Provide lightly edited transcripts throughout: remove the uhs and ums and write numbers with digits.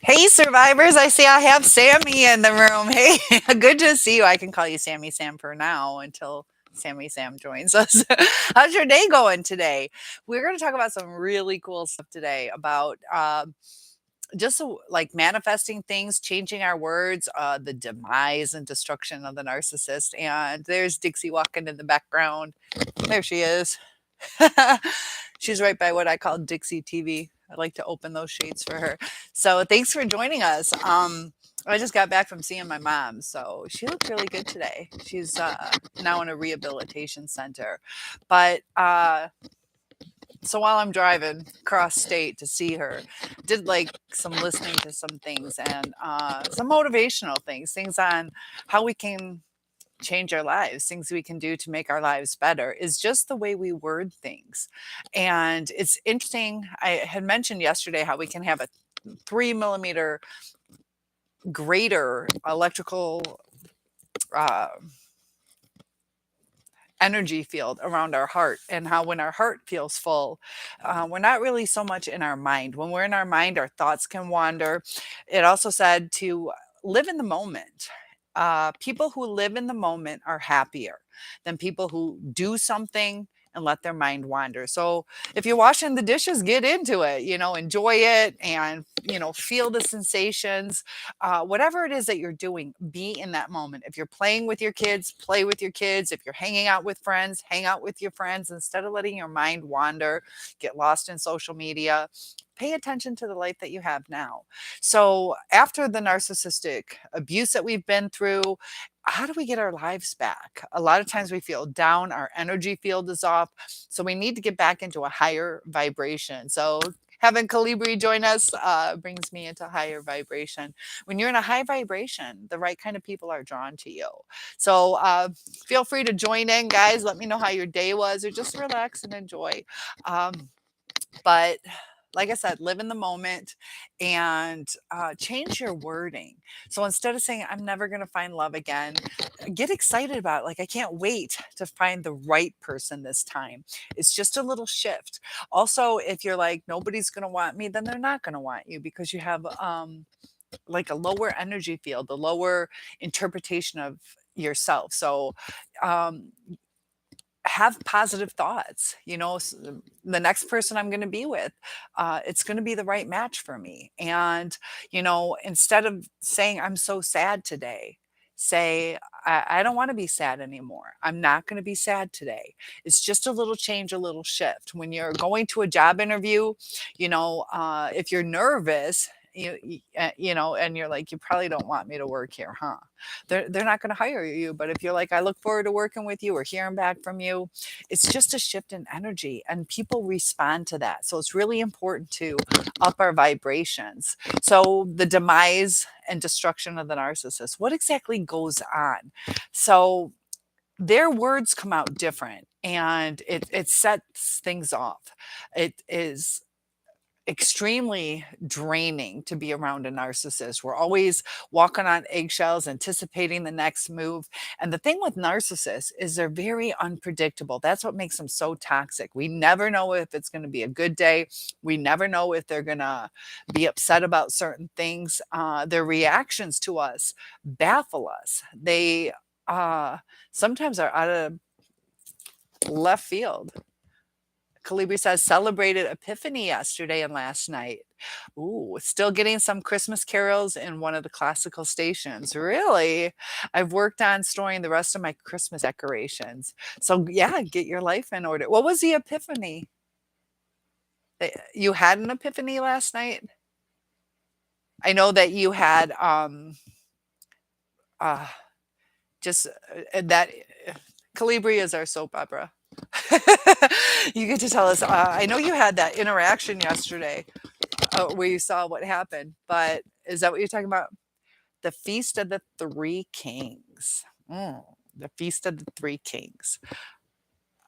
Hey, survivors. I see I have Sammy in the room. Hey, good to see you. I can call you Sammy Sam for now until Sammy Sam joins us. How's your day going today? We're going to talk about some really cool stuff today about just like manifesting things, changing our words, the demise and destruction of the narcissist. And there's Dixie walking in the background. There she is. She's right by what I call Dixie TV. I like to open those shades for her. So thanks for joining us. I just got back from seeing my mom, so she looked really good today. She's now in a rehabilitation center. But so while I'm driving across state to see her, did like some listening to some things and some motivational things, things on how we can change our lives, things we can do to make our lives better is just the way we word things. And it's interesting. I had mentioned yesterday how we can have a 3 millimeter greater electrical uh, energy field around our heart, and how when our heart feels full, we're not really so much in our mind. When we're in our mind, our thoughts can wander. It also said to live in the moment. People who live in the moment are happier than people who do something and let their mind wander. So if you're washing the dishes, get into it, enjoy it and, feel the sensations. Whatever it is that you're doing, be in that moment. If you're playing with your kids, play with your kids. If you're hanging out with friends, hang out with your friends instead of letting your mind wander, get lost in social media. Pay attention to the life that you have now. So, after the narcissistic abuse that we've been through, how do we get our lives back? A lot of times we feel down, our energy field is off. So, we need to get back into a higher vibration. So, having Calibri join us brings me into higher vibration. When you're in a high vibration, the right kind of people are drawn to you. So, feel free to join in, guys. Let me know how your day was, or just relax and enjoy. But like I said, live in the moment and change your wording. So instead of saying, I'm never going to find love again, get excited about it. Like, I can't wait to find the right person this time. It's just a little shift. Also, if you're like, nobody's going to want me, then they're not going to want you because you have like a lower energy field, a lower interpretation of yourself. So, um, have positive thoughts. The next person I'm going to be with, it's going to be the right match for me. And instead of saying I'm so sad today, say I don't want to be sad anymore. I'm not going to be sad today. It's just a little change, a little shift. When you're going to a job interview, if you're nervous, and you're like, you probably don't want me to work here, huh? They're not going to hire you. But if you're like, I look forward to working with you or hearing back from you, it's just a shift in energy and people respond to that. So it's really important to up our vibrations. So the demise and destruction of the narcissist, what exactly goes on? So their words come out different and it sets things off. It is extremely draining to be around a narcissist. We're always walking on eggshells, anticipating the next move. And the thing with narcissists is they're very unpredictable. That's what makes them so toxic. We never know if it's going to be a good day. We never know if they're going to be upset about certain things. Their reactions to us baffle us. They sometimes are out of left field. Calibri says celebrated Epiphany yesterday and last night. Ooh, still getting some Christmas carols in one of the classical stations. Really? I've worked on storing the rest of my Christmas decorations. So yeah, get your life in order. What was the Epiphany? You had an epiphany last night? I know that you had uh just that Calibri is our soap opera. You get to tell us. I know you had that interaction yesterday where you saw what happened, but is that what you're talking about? The Feast of the Three Kings. The Feast of the Three Kings.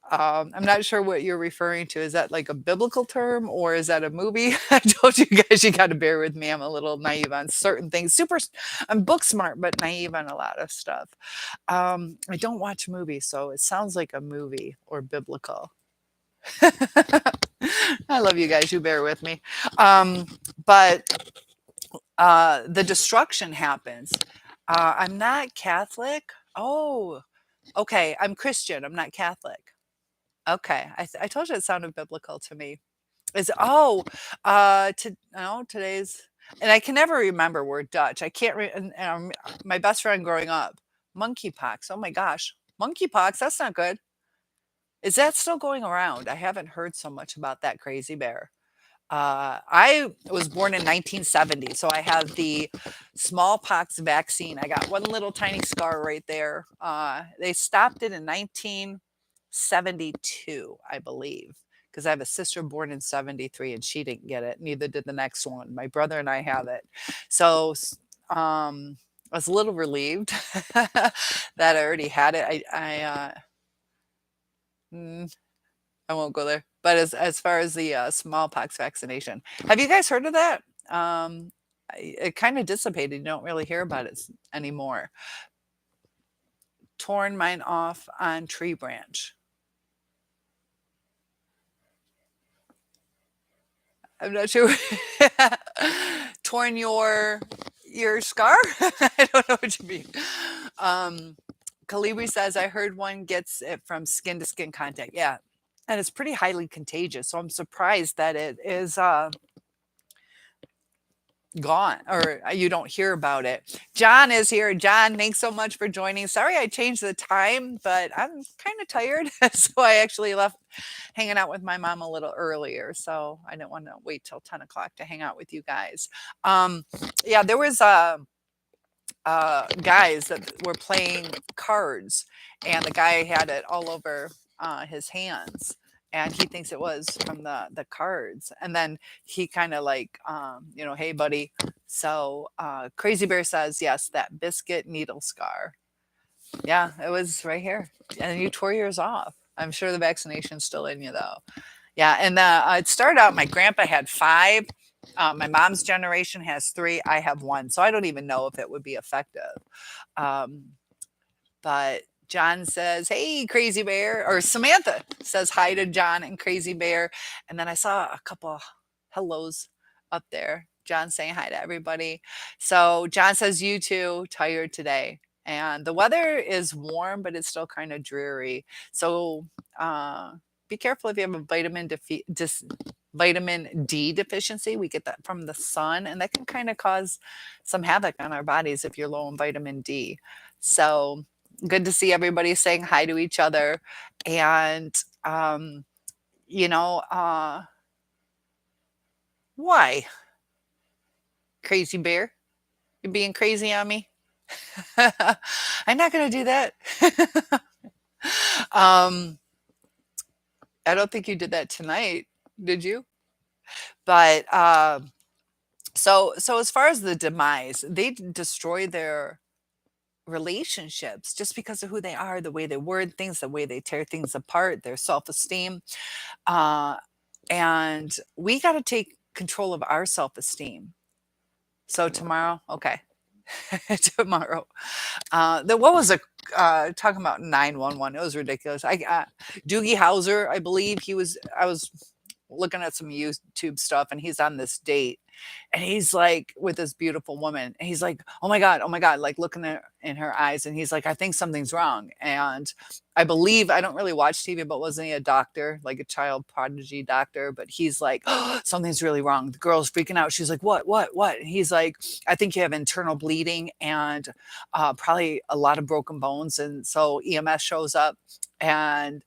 I'm not sure what you're referring to. Is that like a biblical term or is that a movie? I told you guys you got to bear with me. I'm a little naive on certain things. I'm book smart, but naive on a lot of stuff. I don't watch movies, so it sounds like a movie or biblical. I love you guys. You bear with me. But the destruction happens. I'm not Catholic. Oh, okay. I'm Christian. I'm not Catholic. Okay. I told you it sounded biblical to me. Is no, today's, and I can never remember, we're Dutch. I can't my best friend growing up, monkeypox. Oh my gosh. Monkeypox, that's not good. Is that still going around? I haven't heard so much about that, crazy bear. I was born in 1970, so I had the smallpox vaccine. I got one little tiny scar right there. They stopped it in 1972, I believe, because I have a sister born in 73 and she didn't get it. Neither did the next one. My brother and I have it. So, I was a little relieved that I already had it. Mm, I won't go there. But as far as the smallpox vaccination, have you guys heard of that? It kind of dissipated. You don't really hear about it anymore. Torn mine off on tree branch. I'm not sure. Torn your scar? I don't know what you mean. Um, Calibri says, I heard one gets it from skin to skin contact. Yeah. And it's pretty highly contagious. So I'm surprised that it is gone or you don't hear about it. John is here. John, thanks so much for joining. Sorry I changed the time, but I'm kind of tired. So I actually left hanging out with my mom a little earlier. So I didn't want to wait till 10 o'clock to hang out with you guys. Yeah, there was guys that were playing cards, and the guy had it all over his hands, and he thinks it was from the cards. And then he kind of like, hey, buddy. So Crazy Bear says, yes, that biscuit needle scar. Yeah, it was right here, and you tore yours off. I'm sure the vaccination's still in you though. Yeah, and it started out. My grandpa had five. My mom's generation has three. I have one, so I don't even know if it would be effective. Um, but John says, "Hey, Crazy Bear," or Samantha says hi to John and Crazy Bear, and then I saw a couple hellos up there. John saying hi to everybody. So John says, "You too, tired today." And the weather is warm, but it's still kind of dreary. So uh, be careful if you have a vitamin D deficiency. We get that from the sun, and that can kind of cause some havoc on our bodies if you're low in vitamin D. So good to see everybody saying hi to each other. And, you know, why? Crazy Bear? You're being crazy on me? I'm not going to do that. um, I don't think you did that tonight, did you? But so as far as the demise, they destroy their relationships just because of who they are, the way they word things, the way they tear things apart, their self-esteem. Uh, and we got to take control of our self-esteem. So tomorrow, okay, tomorrow. What was it? Talking about 911. It was ridiculous. Doogie Howser, I believe I was looking at some YouTube stuff, and he's on this date, and he's like with this beautiful woman, and he's like, oh my God, like looking at in her eyes, and he's like, I think something's wrong. And I believe, I don't really watch TV, but wasn't he a doctor, like a child prodigy doctor? But he's like, oh, something's really wrong. The girl's freaking out. She's like, what? And he's like, I think you have internal bleeding and probably a lot of broken bones. And so EMS shows up, and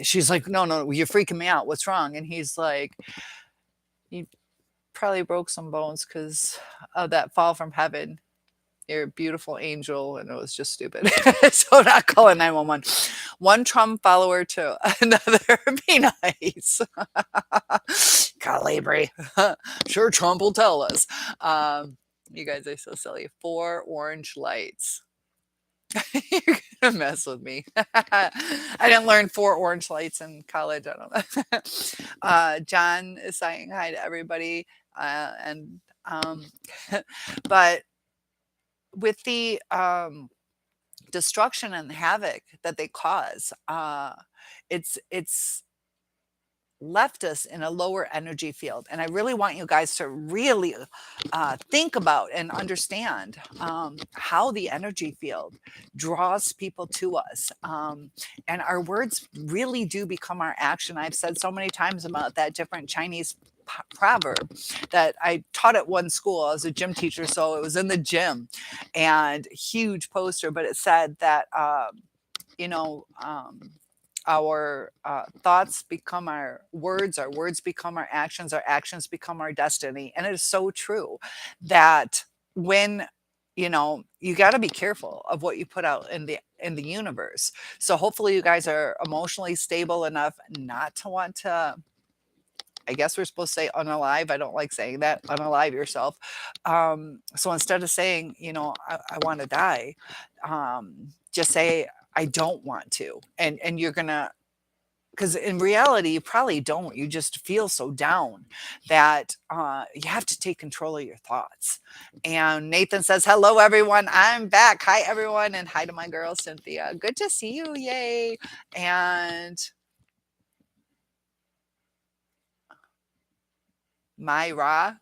she's like, no, you're freaking me out. What's wrong? And he's like, you probably broke some bones because of that fall from heaven. You're a beautiful angel. And it was just stupid. So not calling 911. One Trump follower to another. Be nice. Calibri. Sure, Trump will tell us. You guys are so silly. 4 orange lights. You're gonna mess with me. I didn't learn 4 orange lights in college. I don't know. John is saying hi to everybody, and but with the destruction and havoc that they cause, it's left us in a lower energy field. And I really want you guys to really think about and understand how the energy field draws people to us. And our words really do become our action. I've said so many times about that different Chinese proverb that I taught at one school. I was a gym teacher, so it was in the gym, and huge poster, but it said that, you know, our thoughts become our words become our actions become our destiny. And it is so true that when, you got to be careful of what you put out in the universe. So hopefully you guys are emotionally stable enough not to want to, I guess we're supposed to say unalive. I don't like saying that. Unalive yourself. So instead of saying, I want to die, just say, I don't want to. And you're going to, because in reality, you probably don't. You just feel so down that you have to take control of your thoughts. And Nathan says, hello, everyone. I'm back. Hi, everyone. And hi to my girl, Cynthia. Good to see you. Yay. And Myra.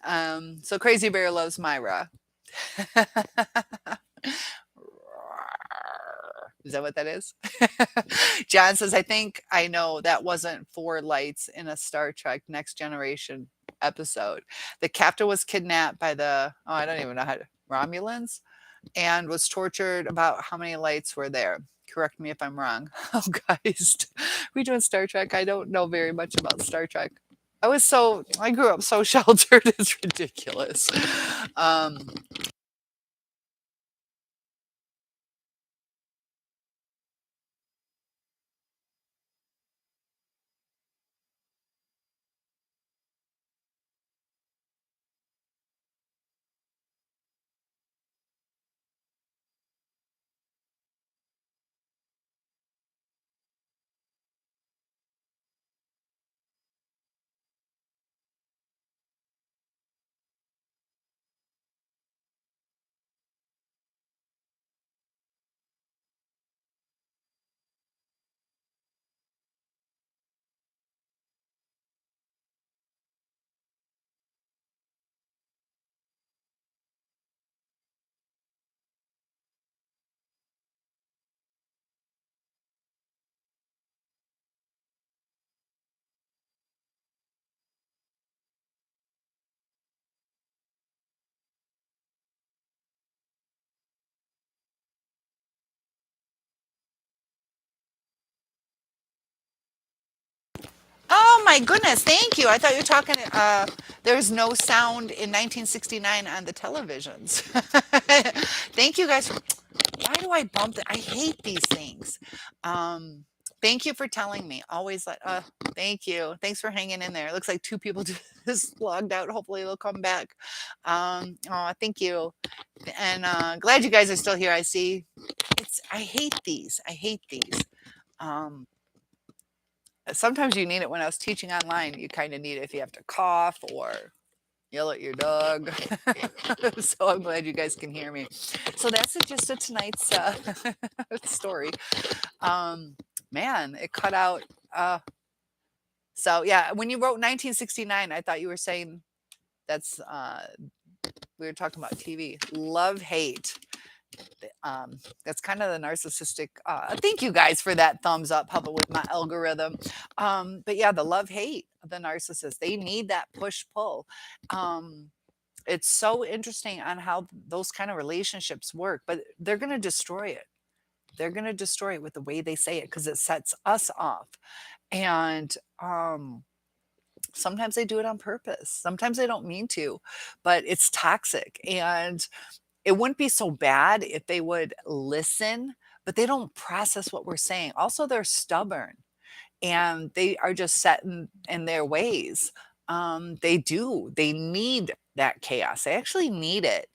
So Crazy Bear loves Myra. Is that what that is? John says, I think I know that wasn't four lights in a Star Trek Next Generation episode. The captain was kidnapped by I don't even know how to, Romulans, and was tortured. About how many lights were there? Correct me if I'm wrong. Oh, guys, we doing Star Trek? I don't know very much about Star Trek. I grew up so sheltered, it's ridiculous. Um, Oh my goodness, thank you. I thought you were talking, there's no sound in 1969 on the televisions. Thank you guys. Why do I bump it? I hate these things. Um, Thank you for telling me. Always thank you. Thanks for hanging in there. It looks like two people just logged out. Hopefully they'll come back. Oh, thank you. And glad you guys are still here. I see. I hate these. I hate these. Um, Sometimes you need it. When I was teaching online, you kind of need it if you have to cough or yell at your dog. So I'm glad you guys can hear me. So that's it, just a tonight's story. Um, Man, it cut out. So yeah, when you wrote 1969, I thought you were saying that's we were talking about TV. Love hate. That's kind of the narcissistic. Thank you guys for that thumbs up, helping with my algorithm. But yeah, the love hate of the narcissist. They need that push pull. It's so interesting on how those kind of relationships work, but they're going to destroy it. They're going to destroy it with the way they say it because it sets us off. And sometimes they do it on purpose. Sometimes they don't mean to, but it's toxic. And it wouldn't be so bad if they would listen, but they don't process what we're saying. Also, they're stubborn and they are just set in their ways. They need that chaos. They actually need it.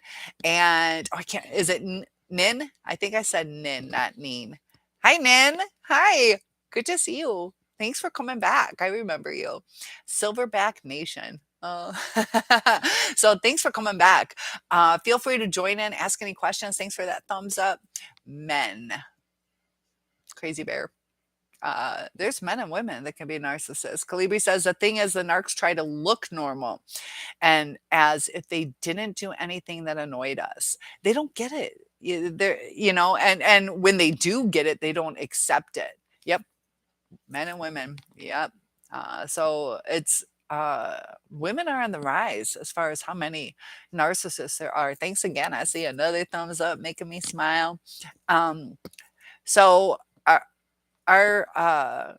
And I can't, is it Nin? I think I said Nin, not Neen. Hi, Nin. Hi. Good to see you. Thanks for coming back. I remember you. Silverback Nation. Oh. So thanks for coming back. Feel free to join in, ask any questions. Thanks for that thumbs up. Men. Crazy Bear. There's men and women that can be narcissists. Kalibi says the thing is the narcs try to look normal and as if they didn't do anything that annoyed us. They don't get it. They're, and when they do get it, they don't accept it. Yep, men and women. Yep. So it's women are on the rise as far as how many narcissists there are. Thanks again. I see another thumbs up making me smile. Um, so our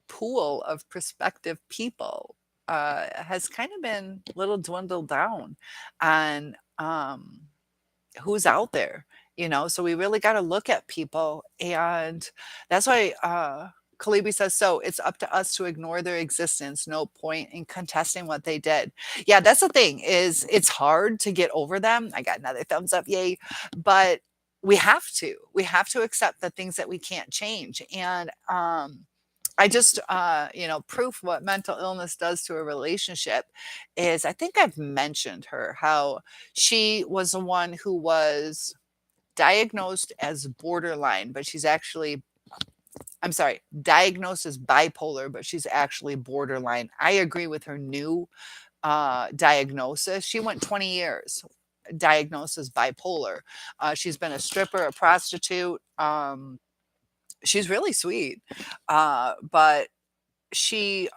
pool of prospective people has kind of been a little dwindled down on who's out there, so we really got to look at people. And that's why Kalibi says, so it's up to us to ignore their existence. No point in contesting what they did. Yeah, that's the thing is it's hard to get over them. I got another thumbs up. Yay. But we have to accept the things that we can't change. And I just, proof what mental illness does to a relationship is I think I've mentioned her, how she was the one who was diagnosed as borderline, but she's actually, I'm sorry, diagnosed as bipolar, but she's actually borderline. I agree with her new diagnosis. She went 20 years diagnosed as bipolar. She's been a stripper, a prostitute. She's really sweet. But she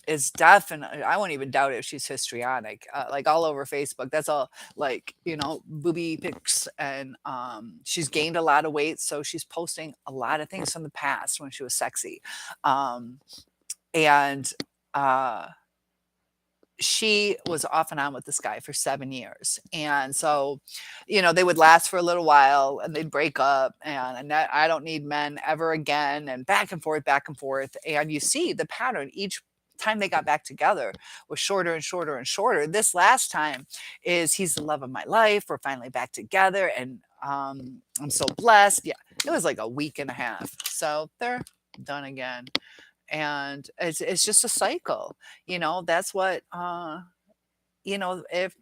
is definitely, I won't even doubt it if she's histrionic, like all over Facebook. That's all, like, booby pics. And she's gained a lot of weight, so she's posting a lot of things from the past when she was sexy. And she was off and on with this guy for 7 years. And so, they would last for a little while and they'd break up, and I don't need men ever again, and back and forth, back and forth. And you see the pattern each time they got back together was shorter and shorter and shorter. This last time is he's the love of my life. We're finally back together, and I'm so blessed. Yeah, it was like a week and a half. So they're done again. And it's just a cycle. That's what if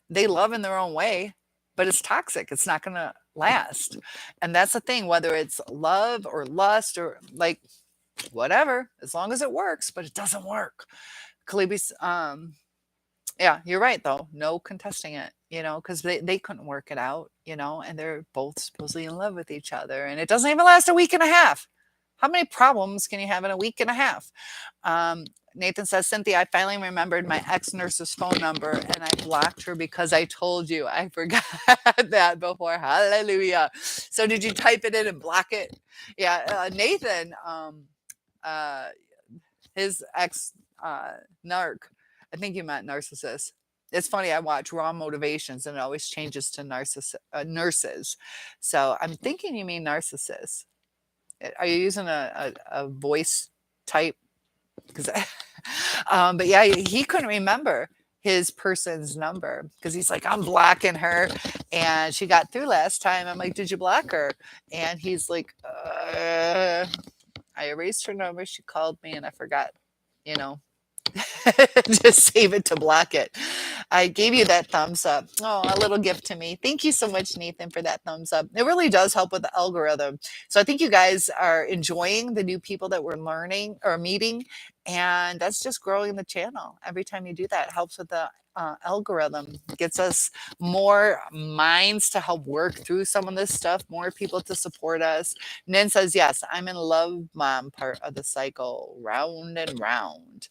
they love in their own way, but it's toxic, it's not going to last. And that's the thing, whether it's love or lust or like whatever, as long as it works. But it doesn't work. Kalibi's yeah, you're right though, no contesting it, because they couldn't work it out, and they're both supposedly in love with each other, and it doesn't even last a week and a half. How many problems can you have in a week and a half? Nathan says, Cynthia, I finally remembered my ex-nurse's phone number, and I blocked her because I told you. I forgot that before. Hallelujah. So did you type it in and block it? Yeah, Nathan, his ex narc, I think you meant narcissist. It's funny, I watch Raw Motivations, and it always changes to nurses. So I'm thinking you mean narcissist. Are you using a voice type? Because, but yeah, he couldn't remember his person's number because he's like, I'm blocking her, and she got through last time. I'm like, did you block her? And he's like, I erased her number. She called me, and I forgot, just save it to block it. I gave you that thumbs up. Oh, a little gift to me. Thank you so much, Nathan, for that thumbs up. It really does help with the algorithm. So I think you guys are enjoying the new people that we're learning or meeting, and that's just growing the channel. Every time you do that, it helps with the algorithm, gets us more minds to help work through some of this stuff, more people to support us. Nin says, yes, I'm in love, mom, part of the cycle, round and round.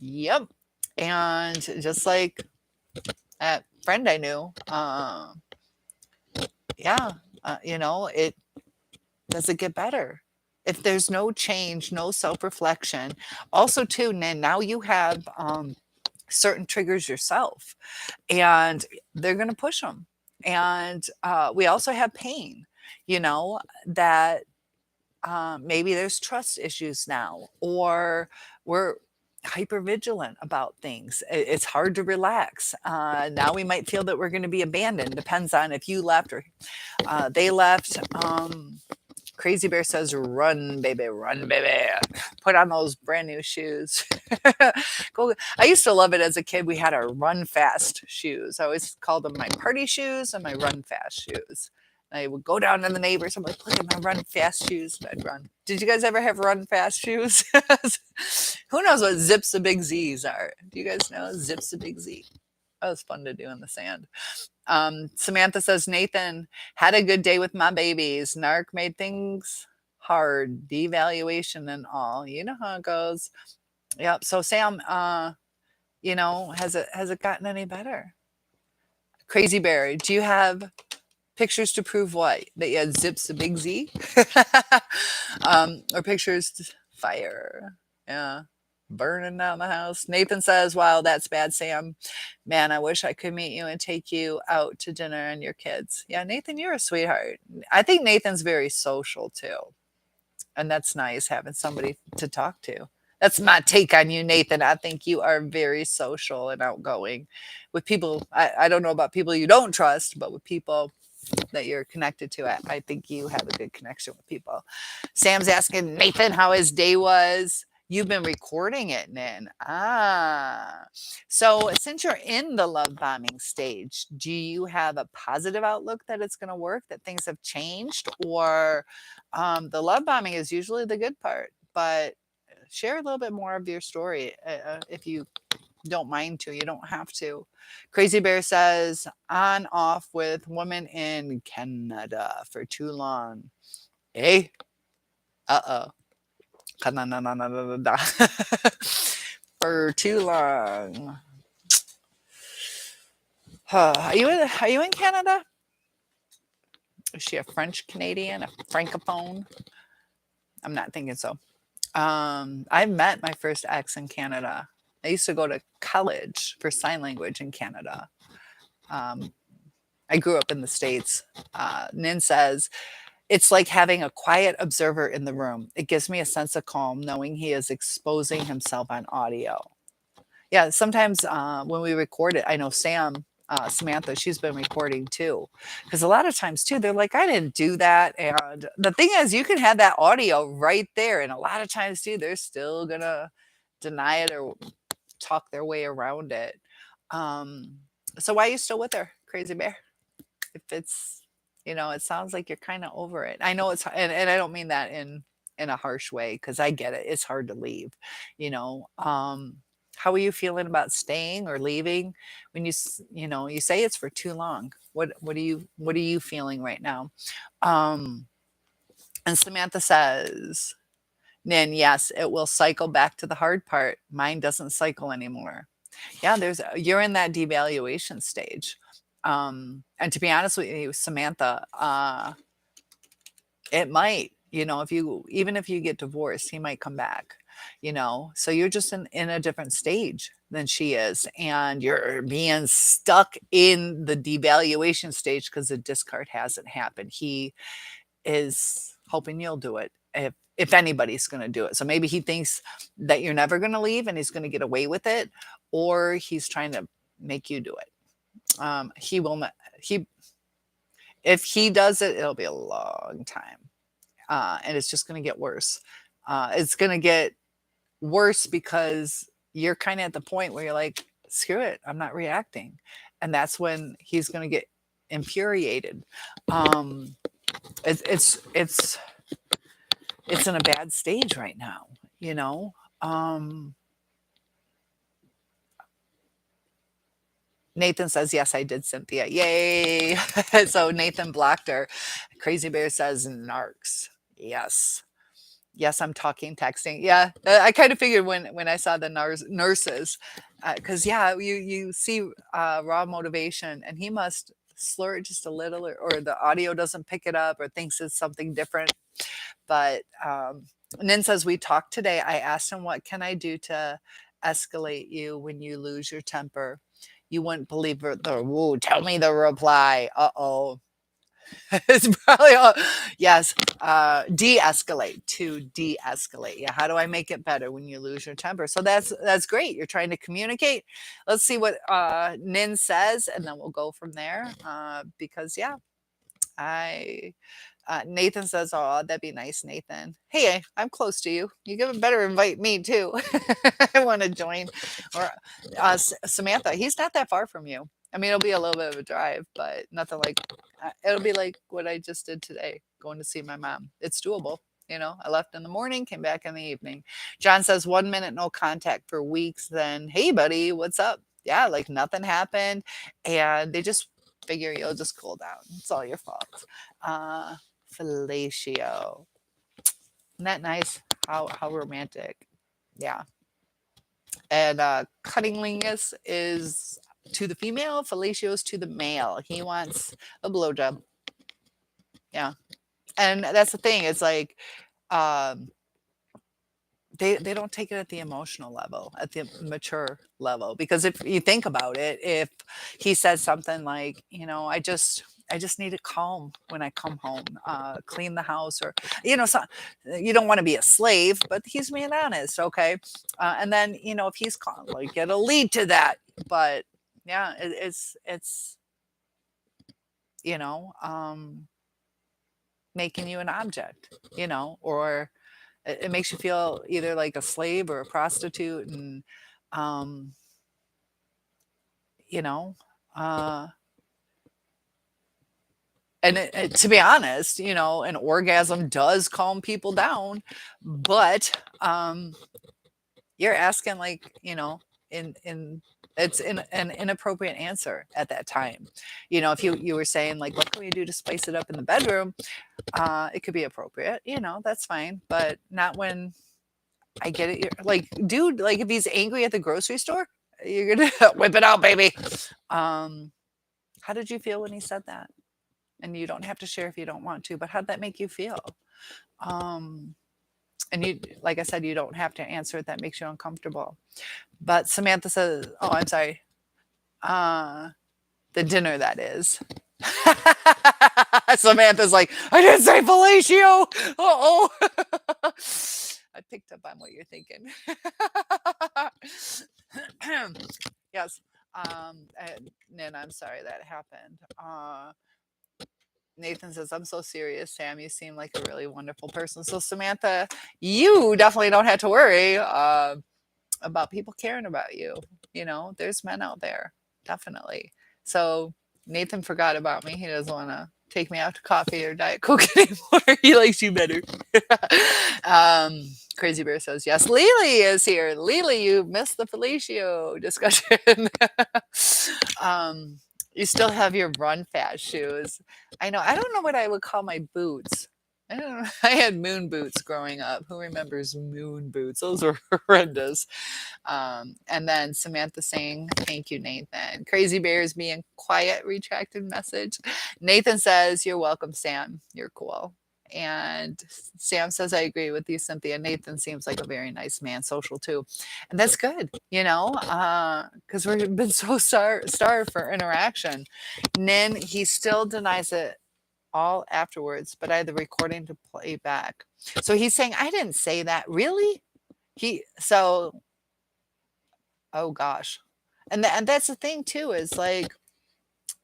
Yep. And just like that friend I knew, it doesn't get better if there's no change, no self-reflection. Also too, now you have certain triggers yourself, and they're going to push them. And we also have pain, that maybe there's trust issues now, or we're hyper vigilant about things. It's hard to relax. Now we might feel that we're going to be abandoned. Depends on if you left or they left. Crazy Bear says, run, baby, run, baby. Put on those brand new shoes. Go. I used to love it as a kid. We had our run fast shoes. I always called them my party shoes and my run fast shoes. I would go down to the neighbors. I'm like, look at my run fast shoes. And I'd run. Did you guys ever have run fast shoes? Who knows what zips the big Z's are? Do you guys know zips the big Z? That was fun to do in the sand. Samantha says, Nathan had a good day with my babies. Narc made things hard, devaluation and all. You know how it goes. Yep. So Sam, has it gotten any better? Crazy Bear, do you have pictures to prove what? That you had zips a big Z? Or pictures fire. Yeah. Burning down the house. Nathan says, wow, that's bad, Sam. Man, I wish I could meet you and take you out to dinner and your kids. Yeah, Nathan, you're a sweetheart. I think Nathan's very social too. And that's nice having somebody to talk to. That's my take on you, Nathan. I think you are very social and outgoing with people. I don't know about people you don't trust, but with people that you're connected to, I think you have a good connection with people. Sam's asking Nathan how his day was. You've been recording it, Nan. So since you're in the love bombing stage, do you have a positive outlook that it's going to work, that things have changed? Or the love bombing is usually the good part, but share a little bit more of your story if you don't mind to. You don't have to. Crazy Bear says, on off with woman in Canada for too long. Hey, uh-oh. For too long. Are you in Canada? Is she a French Canadian, a francophone? I'm not thinking so. I met my first ex in Canada. I used to go to college for sign language in Canada. I grew up in the States. Nin says, it's like having a quiet observer in the room. It gives me a sense of calm knowing he is exposing himself on audio. Yeah, sometimes when we record it, I know Samantha, she's been recording too. Because a lot of times too, they're like, I didn't do that. And the thing is, you can have that audio right there. And a lot of times too, they're still going to deny it or talk their way around it. So why are you still with her, Crazy Bear? If it's, it sounds like you're kind of over it. I know and I don't mean that in a harsh way, because I get it. It's hard to leave, how are you feeling about staying or leaving when you say it's for too long? What are you feeling right now? And Samantha says, Nin, yes, it will cycle back to the hard part. Mine doesn't cycle anymore. Yeah, you're in that devaluation stage. And to be honest with you, Samantha, it might, even if you get divorced, he might come back, so you're just in a different stage than she is. And you're being stuck in the devaluation stage because the discard hasn't happened. He is hoping you'll do it. If anybody's going to do it. So maybe he thinks that you're never going to leave and he's going to get away with it, or he's trying to make you do it. He will not, if he does it, it'll be a long time. And it's just going to get worse. It's going to get worse because you're kind of at the point where you're like, screw it, I'm not reacting. And that's when he's going to get infuriated. It's in a bad stage right now, Nathan says, yes, I did, Cynthia. Yay. So Nathan blocked her. Crazy Bear says, narcs. Yes. Yes, I'm texting. Yeah, I kind of figured when I saw the nurses, because you see raw motivation, and he must slur it just a little, or the audio doesn't pick it up, or thinks it's something different. But Nin says, we talked today. I asked him, what can I do to escalate you when you lose your temper? You wouldn't believe tell me the reply. Uh-oh. It's probably yes. De-escalate. Yeah. How do I make it better when you lose your temper? So that's great. You're trying to communicate. Let's see what Nin says, and then we'll go from there. Because Nathan says, oh, that'd be nice, Nathan. Hey, I'm close to you. You better invite me too. I want to join. Or Samantha, he's not that far from you. I mean, it'll be a little bit of a drive, but nothing like it'll be like what I just did today, going to see my mom. It's doable. I left in the morning, came back in the evening. John says 1 minute no contact for weeks. Then, hey, buddy, what's up? Yeah, like nothing happened. And they just figure you'll just cool down. It's all your fault. Uh, Fellatio. Isn't that nice? How romantic. Yeah. And cunnilingus is to the female, fellatio's to the male. He wants a blowjob. Yeah. And that's the thing. It's like um they don't take it at the emotional level, at the mature level. Because if you think about it, if he says something like, I just need it calm when I come home, clean the house, or so you don't want to be a slave, but he's being honest, okay. And then if he's calm, like it'll lead to that. But yeah, it's you know um making you an object, or it makes you feel either like a slave or a prostitute. And um you know uh to be honest, an orgasm does calm people down, but you're asking, like, in it's an inappropriate answer at that time. If you were saying, like, what can we do to spice it up in the bedroom, it could be appropriate, that's fine, but not when I get it. You're like, dude, like if he's angry at the grocery store, you're gonna whip it out, baby. Um, how did you feel when he said that? And you don't have to share if you don't want to, but how'd that make you feel? Um, and you, like I said, you don't have to answer it. That makes you uncomfortable. But Samantha says, oh, I'm sorry. Uh, the dinner, that is. Samantha's like, I didn't say fellatio. Uh-oh. I picked up on what you're thinking. Yes. And I'm sorry that happened. Nathan says, I'm so serious, Sam. You seem like a really wonderful person. So, Samantha, you definitely don't have to worry about people caring about you. There's men out there, definitely. So, Nathan forgot about me. He doesn't want to take me out to coffee or Diet Coke anymore. He likes you better. Crazy Bear says, yes, Lily is here. Lily, you missed the fellatio discussion. You still have your run fast shoes. I know. I don't know what I would call my boots. I don't know. I had moon boots growing up. Who remembers moon boots? Those were horrendous. And then Samantha saying, thank you, Nathan. Crazy Bears being quiet, retracted message. Nathan says, you're welcome, Sam. You're cool. And Sam says, I agree with you, Cynthia. Nathan seems like a very nice man, social too. And that's good, because we've been so starved for interaction. Nin, he still denies it all afterwards, but I had the recording to play back. So he's saying, I didn't say that. Really? Oh gosh. And that's the thing too, is like,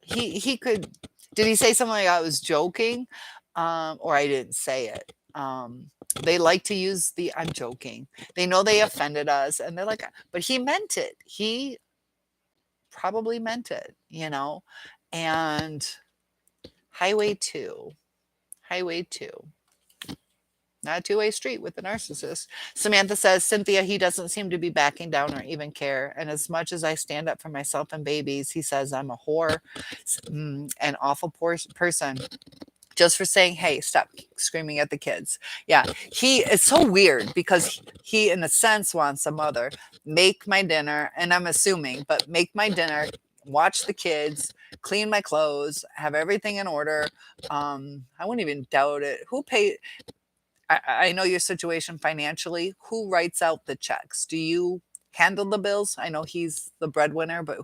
he could, did he say something like I was joking? Or I didn't say it. They like to use the I'm joking. They know they offended us, and they're like, but he meant it. He probably meant it, And Highway 2. Not a two-way street with the narcissist. Samantha says, Cynthia, he doesn't seem to be backing down or even care. And as much as I stand up for myself and babies, he says I'm a whore, an awful person. Just for saying, hey, stop screaming at the kids. Yeah, it's so weird because he, in a sense, wants a mother. Make my dinner, and I'm assuming, but make my dinner, watch the kids, clean my clothes, have everything in order. I wouldn't even doubt it. Who paid? I know your situation financially. Who writes out the checks? Do you handle the bills? I know he's the breadwinner, but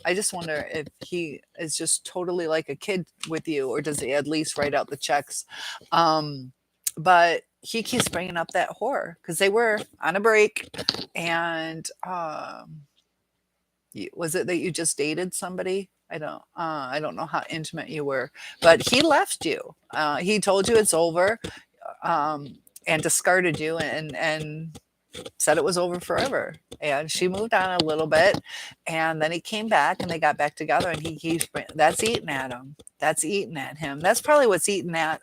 I just wonder if he is just totally like a kid with you, or does he at least write out the checks? But he keeps bringing up that horror because they were on a break, and was it that you just dated somebody? I don't know how intimate you were, but he left you. He told you it's over, and discarded you, and said it was over forever. And she moved on a little bit. And then he came back and they got back together and he keeps, that's eating at him. That's eating at him. That's probably what's eating at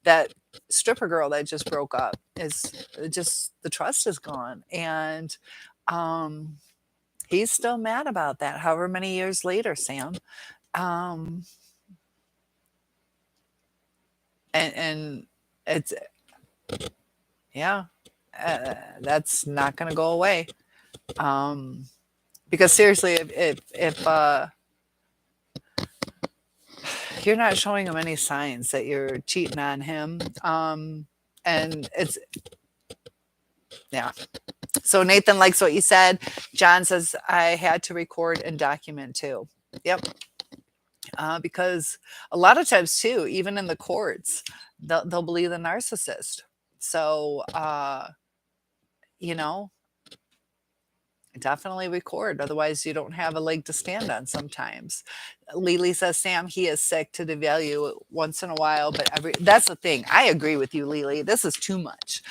that stripper girl that just broke up is just the trust is gone. And um, he's still mad about that, however many years later, Sam. Um, and it's, yeah, that's not going to go away. Um, because seriously, if you're not showing him any signs that you're cheating on him, and it's, yeah. So Nathan likes what you said. John says I had to record and document too. Yep. Because a lot of times too, even in the courts, they'll believe the narcissist. So you know, definitely record. Otherwise, you don't have a leg to stand on sometimes. Lily says, Sam, he is sick to devalue it once in a while, but that's the thing. I agree with you, Lily. This is too much.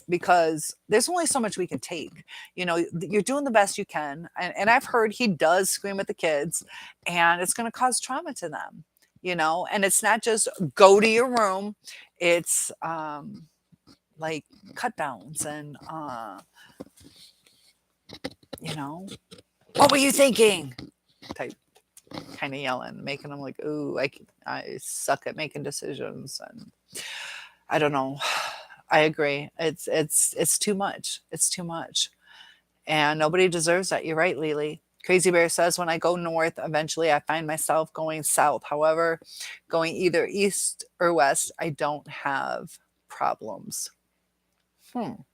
Because there's only so much we can take. You know, you're doing the best you can. And I've heard he does scream at the kids, and it's going to cause trauma to them, you know, and it's not just go to your room. It's like cut downs and, you know, what were you thinking? Type kind of yelling, making them like, ooh, I suck at making decisions. And I don't know. I agree. It's too much. It's too much. And nobody deserves that. You're right, Lily. Crazy Bear says, when I go north, eventually I find myself going south. However, going either east or west, I don't have problems. And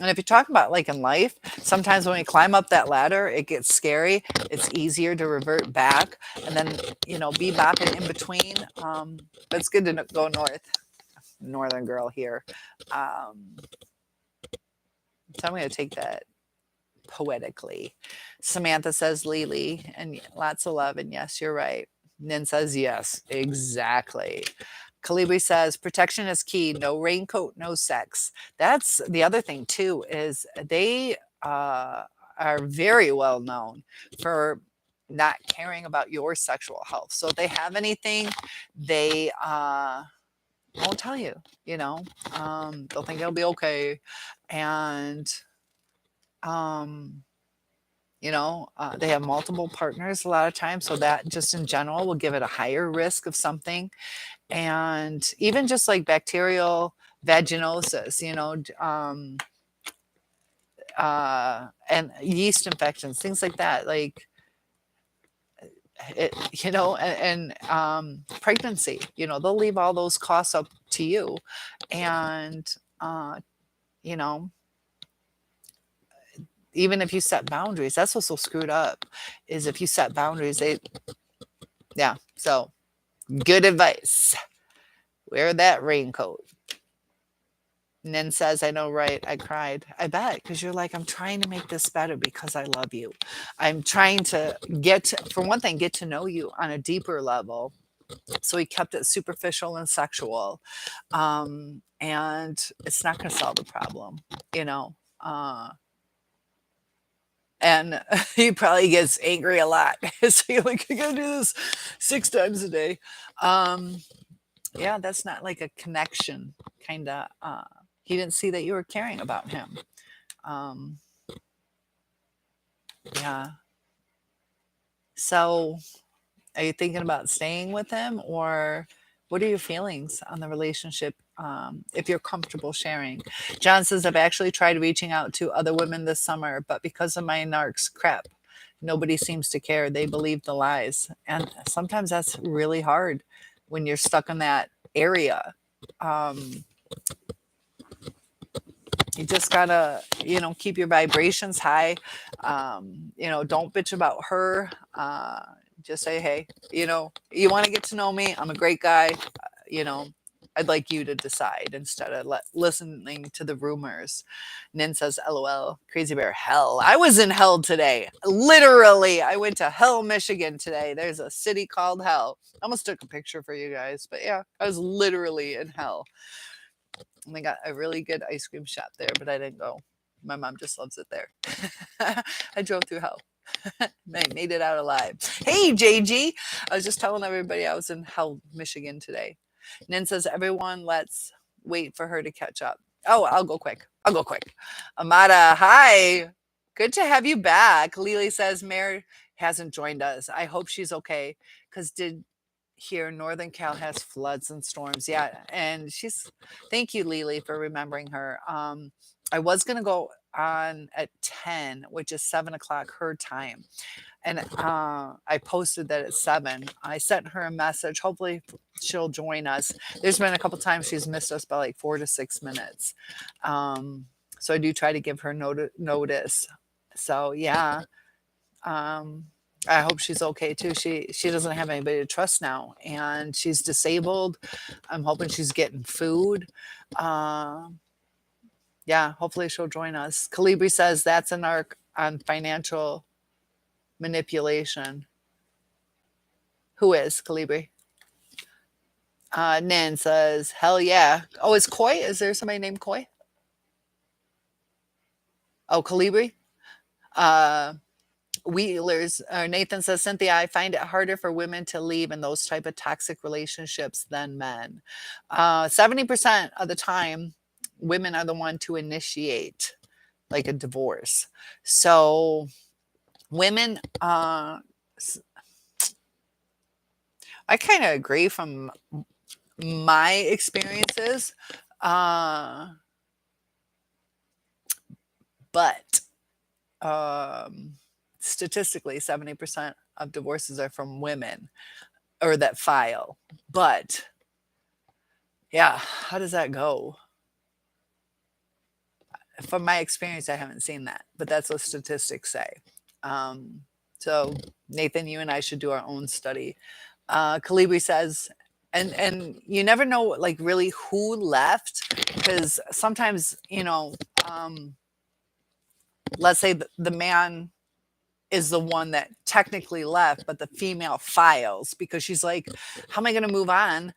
if you're talking about like in life, sometimes when we climb up that ladder, it gets scary. It's easier to revert back and then, you know, be bopping in between. But it's good to go north. Northern girl here. So I'm going to take that poetically. Samantha says, Lily, and lots of love. And yes, you're right. Nin says, yes, exactly. Calibri says, protection is key. No raincoat, no sex. That's the other thing, too, is they are very well known for not caring about your sexual health. So if they have anything, they won't tell you, you know, they'll think it'll be okay. And, you know, they have multiple partners a lot of times. So that just in general will give it a higher risk of something. And even just like bacterial vaginosis, you know, and yeast infections, things like that, like it, you know, and pregnancy, you know, they'll leave all those costs up to you. And, you know, even if you set boundaries, that's what's so screwed up is if you set boundaries, yeah. So good advice. Wear that raincoat. Nin says, I know, right? I cried. I bet, because you're like, I'm trying to make this better because I love you. I'm trying to for one thing, get to know you on a deeper level. So he kept it superficial and sexual. And it's not going to solve the problem, you know. And he probably gets angry a lot. So you're like, I gotta do this 6 times a day. Yeah, that's not like a connection kind of. He didn't see that you were caring about him. Yeah. So are you thinking about staying with him, or what are your feelings on the relationship? If you're comfortable sharing. John says, I've actually tried reaching out to other women this summer, but because of my narcs crap, nobody seems to care. They believe the lies. And sometimes that's really hard when you're stuck in that area. You just gotta, you know, keep your vibrations high. You know, don't bitch about her. Just say, hey, you know, you want to get to know me. I'm a great guy. You know, I'd like you to decide instead of listening to the rumors. Nin says, LOL, Crazy Bear, hell. I was in hell today. Literally, I went to Hell, Michigan today. There's a city called Hell. I almost took a picture for you guys, but yeah, I was literally in hell. And they got a really good ice cream shop there, but I didn't go. My mom just loves it there. I drove through hell. I made it out alive. Hey, JG. I was just telling everybody I was in Hell, Michigan today. Nin says, everyone, let's wait for her to catch up. Oh, I'll go quick. I'll go quick. Amada, hi. Good to have you back. Lily says, Mare hasn't joined us. I hope she's okay. Because did here Northern Cal has floods and storms. Yeah. And thank you, Lily, for remembering her. I was going to go on at 10, which is 7 o'clock her time. And I posted that at 7. I sent her a message. Hopefully she'll join us. There's been a couple times she's missed us by like 4 to 6 minutes. So I do try to give her notice. So yeah. I hope she's okay too. She doesn't have anybody to trust now, and she's disabled. I'm hoping she's getting food. Yeah, hopefully she'll join us. Calibri says that's an arc on financial manipulation. Who is Calibri? Nan says, hell yeah. Oh, is Coy? Is there somebody named Coy? Oh, Calibri? Wheelers, Nathan says, Cynthia, I find it harder for women to leave in those type of toxic relationships than men. 70% of the time, women are the one to initiate like a divorce. So women, I kind of agree from my experiences. But statistically, 70% of divorces are from women or that file. But yeah, how does that go? From my experience, I haven't seen that, but that's what statistics say. So Nathan, you and I should do our own study. Calibri says, and you never know like really who left, because sometimes, let's say the man is the one that technically left, but the female files because she's like, how am I going to move on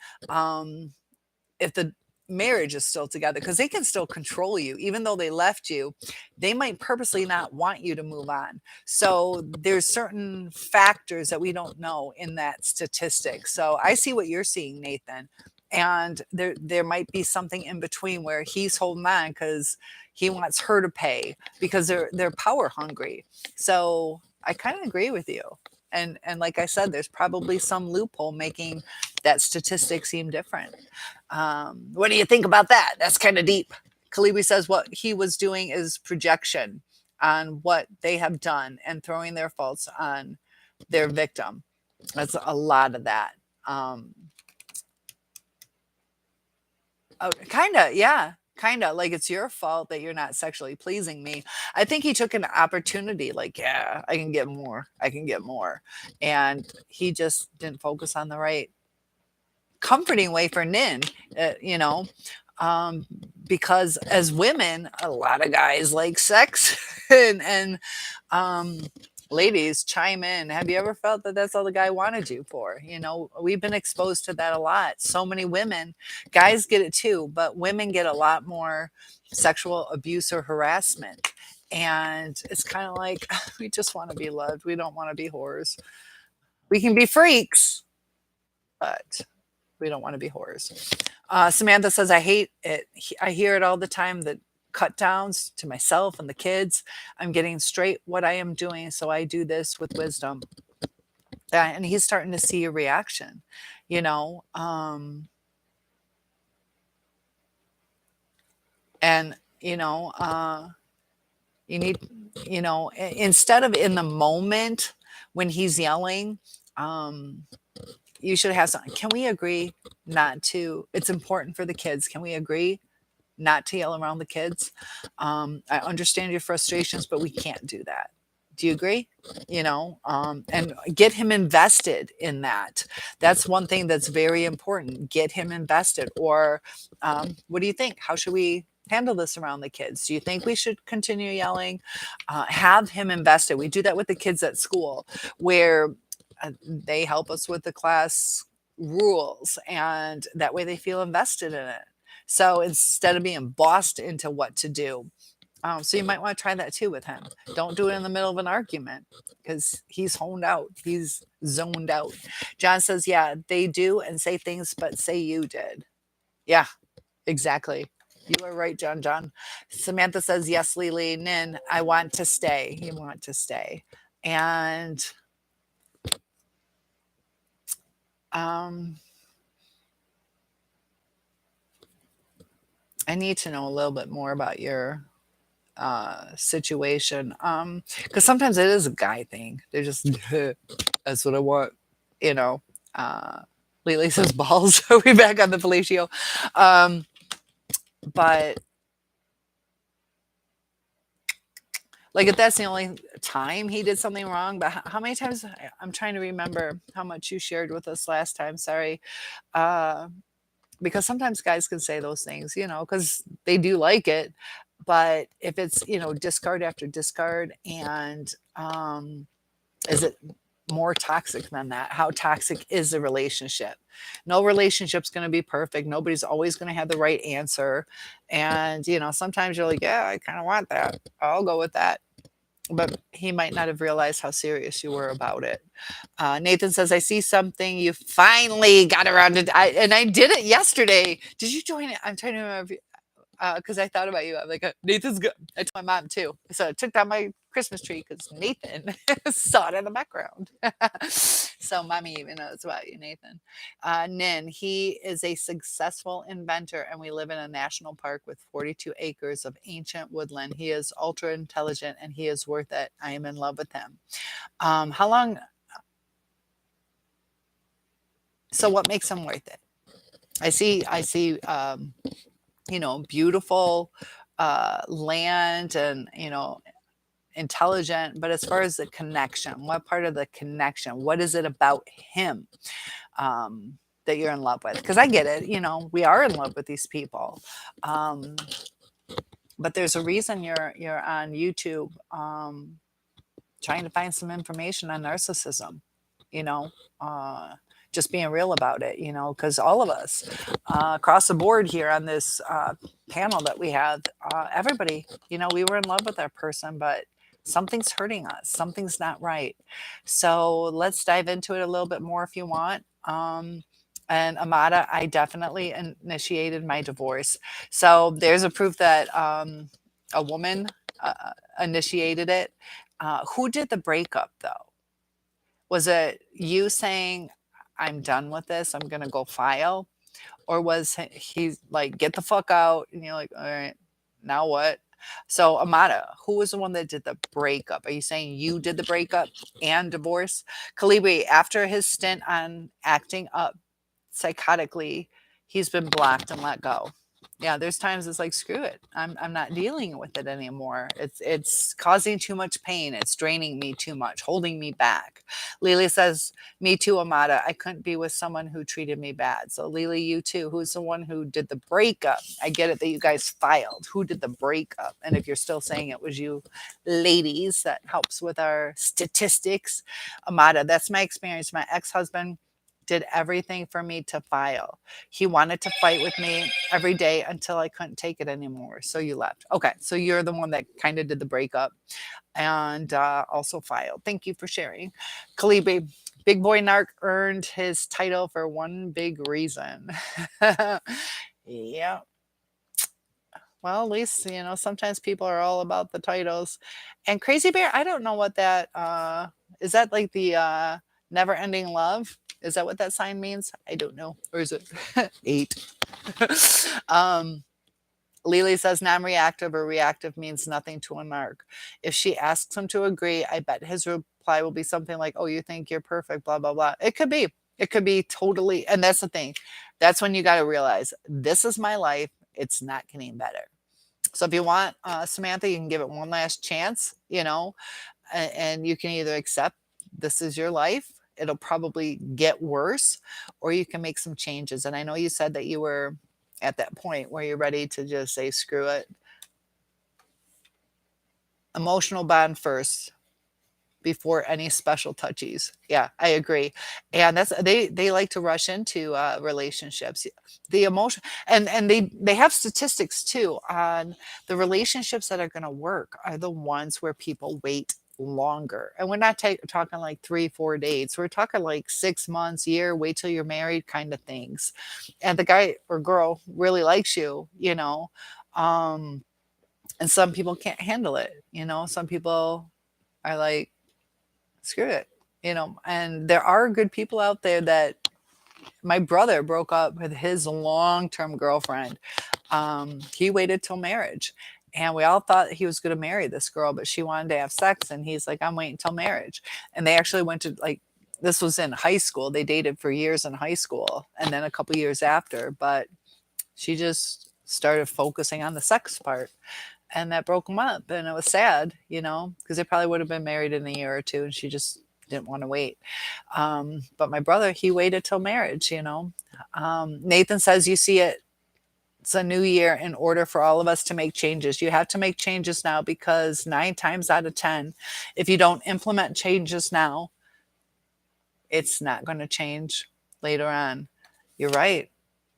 if the marriage is still together? Because they can still control you. Even though they left you, they might purposely not want you to move on. So there's certain factors that we don't know in that statistic. So I see what you're seeing, Nathan. And there might be something in between where he's holding on because he wants her to pay because they're power hungry. So I kind of agree with you. And like I said, there's probably some loophole making that statistic seem different. What do you think about that? That's kind of deep. Kalibi says what he was doing is projection on what they have done and throwing their faults on their victim. That's a lot of that. Kind of, yeah. Kind of like it's your fault that you're not sexually pleasing me. I think he took an opportunity, like, yeah, I can get more. I can get more. And he just didn't focus on the right comforting way for Nin, because as women, a lot of guys like sex and ladies chime in. Have you ever felt that that's all the guy wanted you for? We've been exposed to that a lot. So many women, guys get it too, but women get a lot more sexual abuse or harassment. And it's kind of like, we just want to be loved. We don't want to be whores. We can be freaks, but we don't want to be whores. Samantha says, I hate it. I hear it all the time, that cut downs to myself and the kids. I'm getting straight what I am doing, so I do this with wisdom. And he's starting to see a reaction, and you need, instead of in the moment when he's yelling, you should have something. Can we agree not to? It's important for the kids. Can we agree not to yell around the kids? I understand your frustrations, but we can't do that. Do you agree? And get him invested in that. That's one thing that's very important. Get him invested. Or what do you think? How should we handle this around the kids? Do you think we should continue yelling? Have him invested. We do that with the kids at school, where they help us with the class rules, and that way they feel invested in it. So instead of being bossed into what to do, so you might want to try that too with him. Don't do it in the middle of an argument because he's honed out. He's zoned out. John says, yeah, they do and say things, but say you did. Yeah, exactly. You are right, John. John. Samantha says, yes, Lily. Nin, I want to stay. You want to stay. And um, I need to know a little bit more about your situation. Because sometimes it is a guy thing. They're just, that's what I want, you know. Uh, Lily says balls. Are we back on the fellatio? Um, but like if that's the only time he did something wrong, but how many times I'm trying to remember how much you shared with us last time. Sorry. Uh, because sometimes guys can say those things, because they do like it. But if it's, discard after discard, and is it more toxic than that? How toxic is the relationship? No relationship's going to be perfect. Nobody's always going to have the right answer. And, sometimes you're like, yeah, I kind of want that. I'll go with that. But he might not have realized how serious you were about it. Nathan says, I see something you finally got around to. And I did it yesterday. Did you join it? I'm trying to remember. Because I thought about you. I'm like, Nathan's good. I told my mom too. So I took down my Christmas tree because Nathan saw it in the background. So mommy even knows about you, Nathan. Nin, he is a successful inventor, and we live in a national park with 42 acres of ancient woodland. He is ultra intelligent, and he is worth it. I am in love with him. How long? So what makes him worth it? I see, beautiful land, and intelligent, but as far as the connection, what part of the connection, what is it about him that you're in love with? Because I get it, we are in love with these people, um, but there's a reason you're on YouTube, trying to find some information on narcissism, you know, uh, just being real about it, because all of us across the board here on this panel that we have, everybody, we were in love with our person, but something's hurting us. Something's not right. So let's dive into it a little bit more if you want. And Amada, I definitely initiated my divorce. So there's a proof that a woman initiated it. Who did the breakup though? Was it you saying, I'm done with this, I'm going to go file? Or was he like, get the fuck out? And you're like, all right, now what? So, Amada, who was the one that did the breakup? Are you saying you did the breakup and divorce? Kalibi, after his stint on acting up psychotically, he's been blocked and let go. Yeah, there's times it's like, screw it. I'm not dealing with it anymore. It's causing too much pain. It's draining me too much, holding me back. Lily says, me too, Amada. I couldn't be with someone who treated me bad. So Lily, you too. Who's the one who did the breakup? I get it that you guys filed. Who did the breakup? And if you're still saying it was you ladies, that helps with our statistics. Amada, that's my experience. My ex-husband did everything for me to file. He wanted to fight with me every day until I couldn't take it anymore. So you left. Okay. So you're the one that kind of did the breakup and also filed. Thank you for sharing. Kalibi, Big Boy Narc earned his title for one big reason. Yeah. Well, at least, sometimes people are all about the titles. And Crazy Bear, I don't know what that is. That like the never ending love? Is that what that sign means? I don't know. Or is it 8? um Lily says non-reactive or reactive means nothing to a narc. If she asks him to agree, I bet his reply will be something like, oh, you think you're perfect, blah, blah, blah. It could be. It could be totally. And that's the thing. That's when you got to realize this is my life. It's not getting better. So if you want, Samantha, you can give it one last chance, and you can either accept this is your life. It'll probably get worse, or you can make some changes. And I know you said that you were at that point where you're ready to just say, screw it. Emotional bond first. before any special touchies. Yeah, I agree. And that's they like to rush into relationships. The emotion and they have statistics too on the relationships that are going to work are the ones where people wait longer. And we're not talking like 3 4 dates. We're talking like 6 months, year, wait till you're married kind of things. And the guy or girl really likes you, you know. Um and some people can't handle it, you know. Some people are like, screw it, you know. And there are good people out there that my brother broke up with his long-term girlfriend. He waited till marriage, and we all thought he was going to marry this girl, but she wanted to have sex, and he's like, I'm waiting till marriage. And they actually went to like, this was in high school. They dated for years in high school and then a couple years after, but she just started focusing on the sex part, and that broke them up. And it was sad, you know, because they probably would have been married in a year or two, and she just didn't want to wait. But my brother, he waited till marriage, you know. Nathan says, you see it, it's a new year. In order for all of us to make changes, you have to make changes now, because 9 times out of 10, if you don't implement changes now, it's not going to change later on. You're right.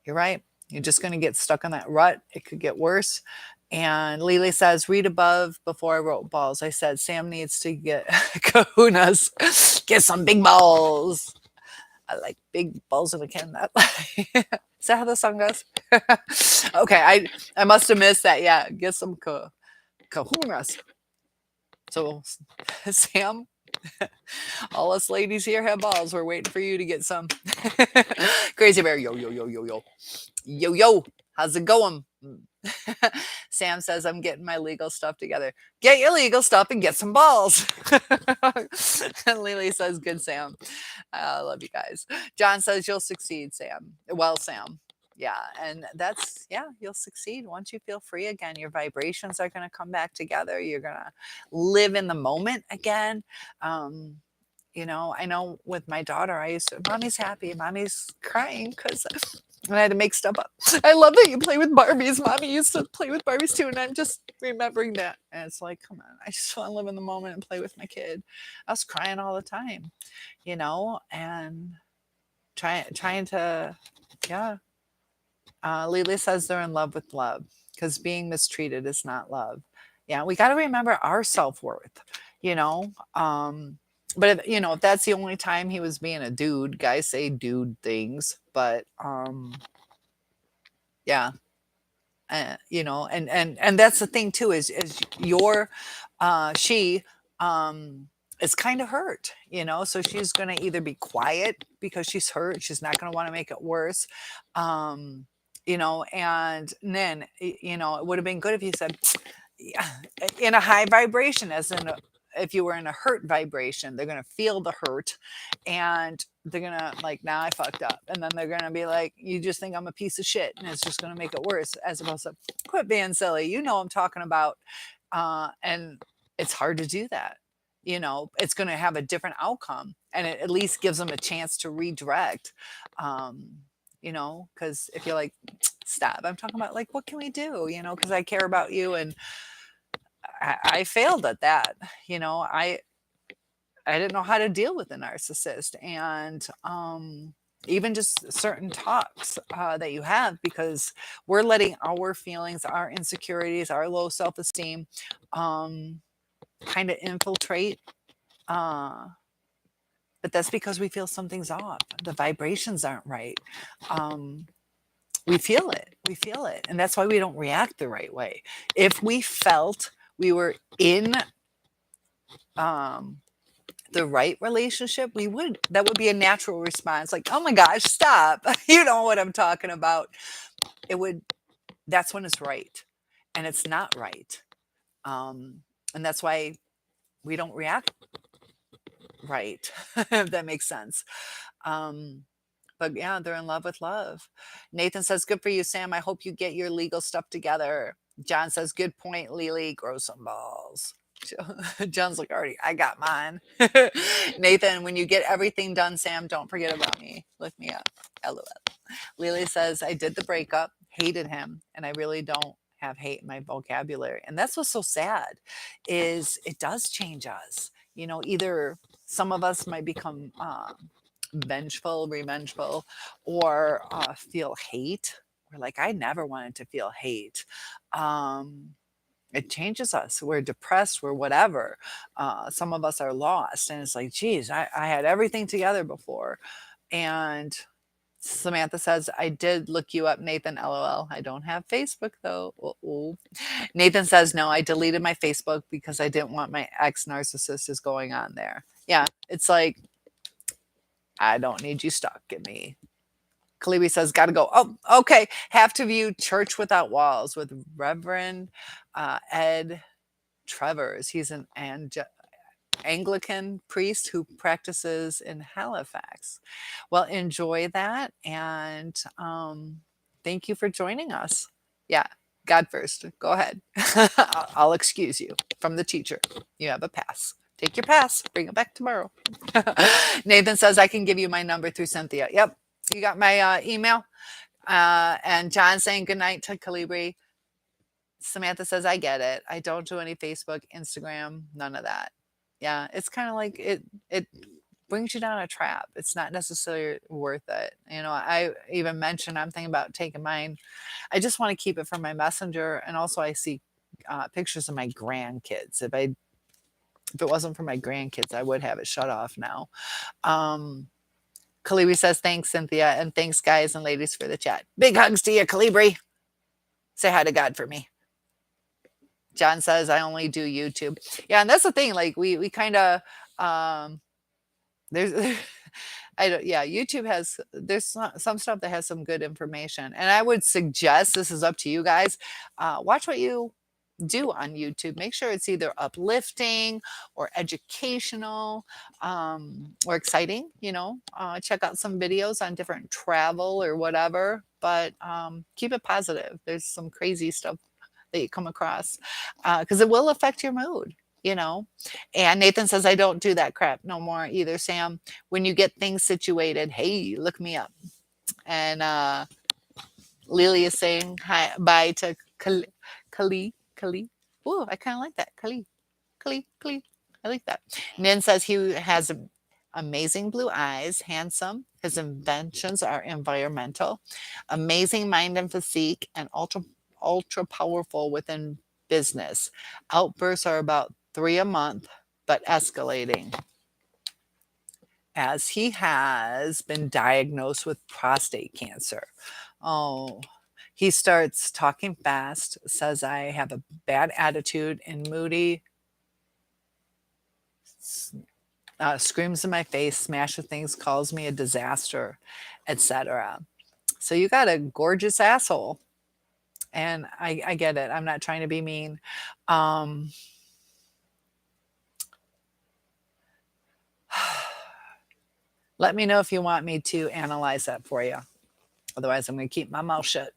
You're right. You're just going to get stuck in that rut. It could get worse. And Lily says, read above before I wrote balls. I said, Sam needs to get kahunas, get some big balls. I like big balls in a can. Is that how the song goes? Okay, I must have missed that. Yeah, get some kahunas. So, Sam, all us ladies here have balls. We're waiting for you to get some. Crazy Bear, yo, yo, yo, yo, yo. Yo, yo, how's it going? Sam says, I'm getting my legal stuff together. Get your legal stuff and get some balls. And Lily says, good, Sam. I love you guys. John says, you'll succeed, Sam. Well, Sam. Yeah. And that's, yeah, you'll succeed once you feel free again. Your vibrations are going to come back together. You're going to live in the moment again. You know, I know with my daughter, I used to, mommy's happy, mommy's crying because I had to make stuff up. I love that you play with Barbies. Mommy used to play with Barbies too. And I'm just remembering that. And it's like, come on, I just want to live in the moment and play with my kid. I was crying all the time, you know, and trying to, yeah. Lily says they're in love with love because being mistreated is not love. Yeah, we got to remember our self-worth, you know. But if, you know, if that's the only time he was being a dude, guys say dude things, but yeah, you know, and that's the thing too, is your she is kind of hurt, you know, so she's going to either be quiet because she's hurt, she's not going to want to make it worse, you know. And then, you know, it would have been good if you said, yeah, in a high vibration, as in if you were in a hurt vibration, they're going to feel the hurt, and they're going to like, now I fucked up. And then they're going to be like, you just think I'm a piece of shit, and it's just going to make it worse, as opposed to quit being silly. You know, I'm talking about, and it's hard to do that. You know, it's going to have a different outcome, and it at least gives them a chance to redirect. You know, because if you're like, stop, I'm talking about like, what can we do? You know, because I care about you, and I failed at that. You know, I didn't know how to deal with a narcissist, and even just certain talks that you have, because we're letting our feelings, our insecurities, our low self-esteem kind of infiltrate. But that's because we feel something's off. The vibrations aren't right. We feel it. We feel it. And that's why we don't react the right way. If we felt we were in the right relationship, that would be a natural response. Like, oh my gosh, stop. You know what I'm talking about. That's when it's right. And it's not right. And that's why we don't react right, if that makes sense. But yeah, they're in love with love. Nathan says, good for you, Sam. I hope you get your legal stuff together. John says, good point, Lily. Grow some balls. John's like, already, I got mine. Nathan, when you get everything done, Sam, don't forget about me. Lift me up. LOL. Lily says, I did the breakup, hated him, and I really don't have hate in my vocabulary. And that's what's so sad, is it does change us. Either some of us might become vengeful, revengeful, or feel hate. We're like, I never wanted to feel hate. Um, it changes us. We're depressed, we're whatever. Some of us are lost, and it's like, geez, I had everything together before. And Samantha says, I did look you up, Nathan. LOL. I don't have Facebook though. Uh-oh. Nathan says, no, I deleted my Facebook because I didn't want my ex narcissist is going on there. Yeah, it's like, I don't need you stalking me. Kalibi says, gotta go. Oh, okay. Have to view Church Without Walls with Reverend Ed Travers. He's an Anglican priest who practices in Halifax. Well, enjoy that. And thank you for joining us. Yeah, God first. Go ahead. I'll excuse you from the teacher. You have a pass. Take your pass. Bring it back tomorrow. Nathan says, I can give you my number through Cynthia. Yep. You got my email. And John saying good night to Calibri. Samantha says, I get it. I don't do any Facebook, Instagram, none of that. Yeah, it's kind of like it brings you down a trap. It's not necessarily worth it. I even mentioned I'm thinking about taking mine. I just want to keep it for my messenger, and also I see pictures of my grandkids. If it wasn't for my grandkids, I would have it shut off now. Calibri says, thanks, Cynthia, and thanks, guys and ladies, for the chat. Big hugs to you, Calibri. Say hi to God for me. John says, I only do YouTube. Yeah, and that's the thing. Like we kind of there's YouTube has there's some stuff that has some good information. And I would suggest, this is up to you guys, watch what you do on YouTube. Make sure it's either uplifting or educational or exciting. Check out some videos on different travel or whatever, but keep it positive. There's some crazy stuff that you come across because it will affect your mood. And Nathan says, I don't do that crap no more either, Sam. When you get things situated, hey, look me up. And Lily is saying hi, bye to Kali. Oh, I kind of like that. Kali. I like that. Nin says he has amazing blue eyes, handsome. His inventions are environmental, amazing mind and physique, and ultra powerful within business. Outbursts are about 3 a month, but escalating, as he has been diagnosed with prostate cancer. Oh, he starts talking fast, says I have a bad attitude and moody, screams in my face, smashes things, calls me a disaster, etc. So you got a gorgeous asshole. And I get it. I'm not trying to be mean. Let me know if you want me to analyze that for you. Otherwise, I'm going to keep my mouth shut.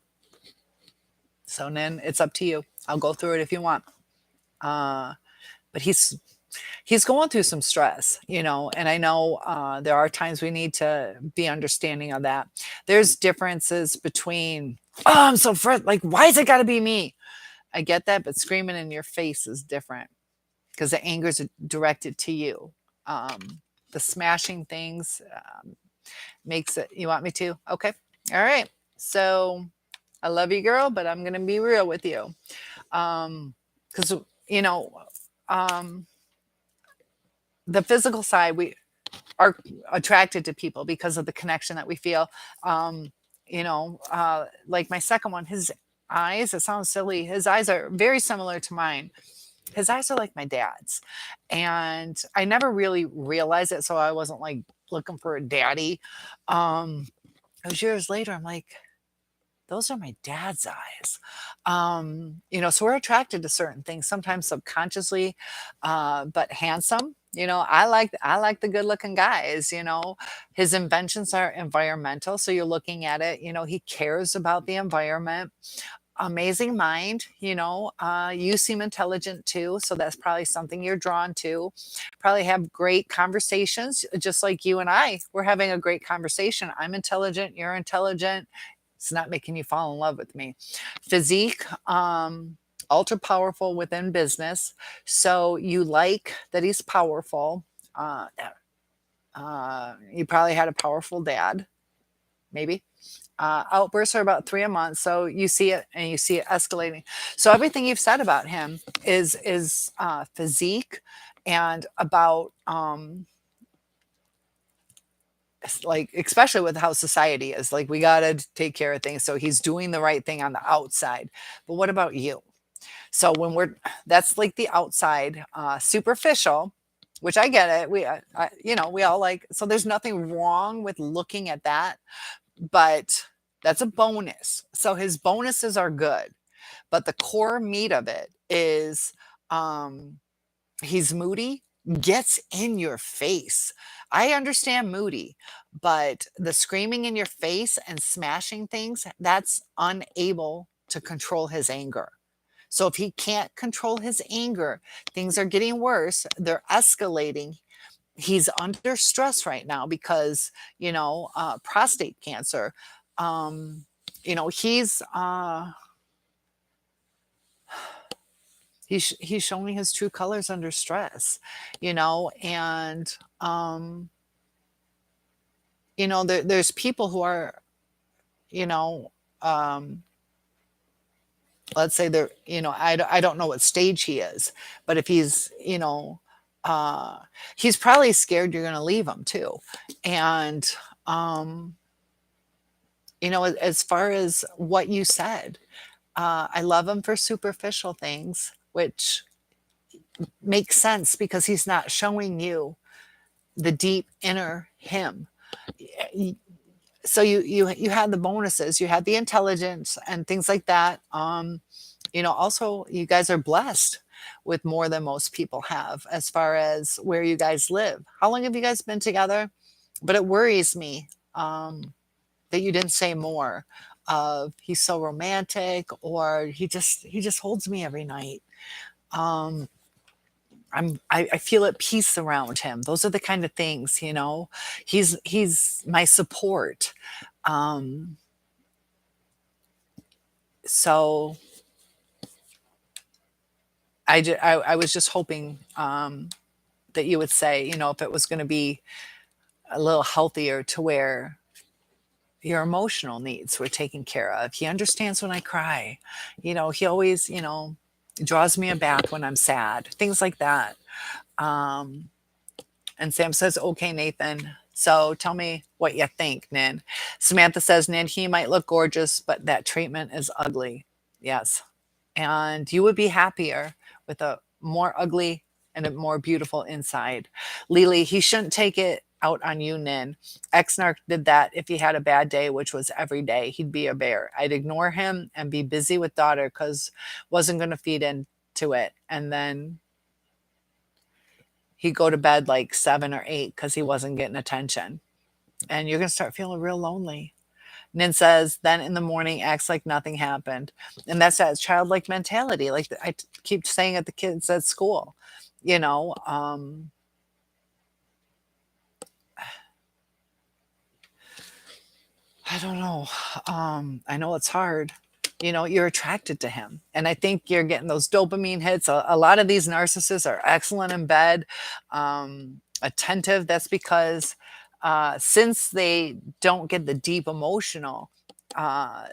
So then it's up to you. I'll go through it if you want. But he's going through some stress, and I know there are times we need to be understanding of that. There's differences between, oh, I'm so frustrated. Like, why is it got to be me? I get that, but screaming in your face is different because the anger is directed to you. The smashing things makes it, you want me to? Okay. All right. So I love you, girl, but I'm going to be real with you. Because, the physical side, we are attracted to people because of the connection that we feel. Like my second one, his eyes, it sounds silly. His eyes are very similar to mine. His eyes are like my dad's. And I never really realized it. So I wasn't like looking for a daddy. It was years later. I'm like, those are my dad's eyes. So we're attracted to certain things, sometimes subconsciously, but handsome. I like the good looking guys. His inventions are environmental. So you're looking at it, he cares about the environment. Amazing mind. You seem intelligent too. So that's probably something you're drawn to. Probably have great conversations, just like you and I. We're having a great conversation. I'm intelligent. You're intelligent. It's not making you fall in love with me. Physique, ultra powerful within business. So you like that he's powerful. Uh, you probably had a powerful dad, maybe. Outbursts are about 3 a month, so you see it and you see it escalating. So everything you've said about him is physique and about like especially with how society is like we got to take care of things. So he's doing the right thing on the outside. But what about you? So when we're that's like the outside, superficial, which I get it. We all like so there's nothing wrong with looking at that, but that's a bonus. So his bonuses are good, but the core meat of it is um he's moody, gets in your face. I understand moody, but the screaming in your face and smashing things, that's unable to control his anger. So if he can't control his anger, things are getting worse, they're escalating. He's under stress right now because, prostate cancer. Um, he's showing his true colors under stress, and there's people who are, you know, um, let's say they're, I don't know what stage he is, but if uh, he's probably scared you're going to leave him too. And, um, as far as what you said, I love him for superficial things, which makes sense because he's not showing you the deep inner him. So you had the bonuses, you had the intelligence and things like that. Also you guys are blessed with more than most people have as far as where you guys live. How long have you guys been together? But it worries me that you didn't say more of he's so romantic or he just holds me every night. Um, I feel at peace around him. Those are the kind of things, He's my support. Um, so I was just hoping that you would say, if it was going to be a little healthier to where your emotional needs were taken care of. He understands when I cry. He always, draws me a bath when I'm sad, things like that. Um, And Sam says, okay, Nathan. So tell me what you think, Nin. Samantha says, Nin, he might look gorgeous, but that treatment is ugly. Yes. And you would be happier with a more ugly and a more beautiful inside. Lily, he shouldn't take it out on you, Nin. Exnarch did that if he had a bad day, which was every day. He'd be a bear. I'd ignore him and be busy with daughter because wasn't going to feed into it. And then he'd go to bed like 7 or 8 because he wasn't getting attention. And you're going to start feeling real lonely. Nin says, then in the morning, acts like nothing happened. And that's that childlike mentality. Like I keep saying at the kids at school, you know, I don't know. I know it's hard. You're attracted to him. And I think you're getting those dopamine hits. A lot of these narcissists are excellent in bed, attentive. That's because since they don't get the deep emotional, uh,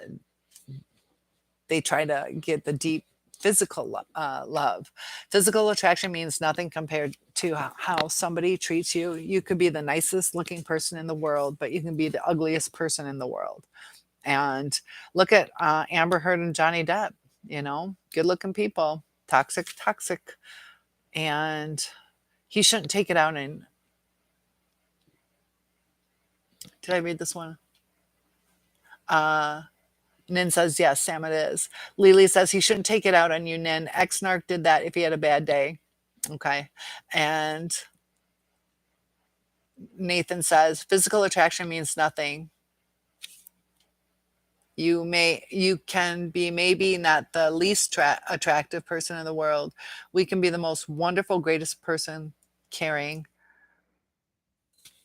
they try to get the deep physical love. Physical attraction means nothing compared to how somebody treats you. You could be the nicest looking person in the world, but you can be the ugliest person in the world. And look at Amber Heard and Johnny Depp, good looking people, toxic, toxic. And he shouldn't take it out in. Did I read this one? Nin says, yes, Sam, it is. Lily says he shouldn't take it out on you, Nin. Ex-narc did that if he had a bad day. Okay. And Nathan says, physical attraction means nothing. You can be maybe not the least attractive person in the world. We can be the most wonderful, greatest person caring.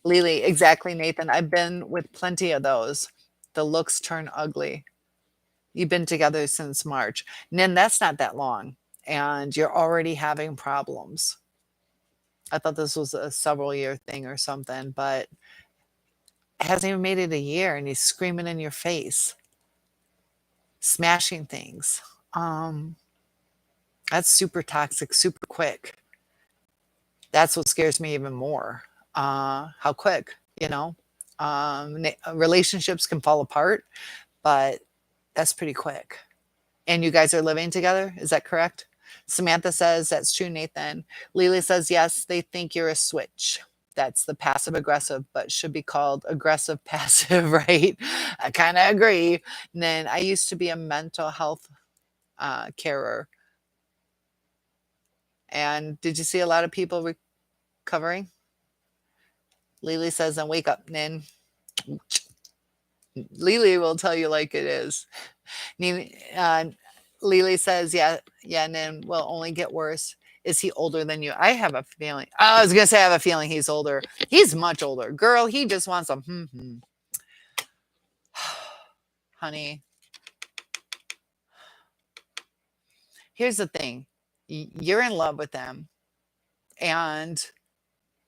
Lily, exactly, Nathan. I've been with plenty of those. The looks turn ugly. You've been together since March. And then that's not that long, and you're already having problems. I thought this was a several year thing or something, but it hasn't even made it a year and he's screaming in your face, smashing things. Um, that's super toxic, super quick. That's what scares me even more. How quick, you know? Relationships can fall apart, but that's pretty quick. And you guys are living together, is that correct? Samantha says, that's true, Nathan. Lily says, yes, they think you're a switch. That's the passive aggressive, but should be called aggressive passive, right? I kind of agree. And then I used to be a mental health carer. And did you see a lot of people recovering? Lily says, and wake up, Nin. Lily will tell you like it is. Lily says, yeah, Nin will only get worse. Is he older than you? I have a feeling. I was going to say, I have a feeling he's older. He's much older. Girl, he just wants a honey. Here's the thing. You're in love with him. And,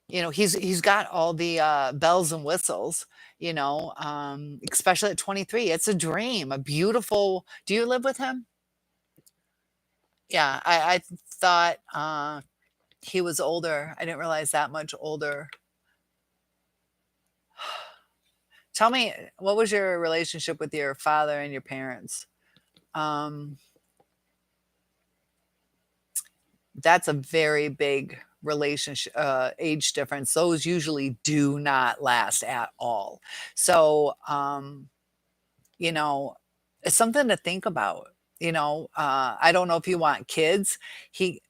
he's got all the bells and whistles, especially at 23. It's a dream, a beautiful. Do you live with him? Yeah, I thought he was older. I didn't realize that much older. Tell me, what was your relationship with your father and your parents? That's a very big relationship, age difference. Those usually do not last at all. So, it's something to think about. I don't know if you want kids. He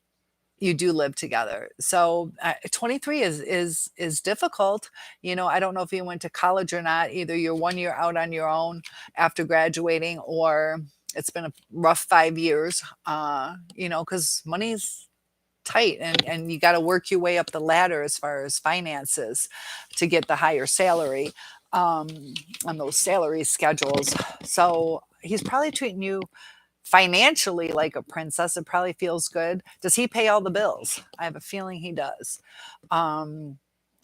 You do live together. So, 23 is difficult. I don't know if you went to college or not. Either you're 1 year out on your own after graduating, or it's been a rough 5 years. Because money's tight, and you got to work your way up the ladder as far as finances to get the higher salary on those salary schedules. So he's probably treating you financially like a princess. It probably feels good. Does he pay all the bills? I have a feeling he does.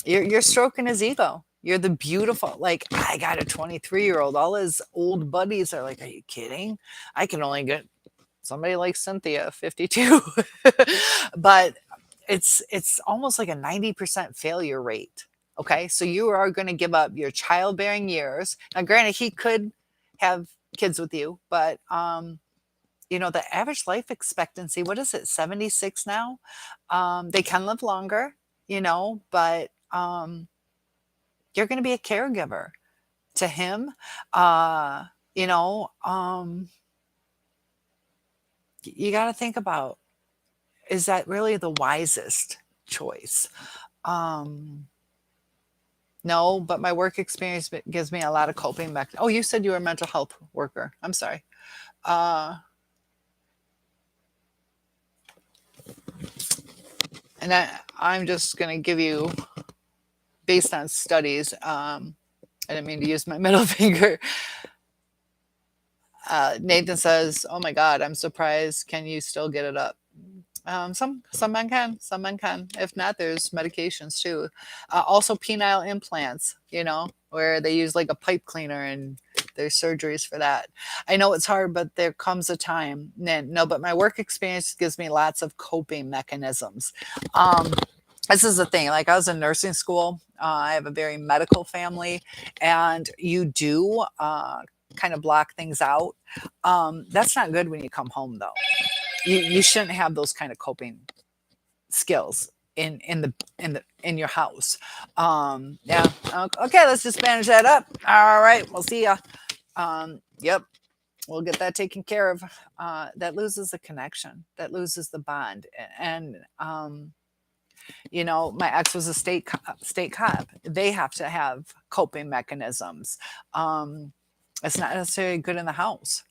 You're stroking his ego. You're the beautiful, like, I got a 23-year-old. All his old buddies are like, are you kidding? I can only get somebody like Cynthia, 52. But it's almost like a 90% failure rate. Okay. So you are going to give up your childbearing years. Now, granted, he could have kids with you, but the average life expectancy, what is it, 76 now? They can live longer, but you're going to be a caregiver to him. You know, you got to think about, is that really the wisest choice? No, but my work experience gives me a lot of coping mechanisms. Oh, you said you were a mental health worker. I'm sorry. And I'm just going to give you, based on studies, I didn't mean to use my middle finger. Nathan says, oh my God, I'm surprised. Can you still get it up? Some men can, some men can. If not, there's medications too. Also penile implants, where they use like a pipe cleaner, and there's surgeries for that. I know it's hard, but there comes a time. No, but my work experience gives me lots of coping mechanisms. This is the thing. Like, I was in nursing school. I have a very medical family, and you do kind of block things out. That's not good when you come home, though. You shouldn't have those kind of coping skills in your house. Yeah. Okay, let's just manage that up. All right, we'll see ya. Yep, we'll get that taken care of. That loses the connection. That loses the bond. And my ex was a state cop. They have to have coping mechanisms. It's not necessarily good in the house.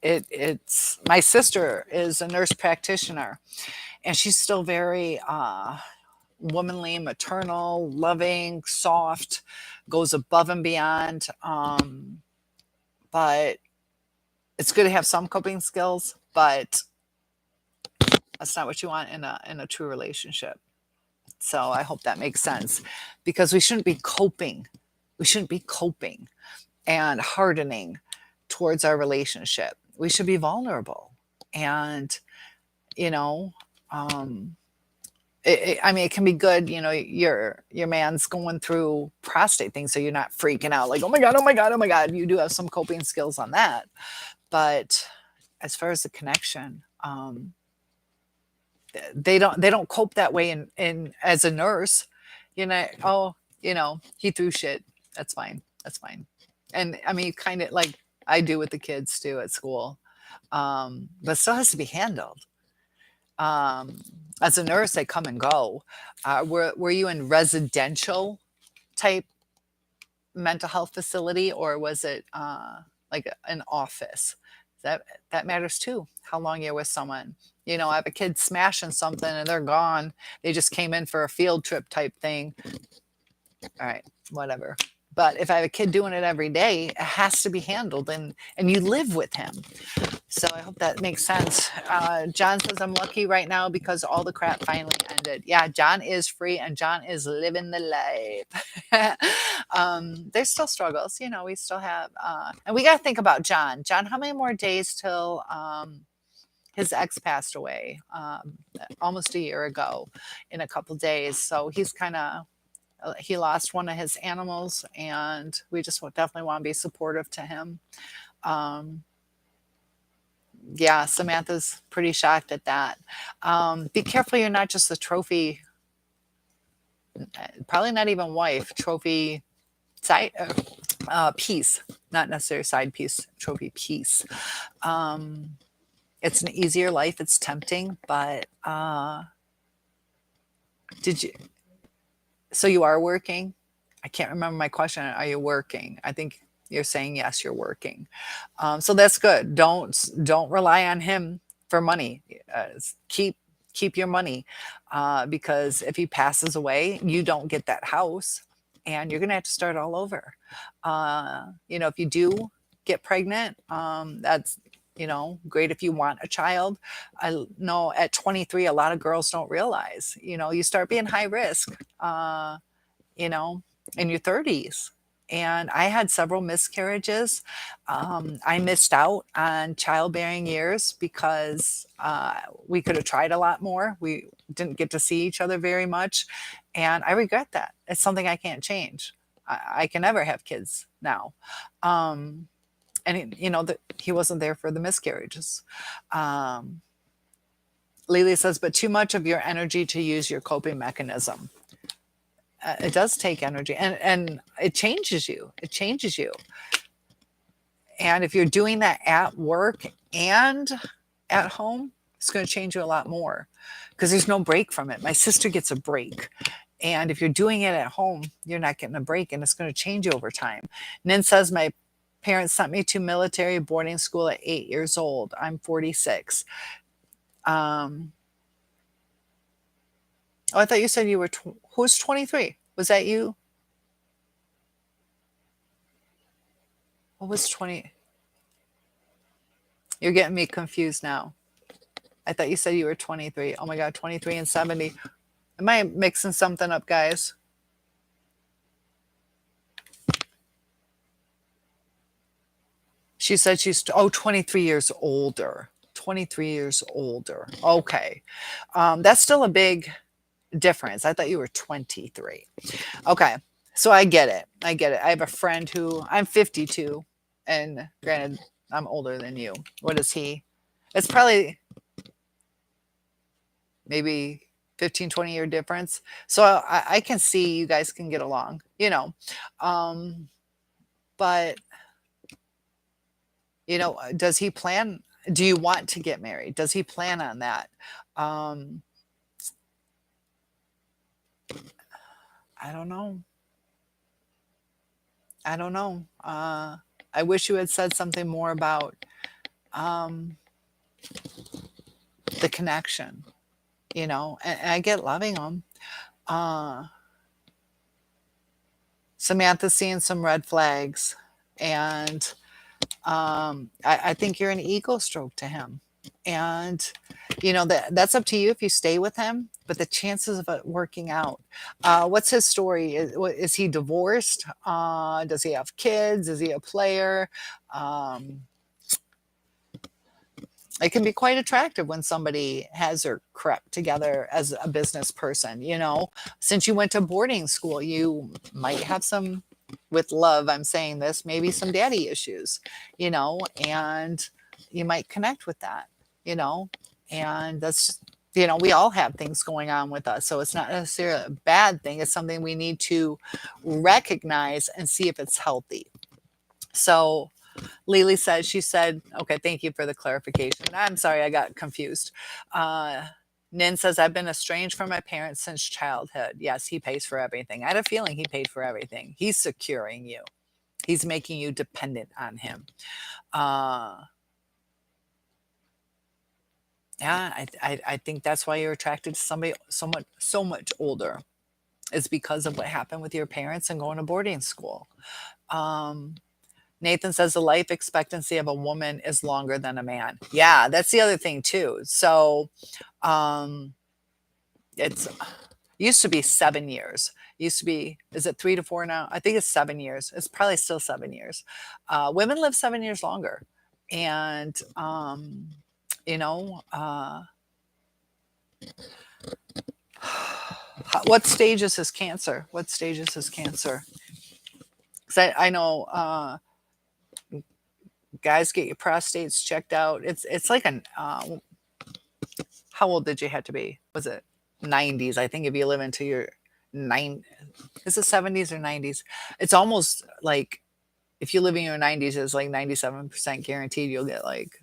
It's my sister is a nurse practitioner, and she's still very womanly, maternal, loving, soft, goes above and beyond. But it's good to have some coping skills, but that's not what you want in a true relationship. So I hope that makes sense, because we shouldn't be coping. We shouldn't be coping and hardening towards our relationship. We should be vulnerable. And, you know, um, I mean, it can be good, your man's going through prostate things, so you're not freaking out like, oh my god, oh my god, oh my god. You do have some coping skills on that, but as far as the connection, they don't cope that way in as a nurse. Oh, he threw shit. That's fine. That's fine. And I mean, kind of like I do with the kids too at school, but still has to be handled. Um, as a nurse, they come and go. Were you in residential type mental health facility, or was it like an office? That matters too. How long you're with someone. I have a kid smashing something and they're gone. They just came in for a field trip type thing. All right, whatever. But if I have a kid doing it every day, it has to be handled, and you live with him. So I hope that makes sense. John says, I'm lucky right now because all the crap finally ended. Yeah, John is free and John is living the life. There's still struggles. We still have, and we got to think about John. John, how many more days till his ex passed away almost a year ago in a couple days? So he's he lost one of his animals, and we just definitely want to be supportive to him. Yeah, Samantha's pretty shocked at that. Be careful you're not just a trophy, probably not even wife, trophy side piece, not necessarily side piece, trophy piece. It's an easier life. It's tempting, but so you are working? I can't remember my question. Are you working? I think you're saying yes, you're working. So that's good. Don't rely on him for money. Keep your money, because if he passes away, you don't get that house, and you're gonna have to start all over. If you do get pregnant, that's great if you want a child. I know at 23, a lot of girls don't realize, you start being high risk, you know, in your 30s. And I had several miscarriages. I missed out on childbearing years because we could have tried a lot more. We didn't get to see each other very much. And I regret that. It's something I can't change. I can never have kids now. And he wasn't there for the miscarriages. Lily says, but too much of your energy to use your coping mechanism. It does take energy, and it changes you. It changes you. And if you're doing that at work and at home, it's going to change you a lot more, because there's no break from it. My sister gets a break. And if you're doing it at home, you're not getting a break, and it's going to change you over time. Nin says, my parents sent me to military boarding school at 8 years old. I'm 46. Oh, I thought you said you were, who's 23? Was that you? What was 20? You're getting me confused now. I thought you said you were 23. Oh my God, 23 and 70. Am I mixing something up, guys? She said she's 23 years older. 23 years older. Okay. That's still a big difference. I thought you were 23. Okay. So I get it. I have a friend who, I'm 52, and granted, I'm older than you. What is he? It's probably maybe 15, 20-year difference. So I can see you guys can get along, but does he plan? Do you want to get married? Does he plan on that? I don't know. I wish you had said something more about the connection, and I get loving him, Uh, Samantha's seeing some red flags, and I think you're an ego stroke to him. And that's up to you if you stay with him, but the chances of it working out. What's his story? Is he divorced? Does he have kids? Is he a player? Um, it can be quite attractive when somebody has their crap together as a business person. Since you went to boarding school, you might have some, with love, I'm saying this, maybe some daddy issues, and you might connect with that, you know, and that's, we all have things going on with us. So it's not necessarily a bad thing. It's something we need to recognize and see if it's healthy. So Lily says, she said, okay, thank you for the clarification. I'm sorry, I got confused. Nin says, I've been estranged from my parents since childhood. Yes, he pays for everything. I had a feeling he paid for everything. He's securing you. He's making you dependent on him. Yeah, I think that's why you're attracted to somebody so much older, is because of what happened with your parents and going to boarding school. Nathan says the life expectancy of a woman is longer than a man. Yeah, that's the other thing too. So it's used to be 7 years. Used to be, is it 3 to 4 now? I think it's 7 years. It's probably still 7 years. Women live 7 years longer. And, you know, what stage is his cancer? What stage is his cancer? Because I know guys, get your prostates checked out. It's like an how old did you have to be? Was it 90s? I think if you live into your is it 70s or 90s? It's almost like if you live in your 90s, it's like 97% guaranteed you'll get like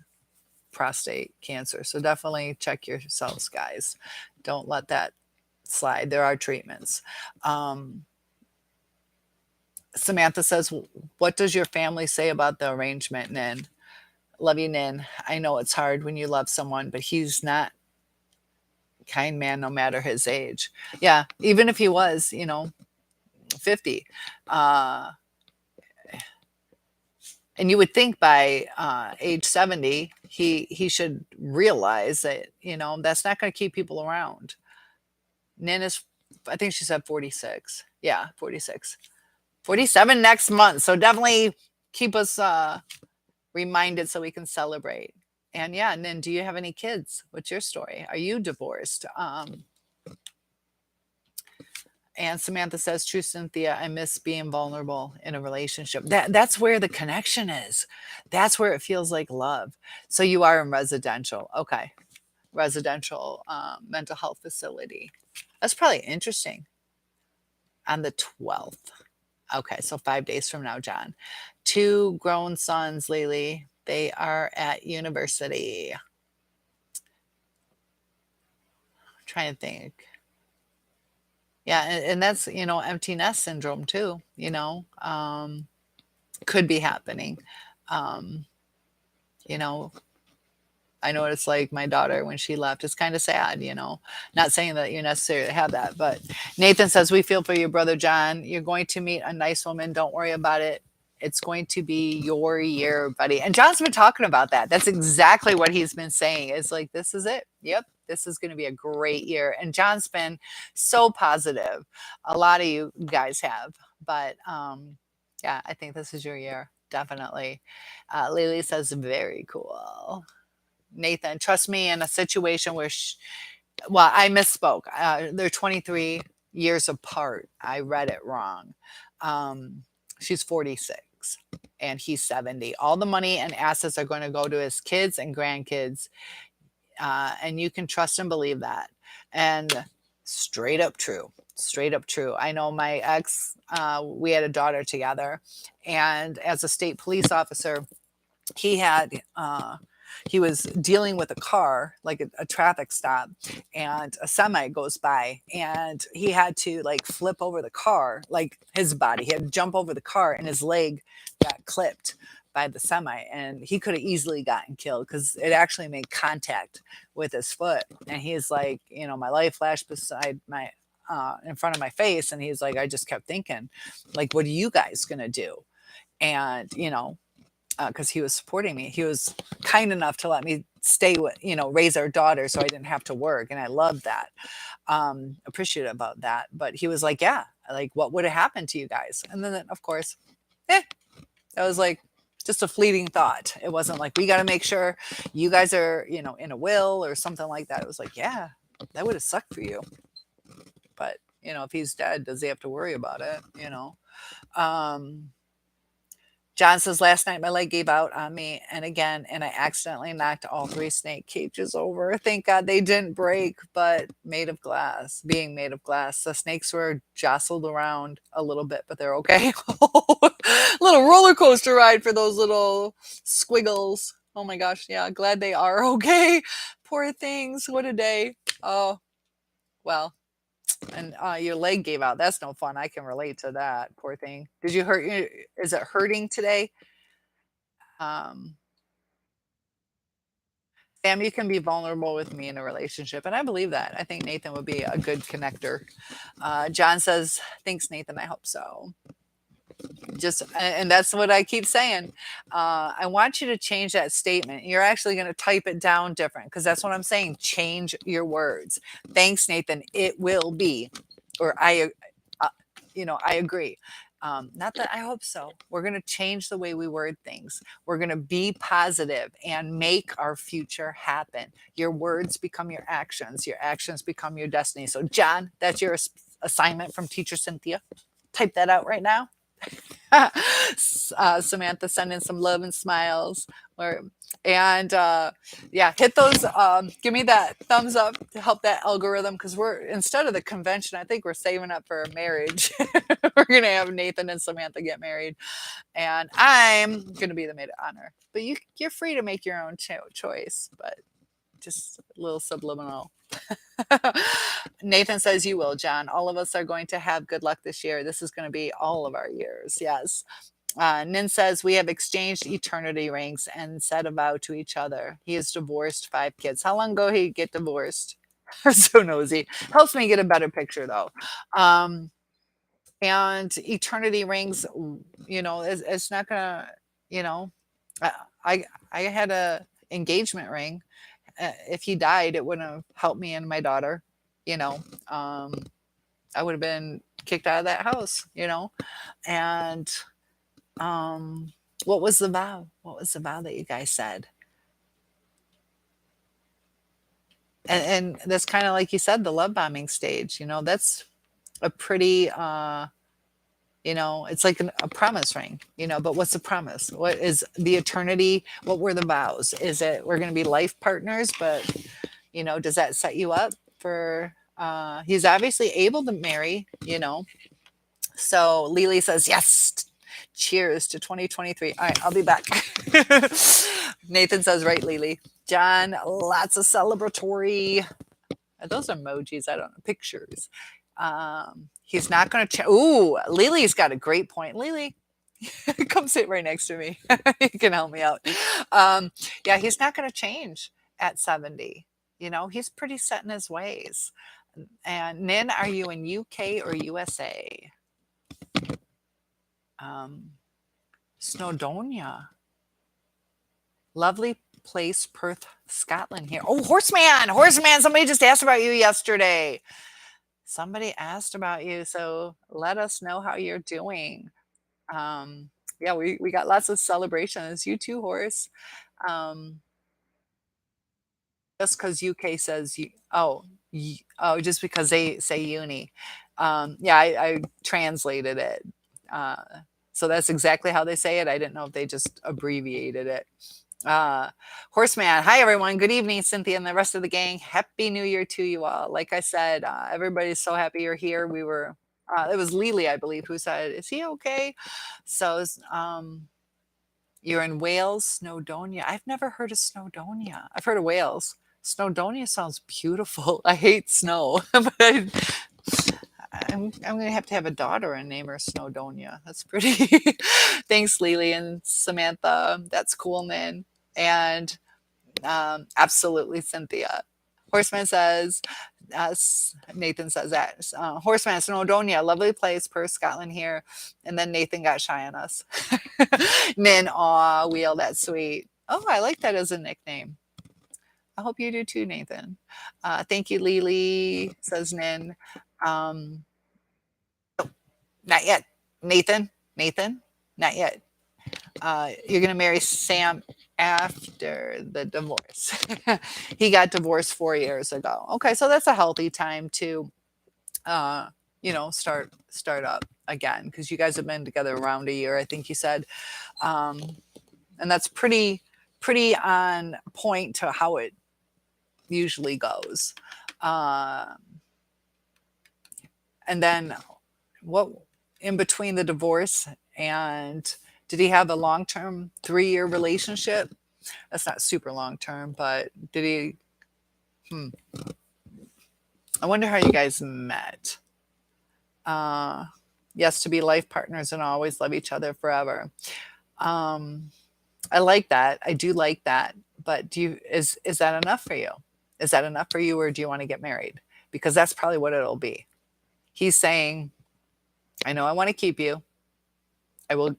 prostate cancer. So definitely check yourselves, guys. Don't let that slide. There are treatments. Samantha says, what does your family say about the arrangement, Nin? Love you, Nin. I know it's hard when you love someone, but he's not a kind man no matter his age. Yeah, even if he was, 50. And you would think by age 70, he should realize that, that's not going to keep people around. Nin is, I think she said 46. Yeah, 46. 47 next month. So definitely keep us reminded so we can celebrate. And yeah, and then do you have any kids? What's your story? Are you divorced? And Samantha says, true, Cynthia, I miss being vulnerable in a relationship. That's where the connection is. That's where it feels like love. So you are in residential. Okay. Residential mental health facility. That's probably interesting. On the 12th. Okay, so 5 days from now, John. 2 grown sons, Lily. They are at university. I'm trying to think. Yeah, and that's, empty nest syndrome too, could be happening. Um, you know, I know what it's like. My daughter, when she left, it's kind of sad, Not saying that you necessarily have that, but Nathan says, we feel for your brother, John. You're going to meet a nice woman. Don't worry about it. It's going to be your year, buddy. And John's been talking about that. That's exactly what he's been saying. It's like, this is it. Yep. This is going to be a great year. And John's been so positive. A lot of you guys have, but yeah, I think this is your year. Definitely. Lily says, very cool. Nathan, trust me, in a situation where, well, I misspoke. They're 23 years apart. I read it wrong. She's 46 and he's 70. All the money and assets are going to go to his kids and grandkids. And you can trust and believe that. And straight up true. Straight up true. I know my ex, we had a daughter together. And as a state police officer, he was dealing with a car, like a traffic stop, and a semi goes by, and he had to like flip over the car, like his body. He had to jump over the car, and his leg got clipped by the semi, and he could have easily gotten killed because it actually made contact with his foot. And he's like, my life flashed beside my in front of my face. And he's like, I just kept thinking, like, what are you guys going to do? And, because he was supporting me. He was kind enough to let me stay with, raise our daughter so I didn't have to work. And I loved that. Appreciative about that. But he was like, yeah, like, what would have happened to you guys? And then, of course, that was like just a fleeting thought. It wasn't like, we got to make sure you guys are, in a will or something like that. It was like, yeah, that would have sucked for you. But, if he's dead, does he have to worry about it? Um, John says, last night my leg gave out on me and again, and I accidentally knocked all 3 snake cages over. Thank God they didn't break, but being made of glass. The snakes were jostled around a little bit, but they're okay. Little roller coaster ride for those little squiggles. Oh my gosh. Yeah. Glad they are okay. Poor things. What a day. Oh, well. And your leg gave out. That's no fun. I can relate to that. Poor thing. Did you hurt? Is it hurting today? Um, Sam, you can be vulnerable with me in a relationship. And I believe that. I think Nathan would be a good connector. John says, thanks, Nathan. I hope so. And that's what I keep saying. I want you to change that statement. You're actually going to type it down different because that's what I'm saying. Change your words. Thanks, Nathan. It will be, or I agree. Not that I hope so. We're going to change the way we word things. We're going to be positive and make our future happen. Your words become your actions. Your actions become your destiny. So, John, that's your assignment from Teacher Cynthia. Type that out right now. Samantha, send in some love and smiles. Hit those. Give me that thumbs up to help that algorithm because instead of the convention, I think we're saving up for a marriage. We're gonna have Nathan and Samantha get married, and I'm gonna be the maid of honor. But you're free to make your own choice, but just a little subliminal. Nathan says you will, John. All of us are going to have good luck this year. This is going to be all of our years. Yes. Nin says we have exchanged eternity rings and said a vow to each other. He is divorced, 5 kids. How long ago he get divorced? I'm so nosy. Helps me get a better picture though. And eternity rings, it's not gonna, I had a engagement ring. If he died, it wouldn't have helped me and my daughter. I would have been kicked out of that house. And what was the vow? What was the vow that you guys said? And that's kind of like you said, the love bombing stage. That's a pretty. It's like a promise ring. But what's the promise? What is the eternity? What were the vows? Is it we're going to be life partners? But does that set you up for? He's obviously able to marry. So Lily says yes. Cheers to 2023. All right, I'll be back. Nathan says, right, Lily. John, lots of celebratory. Those emojis, I don't know, pictures. He's not going to. Ooh, Lily's got a great point. Lily, come sit right next to me. You can help me out. Yeah, he's not going to change at 70. He's pretty set in his ways. And Nin, are you in UK or USA? Snowdonia. Lovely place, Perth, Scotland here. Oh, Horseman, somebody just asked about you yesterday. Somebody asked about you, so let us know how you're doing. Yeah, we got lots of celebrations. You too, Horse. Just because UK says you, just because they say uni. Yeah, I translated it. So that's exactly how they say it. I didn't know if they just abbreviated it. Horseman, hi everyone. Good evening, Cynthia and the rest of the gang. Happy New Year to you all. Like I said, everybody's so happy you're here. It was Lily, I believe, who said, "Is he okay?" So, you're in Wales, Snowdonia. I've never heard of Snowdonia. I've heard of Wales. Snowdonia sounds beautiful. I hate snow, but I'm going to have a daughter and name her Snowdonia. That's pretty. Thanks, Lily and Samantha. That's cool, man. And absolutely, Cynthia. Horseman says, Nathan says that. Horseman, Snowdonia, lovely place, Perth, Scotland here. And then Nathan got shy on us. Nin, aw, Wheel, that's sweet. Oh, I like that as a nickname. I hope you do too, Nathan. Thank you, Lily, says Nin. Um, Not yet. Nathan, not yet. You're going to marry Sam after the divorce. He got divorced 4 years ago. Okay, so that's a healthy time to, uh, start up again, because you guys have been together around a year, I think you said, and that's pretty on point to how it usually goes. And then what in between the divorce and did he have a long-term 3-year relationship? That's not super long-term, but did he? I wonder how you guys met. Yes, to be life partners and always love each other forever. I like that. I do like that. But is that enough for you? Is that enough for you, or do you want to get married? Because that's probably what it'll be. He's saying, I know I want to keep you. I will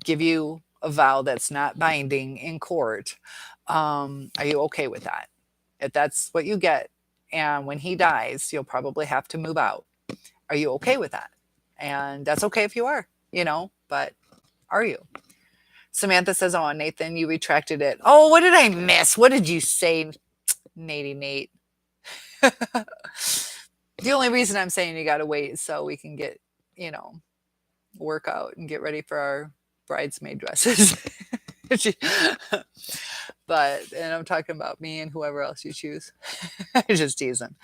give you a vow that's not binding in court. Are you okay with that? If that's what you get, and when he dies, you'll probably have to move out. Are you okay with that? And that's okay if you are, but are you? Samantha says, oh, Nathan, you retracted it. Oh, what did I miss? What did you say, Nate? The only reason I'm saying you got to wait is so we can get, work out and get ready for our bridesmaid dresses. And I'm talking about me and whoever else you choose. Just teasing.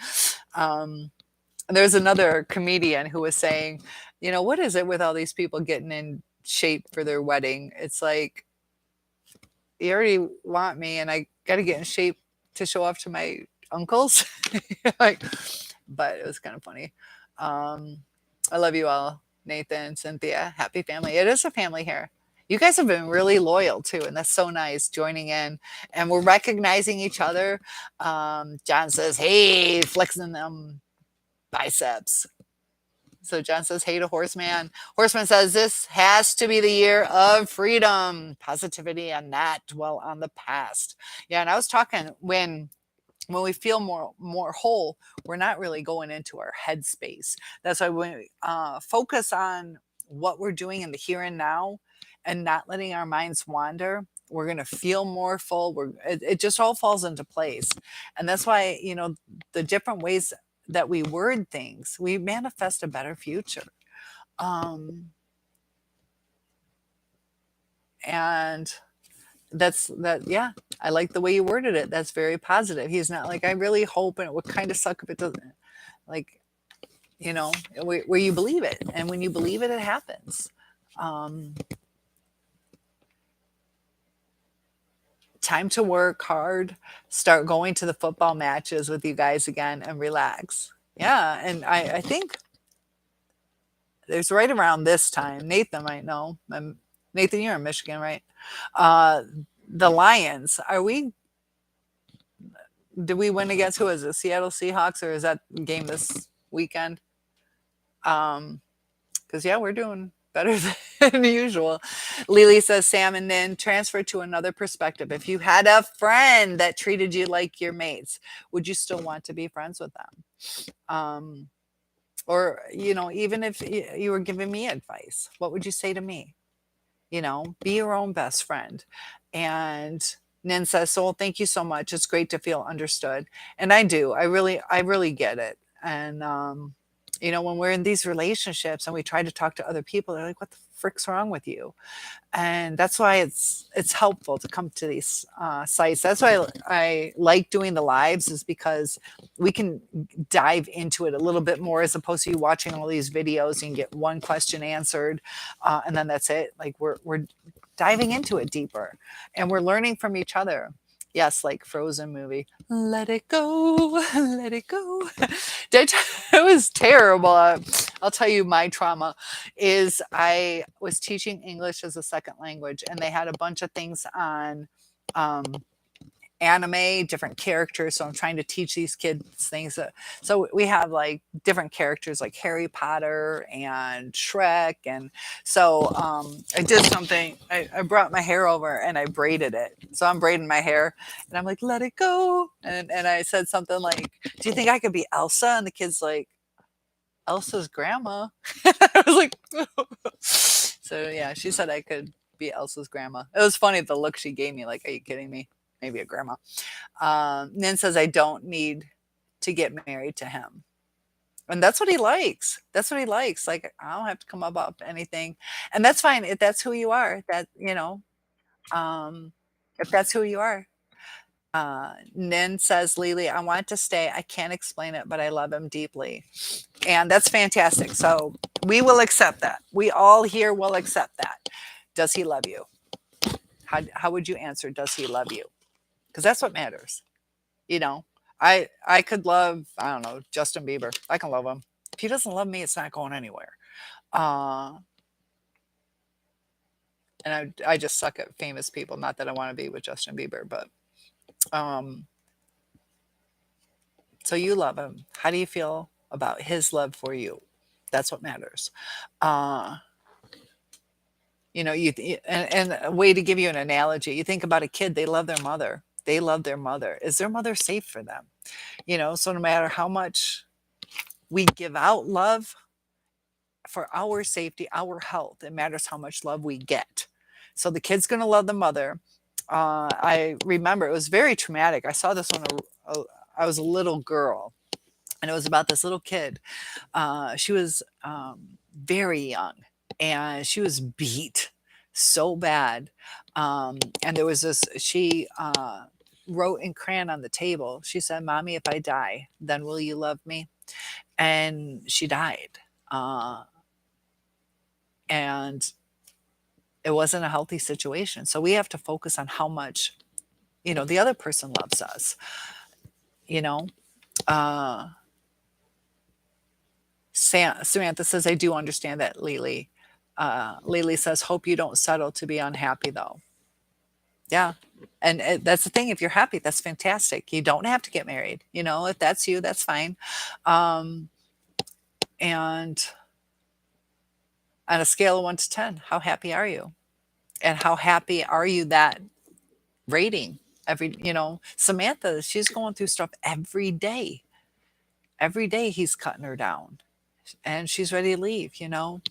There's another comedian who was saying, what is it with all these people getting in shape for their wedding? It's like, you already want me and I got to get in shape to show off to my uncles. But it was kind of funny. I love you all, Nathan, Cynthia. Happy family. It is a family here. You guys have been really loyal too, and that's so nice, joining in. And we're recognizing each other. John says, hey, flexing them biceps. So John says, hey to Horseman. Horseman says, this has to be the year of freedom, positivity, and not dwell on the past. Yeah, and I was talking when we feel more whole, we're not really going into our head space. That's why we focus on what we're doing in the here and now and not letting our minds wander. We're going to feel more full. It just all falls into place. And that's why, the different ways that we word things, we manifest a better future. And yeah, I like the way you worded it. That's very positive. He's not like, I really hope, and it would kind of suck if it doesn't, like, where you believe it. And when you believe it, it happens. Time to work hard, start going to the football matches with you guys again and relax. Yeah. And I think there's right around this time, Nathan might know. Nathan, you're in Michigan, right? The Lions, did we win against, who is it, Seattle Seahawks, or is that game this weekend? Because yeah, we're doing better than usual. Lily says, Sam and Nin, transfer to another perspective. If you had a friend that treated you like your mates, would you still want to be friends with them? Or, even if you were giving me advice, what would you say to me? Be your own best friend. And Nin says, Soul, thank you so much. It's great to feel understood. And I do. I really get it. And, when we're in these relationships and we try to talk to other people, they're like, what the frick's wrong with you? And that's why it's helpful to come to these sites. That's why I like doing the lives, is because we can dive into it a little bit more, as opposed to you watching all these videos and get one question answered, and then that's it. Like we're diving into it deeper, and we're learning from each other. Yes, like Frozen movie. Let it go, let it go. It was terrible. I'll tell you, my trauma is I was teaching English as a second language, and they had a bunch of things on anime, different characters. So I'm trying to teach these kids things. So we have like different characters like Harry Potter and Shrek. And so I did something. I brought my hair over and I braided it. So I'm braiding my hair and I'm like, let it go. And I said something like, do you think I could be Elsa? And the kid's like, Elsa's grandma. I was like, so yeah, she said I could be Elsa's grandma. It was funny the look she gave me, like, are you kidding me? Maybe a grandma. Nin says I don't need to get married to him. And that's what he likes. That's what he likes. Like, I don't have to come up anything. And that's fine. If that's who you are, um, if that's who you are. Nin says, Lily, I want to stay. I can't explain it, but I love him deeply. And that's fantastic. So we will accept that. We all here will accept that. Does he love you? How would you answer, does he love you? Because that's what matters. You know, I could love, I don't know, Justin Bieber. I can love him. If he doesn't love me, it's not going anywhere. And I just suck at famous people. Not that I want to be with Justin Bieber, but so you love him. How do you feel about his love for you? That's what matters. You know, and a way to give you an analogy, you think about a kid, they love their mother. They love their mother. Is their mother safe for them? You know, so no matter how much we give out love for our safety, our health, it matters how much love we get. So the kid's going to love the mother. I remember it was very traumatic. I saw this when I was a little girl, and it was about this little kid. She was very young, and she was beat so bad. And there was this, she wrote in crayon on the table. She said, Mommy, if I die, then will you love me? And she died. And it wasn't a healthy situation. So we have to focus on how much, you know, the other person loves us, you know. Samantha says, I do understand that, Lily. Lily says, hope you don't settle to be unhappy, though. Yeah. And that's the thing. If you're happy, that's fantastic. You don't have to get married. You know, if that's you, that's fine. And on a scale of 1 to 10, how happy are you? And how happy are you that rating? Samantha, she's going through stuff every day. Every day he's cutting her down and she's ready to leave, you know?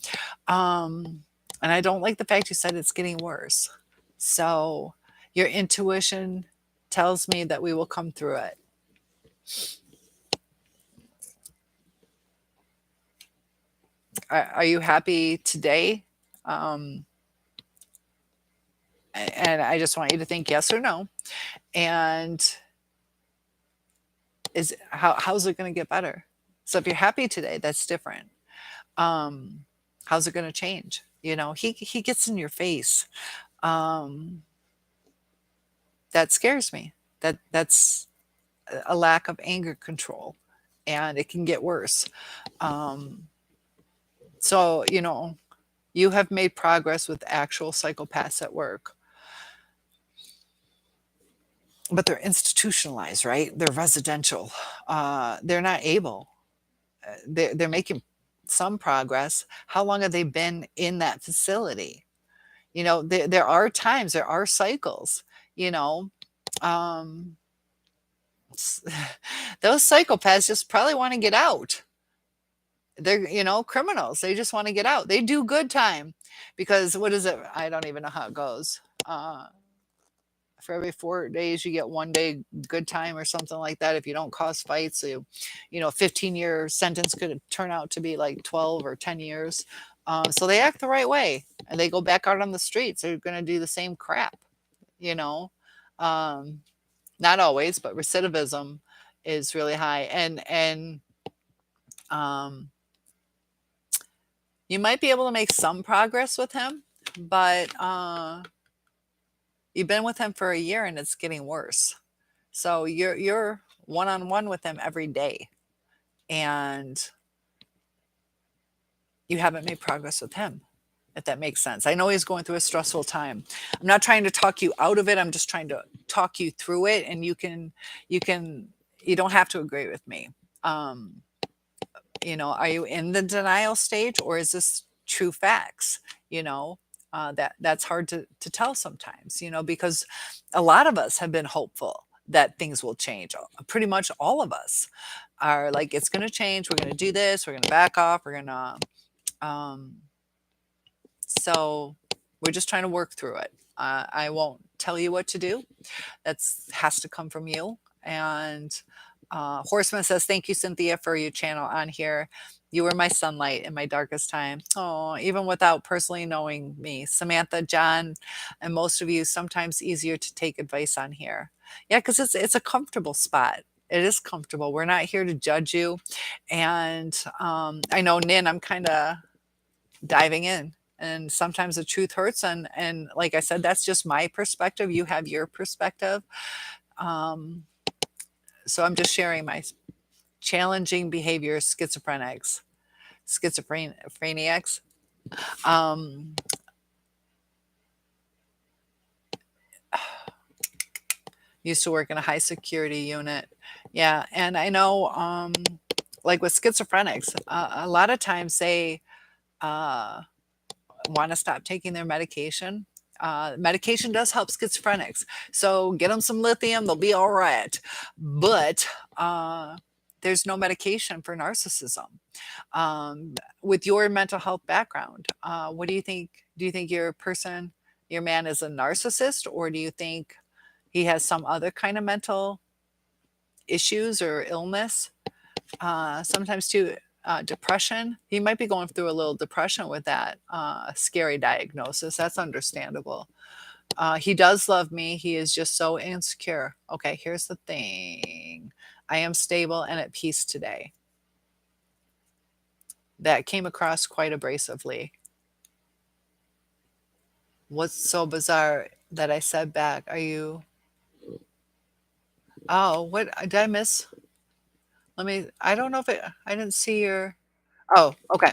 And I don't like the fact you said it's getting worse. So your intuition tells me that we will come through it. Are you happy today? And I just want you to think yes or no. And how's it going to get better? So if you're happy today, that's different. How's it going to change? You know, he gets in your face. That scares me. That's a lack of anger control, and it can get worse. So, you know, you have made progress with actual psychopaths at work, but they're institutionalized, right? They're residential. They're not able. They're making some progress. How long have they been in that facility? You know, there are times, there are cycles, you know. Those psychopaths just probably want to get out. They're, you know, criminals. They just want to get out. They do good time because what is it? I don't even know how it goes. For every 4 days, you get 1 day good time or something like that. If you don't cause fights, so you know, 15-year sentence could turn out to be like 12 or 10 years. So they act the right way and they go back out on the streets. They're going to do the same crap, you know. Not always, but recidivism is really high. And you might be able to make some progress with him, but you've been with him for a year and it's getting worse. So you're one-on-one with him every day, and you haven't made progress with him. if that makes sense. I know he's going through a stressful time. I'm not trying to talk you out of it. I'm just trying to talk you through it, and you can, you don't have to agree with me. Um, are you in the denial stage, or is this true facts? You know, that's hard to tell sometimes, because a lot of us have been hopeful that things will change. Pretty much all of us are like, it's going to change. We're going to do this. We're going to back off. We're going to, um, so we're just trying to work through it. I won't tell you what to do. That's has to come from you. And Horseman says, "Thank you, Cynthia, for your channel on here. You were my sunlight in my darkest time. Oh, even without personally knowing me." Samantha, John, and most of you, sometimes easier to take advice on here. Yeah, because it's a comfortable spot. It is comfortable. We're not here to judge you. And I know, Nin, I'm kind of diving in. And sometimes the truth hurts. And like I said, that's just my perspective. You have your perspective. Um, so I'm just sharing my challenging behavior schizophrenics. Um, used to work in a high security unit. Yeah. And I know, like with schizophrenics, a lot of times they uh, want to stop taking their medication. Medication does help schizophrenics. So get them some lithium, they'll be all right. But there's no medication for narcissism. With your mental health background, what do you think? Do you think your man is a narcissist, or do you think he has some other kind of mental issues or illness? Sometimes too, depression. He might be going through a little depression with that scary diagnosis. That's understandable. He does love me. He is just so insecure. Okay, here's the thing. I am stable and at peace today. That came across quite abrasively. What's so bizarre that I said back? Are you? Oh, what did I miss? I don't know if I didn't see your. Oh, okay.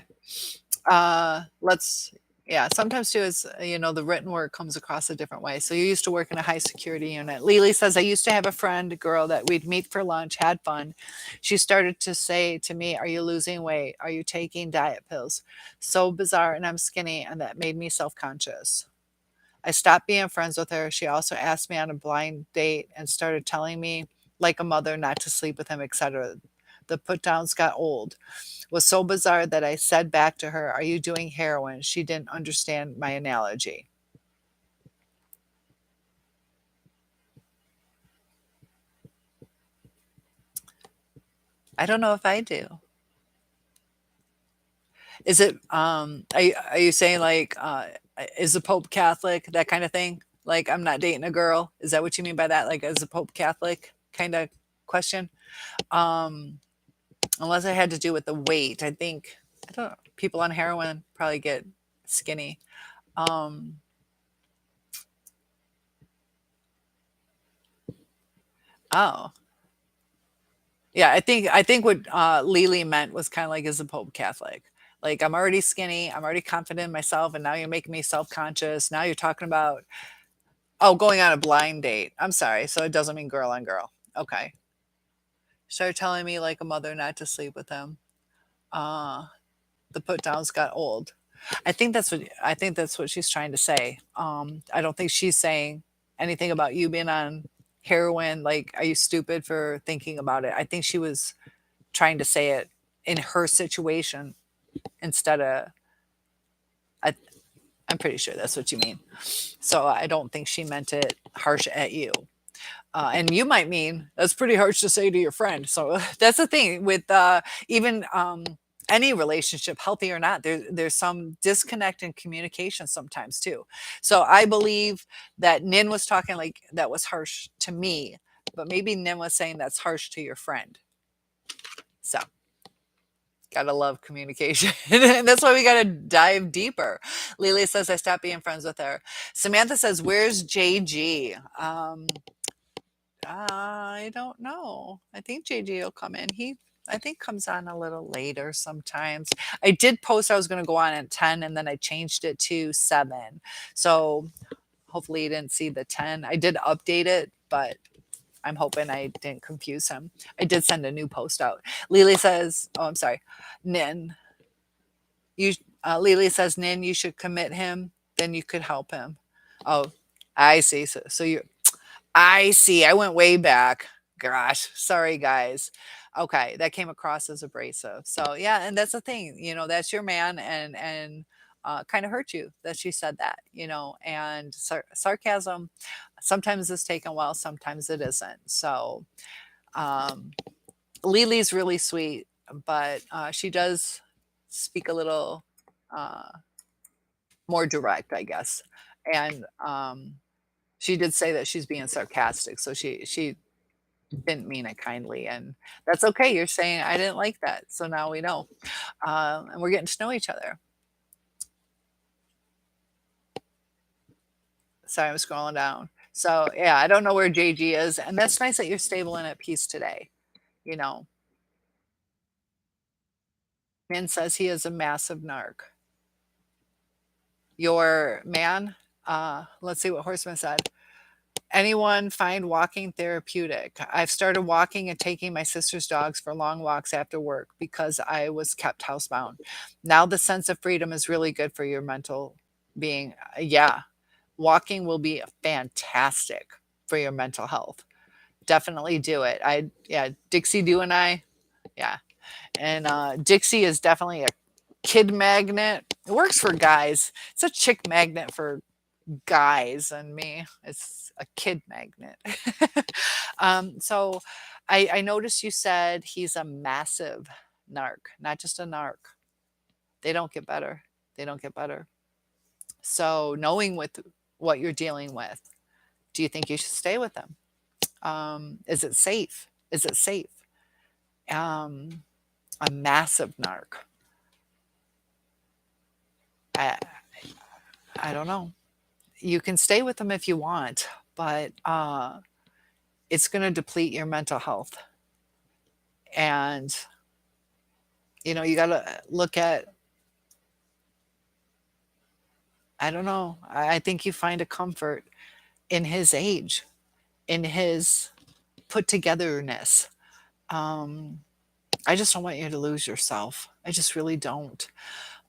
Let's, yeah, sometimes too is, the written word comes across a different way. So you used to work in a high security unit. Lily says, "I used to have a friend, a girl that we'd meet for lunch, had fun. She started to say to me, 'Are you losing weight? Are you taking diet pills?' So bizarre, and I'm skinny, and that made me self-conscious. I stopped being friends with her. She also asked me on a blind date and started telling me like a mother not to sleep with him, etc. The put downs got old. Was so bizarre that I said back to her, 'Are you doing heroin?' She didn't understand my analogy." I don't know if I do. Is it are you saying like is the Pope Catholic, that kind of thing? Like, I'm not dating a girl. Is that what you mean by that? Like, is the Pope Catholic kind of question? Um Unless it had to do with the weight. I think, I don't know, people on heroin probably get skinny. Um oh. Yeah, I think what Lily meant was kind of like, is the Pope Catholic? Like, I'm already skinny, I'm already confident in myself, and now you're making me self-conscious. Now you're talking about, oh, going on a blind date. I'm sorry, so it doesn't mean girl on girl. Okay. Start telling me like a mother not to sleep with him. Uh, the put downs got old. I think that's what she's trying to say. I don't think she's saying anything about you being on heroin. Like, are you stupid for thinking about it? I think she was trying to say it in her situation instead of, I, I'm pretty sure that's what you mean. So I don't think she meant it harsh at you. And you might mean that's pretty harsh to say to your friend. So that's the thing with even any relationship, healthy or not, there's some disconnect in communication sometimes too. So I believe that Nin was talking like that was harsh to me, but maybe Nin was saying that's harsh to your friend. So gotta love communication. And that's why we gotta dive deeper. Lily says, "I stopped being friends with her." Samantha says, "Where's JG?" I don't know. I think JG will come in. I think comes on a little later sometimes. I did post I was gonna go on at 10 and then I changed it to 7. So hopefully you didn't see the 10. I did update it, but I'm hoping I didn't confuse him. I did send a new post out. Lily says, oh, I'm sorry. Nin, you, Lily says, Nin, you should commit him. Then you could help him. Oh, I see. So you, I see. I went way back. Gosh, sorry guys. Okay, that came across as abrasive. So yeah, and that's the thing. That's your man, and kind of hurt you that she said that. And sarcasm sometimes is taken well, sometimes it isn't. So um, Lily's really sweet, but she does speak a little uh, more direct, I guess. And she did say that she's being sarcastic, so she didn't mean it kindly, and that's okay. You're saying I didn't like that, so now we know, and we're getting to know each other. Sorry, I'm scrolling down. So yeah, I don't know where JG is, and that's nice that you're stable and at peace today. You know, Min says he is a massive narc. Your man, let's see what Horseman said. Anyone find walking therapeutic? I've started walking and taking my sister's dogs for long walks after work because I was kept housebound. Now the sense of freedom is really good for your mental being. Yeah, walking will be fantastic for your mental health. Definitely do it. Yeah, Dixie Do and I, yeah. And Dixie is definitely a kid magnet. It works for guys. It's a chick magnet for guys, and me, it's a kid magnet. So I noticed you said he's a massive narc, not just a narc. They don't get better. They don't get better. So knowing with what you're dealing with, do you think you should stay with them? Is it safe? Is it safe? Um, a massive narc. I, I don't know. You can stay with them if you want, but it's going to deplete your mental health. And, you got to look at, I don't know, I think you find a comfort in his age, in his put togetherness. Um, I just don't want you to lose yourself. I just really don't.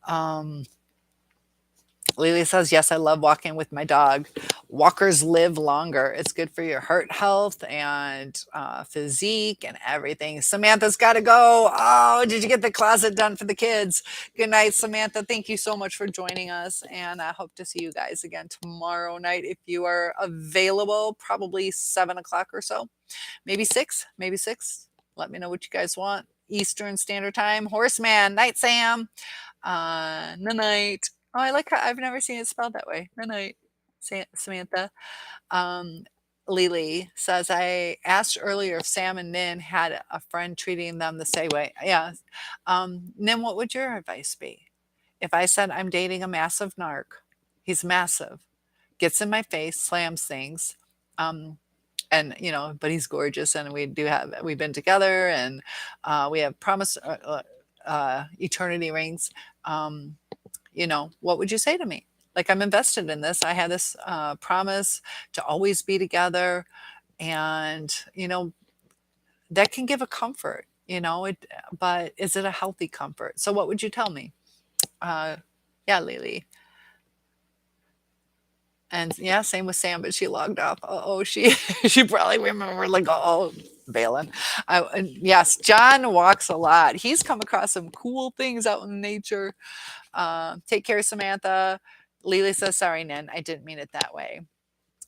Um, Lily says, yes, I love walking with my dog. Walkers live longer. It's good for your heart health and physique and everything. Samantha's got to go. Oh, did you get the closet done for the kids? Good night, Samantha. Thank you so much for joining us. And I hope to see you guys again tomorrow night if you are available, probably 7 o'clock or so. Maybe 6, maybe 6. Let me know what you guys want. Eastern Standard Time. Horseman, night, Sam. Night. Oh, I like how I've never seen it spelled that way. Night, Samantha. Um, Lily says, I asked earlier if Sam and Nin had a friend treating them the same way. Yeah. Nin, what would your advice be? If I said I'm dating a massive narc, he's massive, gets in my face, slams things. And but he's gorgeous, and we've been together, and we have promise eternity rings. What would you say to me? Like, I'm invested in this. I had this promise to always be together, and that can give a comfort. But is it a healthy comfort? So, what would you tell me? Yeah, Lily. And yeah, same with Sam, but she logged off. Oh, she she probably remembered like, oh, Balin. And yes, John walks a lot. He's come across some cool things out in nature. Take care, Samantha. Lily says, sorry, Nin, I didn't mean it that way.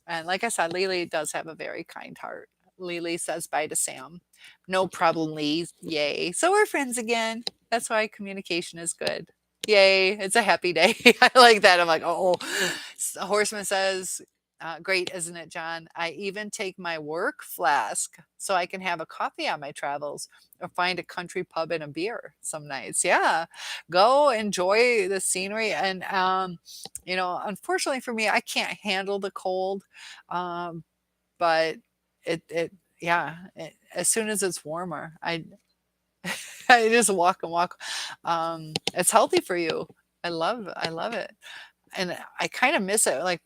And like I said, Lily does have a very kind heart. Lily says bye to Sam. No problem, Lee. Yay. So we're friends again. That's why communication is good. Yay. It's a happy day. I like that. I'm like, oh. Horseman says, great, isn't it, John? I even take my work flask so I can have a coffee on my travels or find a country pub and a beer some nights. Yeah. Go enjoy the scenery. And, unfortunately for me, I can't handle the cold. Um, but yeah, as soon as it's warmer, I just walk and walk. It's healthy for you. I love it. And I kind of miss it. Like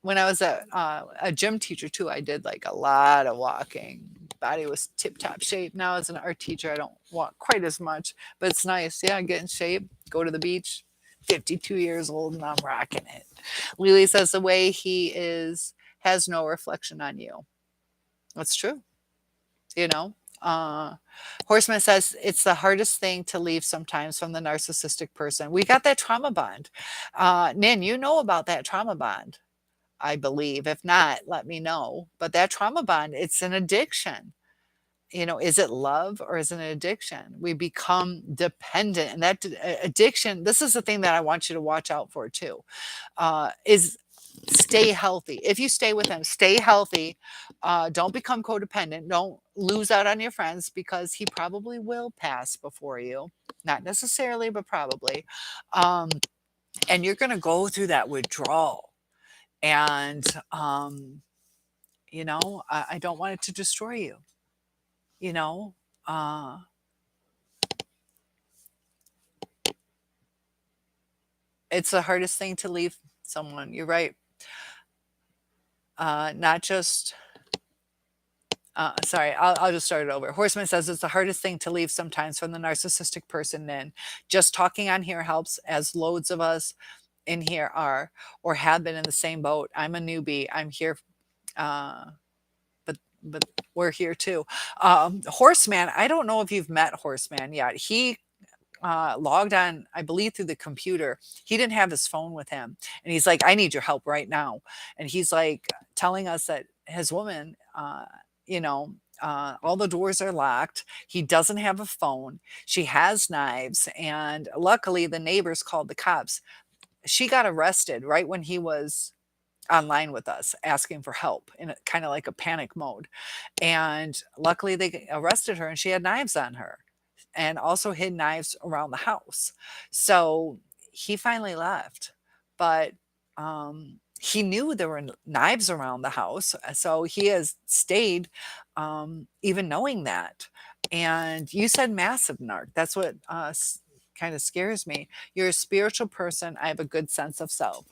when I was a gym teacher too, I did like a lot of walking. Body was tip top shape. Now as an art teacher, I don't walk quite as much, but it's nice. Yeah, get in shape, go to the beach. 52 years old and I'm rocking it. Lily says the way he is has no reflection on you. That's true. You know, uh, Horseman says it's the hardest thing to leave sometimes from the narcissistic person. We got that trauma bond. Nin, you know about that trauma bond. I believe. If not, let me know. But that trauma bond, it's an addiction. You know, is it love or is it an addiction? We become dependent. And that addiction, this is the thing that I want you to watch out for too, is stay healthy. If you stay with them, stay healthy. Don't become codependent. Don't lose out on your friends because he probably will pass before you. Not necessarily, but probably. Um, and you're going to go through that withdrawal. And I don't want it to destroy you. You know, uh, it's the hardest thing to leave someone. You're right. Not just. Sorry, I'll just start it over. Horseman says it's the hardest thing to leave sometimes from the narcissistic person. Then just talking on here helps, as loads of us in here are or have been in the same boat. I'm a newbie. I'm here. Uh, but we're here too. Horseman, I don't know if you've met Horseman yet. He logged on, I believe, through the computer. He didn't have his phone with him. And he's like, I need your help right now. And he's like telling us that his woman, you know, all the doors are locked. He doesn't have a phone. She has knives. And luckily, the neighbors called the cops. She got arrested right when he was online with us asking for help in kind of like a panic mode. And luckily, they arrested her and she had knives on her and also hid knives around the house. So he finally left, but he knew there were knives around the house. So he has stayed, even knowing that. And you said massive narc. That's what kind of scares me. You're a spiritual person. I have a good sense of self.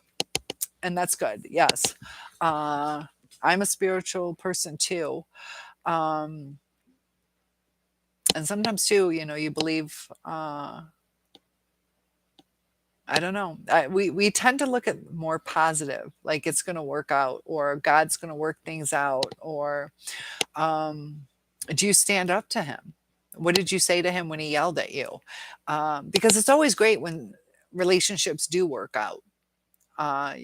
And that's good. Yes. Uh, I'm a spiritual person too. Um, and sometimes too, you believe, I don't know. We tend to look at more positive, like it's going to work out, or God's going to work things out, or um, do you stand up to Him? What did you say to Him when He yelled at you? Because it's always great when relationships do work out. Uh,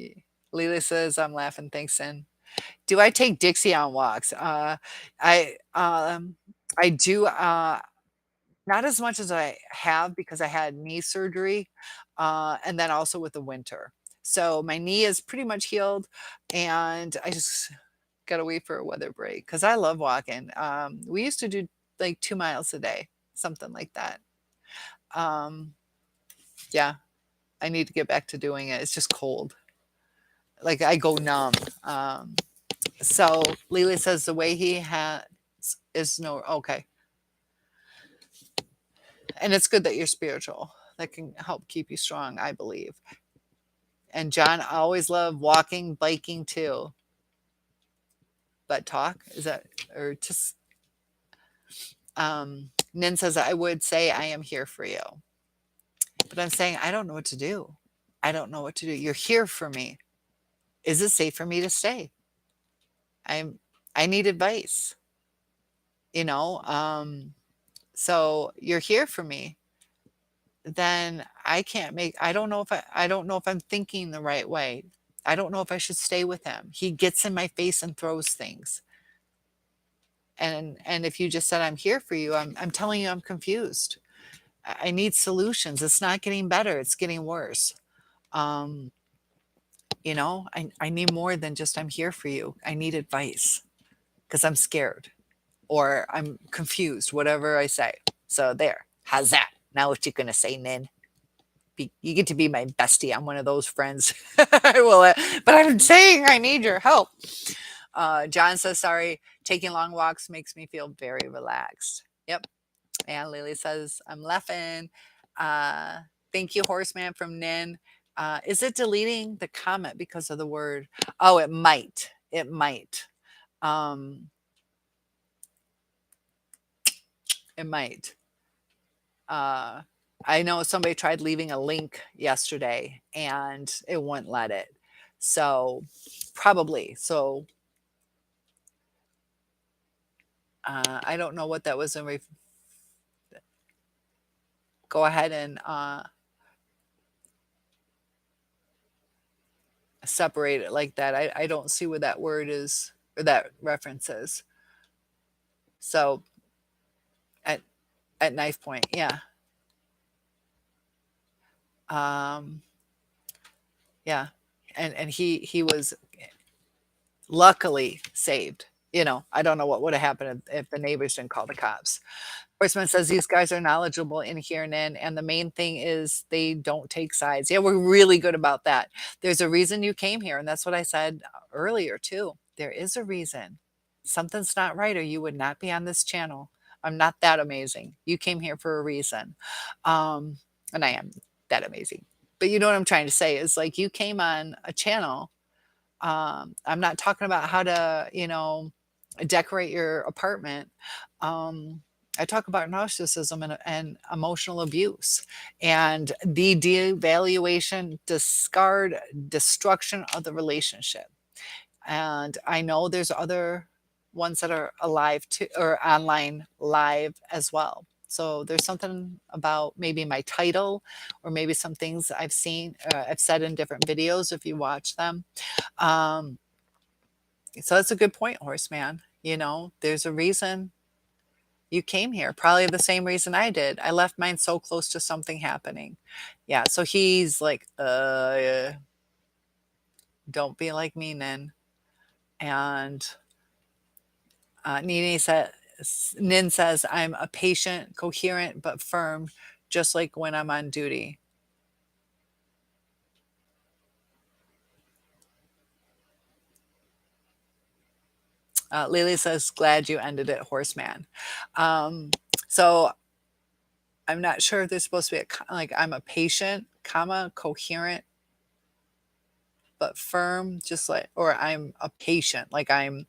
Leela says, "I'm laughing. Thanks, Sin." Do I take Dixie on walks? I I do. Not as much as I have because I had knee surgery, and then also with the winter. So my knee is pretty much healed, and I just gotta wait for a weather break because I love walking. We used to do like 2 miles a day, something like that. Um, yeah, I need to get back to doing it. It's just cold. Like I go numb. So Lily says the way he has is no okay. And it's good that you're spiritual. That can help keep you strong, I believe. And John, I always love walking, biking too. But talk is that or just Nin says I would say I am here for you. But I'm saying I don't know what to do. I don't know what to do. You're here for me. Is it safe for me to stay? I need advice. You know, so you're here for me. Then I don't know if I don't know if I'm thinking the right way. I don't know if I should stay with him. He gets in my face and throws things. And if you just said I'm here for you, I'm telling you I'm confused. I need solutions. It's not getting better, it's getting worse. Um, I need more than just I'm here for you. I need advice because I'm scared or I'm confused, whatever I say. So there. How's that? Now what you gonna say, Nin? You get to be my bestie. I'm one of those friends. I will, but I'm saying I need your help. John says, sorry, taking long walks makes me feel very relaxed. Yep. And Lily says, I'm laughing. Uh, Thank you, Horseman from Nin. Is it deleting the comment because of the word? Oh, it might. It might. Um, it might. Uh, I know somebody tried leaving a link yesterday and it wouldn't let it. So probably. So I don't know what that was in. Go ahead and separate it like that. I don't see where that word is or that reference is. So at knife point, yeah. Um, yeah. And he was luckily saved. You know, I don't know what would have happened if the neighbors didn't call the cops. Horseman says these guys are knowledgeable in here and in, and the main thing is they don't take sides. Yeah, we're really good about that. There's a reason you came here, and that's what I said earlier too. There is a reason. Something's not right, or you would not be on this channel. I'm not that amazing. You came here for a reason. Um, and I am that amazing. But you know what I'm trying to say is like you came on a channel. I'm not talking about how to, you know, decorate your apartment. I talk about narcissism and emotional abuse and the devaluation, discard, destruction of the relationship. And I know there's other ones that are alive too, or online live as well. So there's something about maybe my title or maybe some things I've seen, I've said in different videos if you watch them. Um, so that's a good point, Horseman. You know, there's a reason you came here, probably the same reason I did. I left mine so close to something happening. Yeah, so he's like, don't be like me, Nin. And Nini says, Nin says, I'm a patient, coherent, but firm, just like when I'm on duty. Lily says, glad you ended it, Horseman. So I'm not sure if there's supposed to be like I'm a patient, comma, coherent, but firm, just like, or I'm a patient, like I'm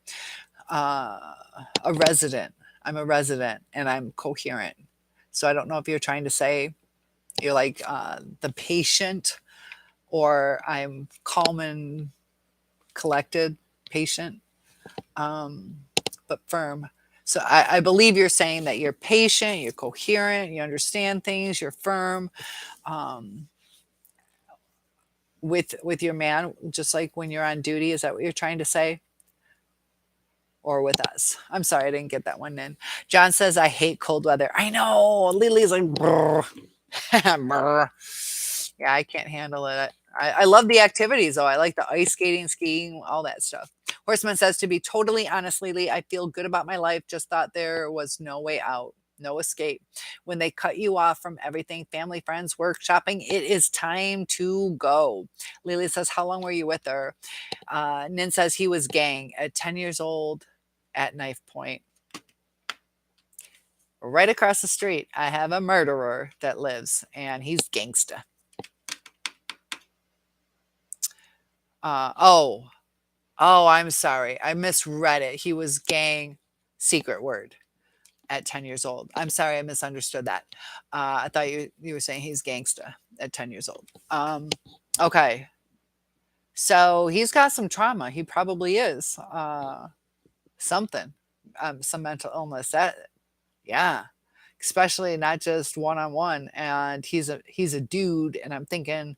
uh, a resident. I'm a resident and I'm coherent. So I don't know if you're trying to say you're like the patient, or I'm calm and collected, patient, um, but firm. So I believe you're saying that you're patient, you're coherent, you understand things, you're firm. Um, with your man, just like when you're on duty. Is that what you're trying to say? Or with us? I'm sorry, I didn't get that one in. John says, I hate cold weather. I know. Lily's like, brr. Brr. Yeah, I can't handle it. I love the activities though. I like the ice skating, skiing, all that stuff. Horseman says, to be totally honest, Lily, I feel good about my life. Just thought there was no way out, no escape. When they cut you off from everything, family, friends, work, shopping, it is time to go. Lily says, how long were you with her? Nin says he was gang at 10 years old at knife point. Right across the street, I have a murderer that lives, and he's gangsta. Oh, I'm sorry. I misread it. He was gang secret word at 10 years old. I'm sorry. I misunderstood that. I thought you were saying he's gangsta at 10 years old. Okay. So he's got some trauma. He probably is something, some mental illness. That, yeah, especially not just one on one. And he's a dude, and I'm thinking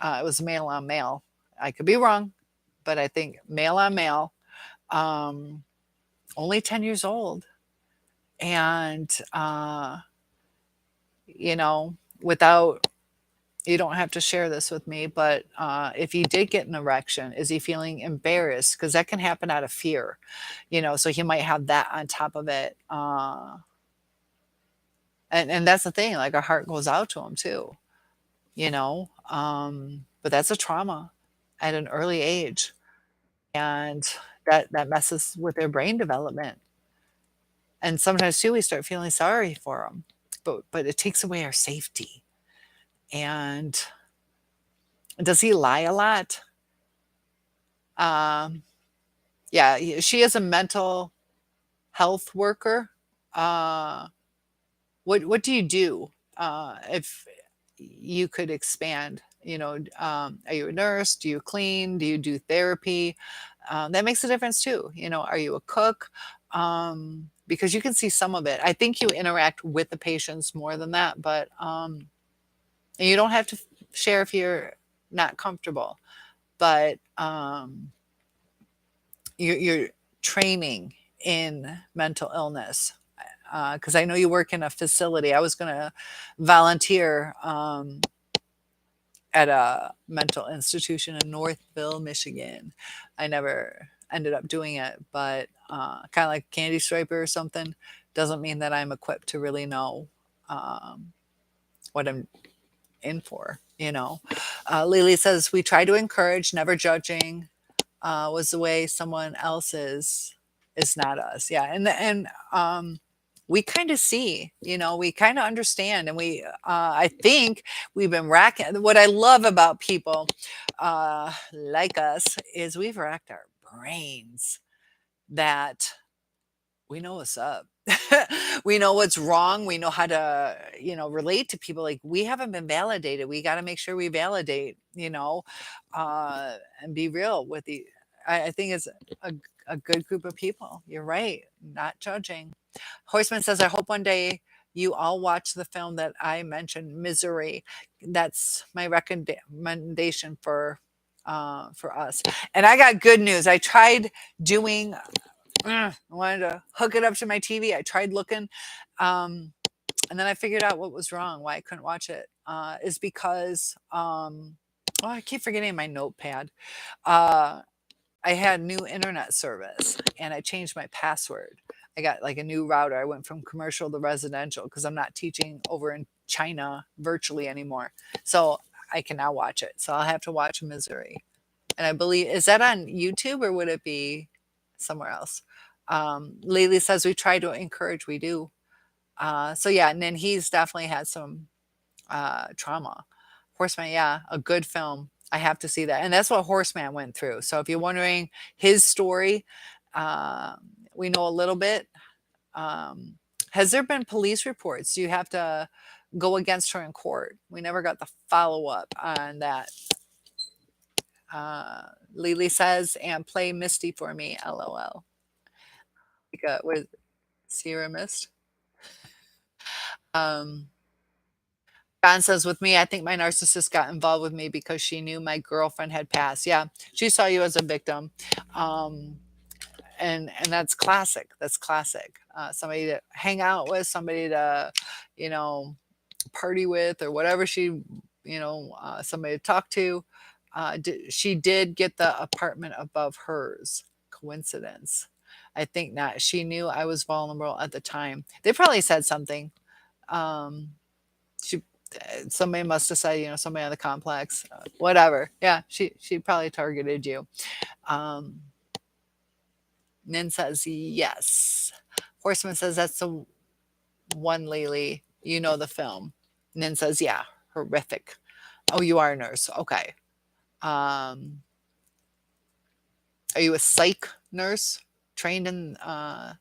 it was male on male. I could be wrong, but I think male on male. Um, Only 10 years old, and you know, without, you don't have to share this with me, but if he did get an erection, is he feeling embarrassed? Because that can happen out of fear, you know, so he might have that on top of it. And that's the thing, like our heart goes out to him too, you know. But that's a trauma at an early age, and that messes with their brain development. And sometimes too, we start feeling sorry for them, but it takes away our safety. And does he lie a lot? Um, yeah, she is a mental health worker. Uh, what do you do if you could expand? Are you a nurse? Do you clean? Do you do therapy? That makes a difference too. Are you a cook? Because you can see some of it. I think you interact with the patients more than that, but and you don't have to share if you're not comfortable. But you're training in mental illness, because I know you work in a facility. I was going to volunteer at a mental institution in Northville, Michigan. I never ended up doing it, but kind of like Candy Striper or something doesn't mean that I'm equipped to really know what I'm in for. Lily says, we try to encourage, never judging. Was the way someone else is not us. Yeah, and we kind of see, we kind of understand, and I think we've been racking. What I love about people like us is we've racked our brains that we know what's up. We know what's wrong. We know how to, relate to people. Like, we haven't been validated. We got to make sure we validate, and be real with the. I think it's a, a good group of people. You're right. Not judging. Horseman says, I hope one day you all watch the film that I mentioned, Misery. That's my recommendation for us. And I got good news. I tried doing I wanted to hook it up to my TV. I tried looking, and then I figured out what was wrong, why I couldn't watch it. Is because, oh, I keep forgetting my notepad. Uh, I had new internet service and I changed my password. I got like a new router. I went from commercial to residential because I'm not teaching over in China virtually anymore. So I can now watch it. So I'll have to watch Misery. And I believe, is that on YouTube or would it be somewhere else? Lily says we try to encourage, we do. So yeah, and then he's definitely had some trauma. Horseman, yeah, a good film. I have to see that. And that's what Horseman went through. So if you're wondering his story, uh, we know a little bit. Um, has there been police reports? Do you have to go against her in court? We never got the follow up on that. Lily says, and play Misty for me, lol. Like what is it? Sierra Mist? Um, John says, with me, I think my narcissist got involved with me because she knew my girlfriend had passed. Yeah, she saw you as a victim. Um, and that's classic. That's classic. Somebody to hang out with, somebody to, you know, party with, or whatever somebody to talk to. She did get the apartment above hers. Coincidence? I think not. She knew I was vulnerable at the time. They probably said something. Um, she Somebody must have said, somebody on the complex, whatever. Yeah, she probably targeted you. Um, Nin says yes. Horseman says that's the one, Lily. You know the film. Nin says yeah, horrific. Oh, you are a nurse. Okay. Um, are you a psych nurse trained in? I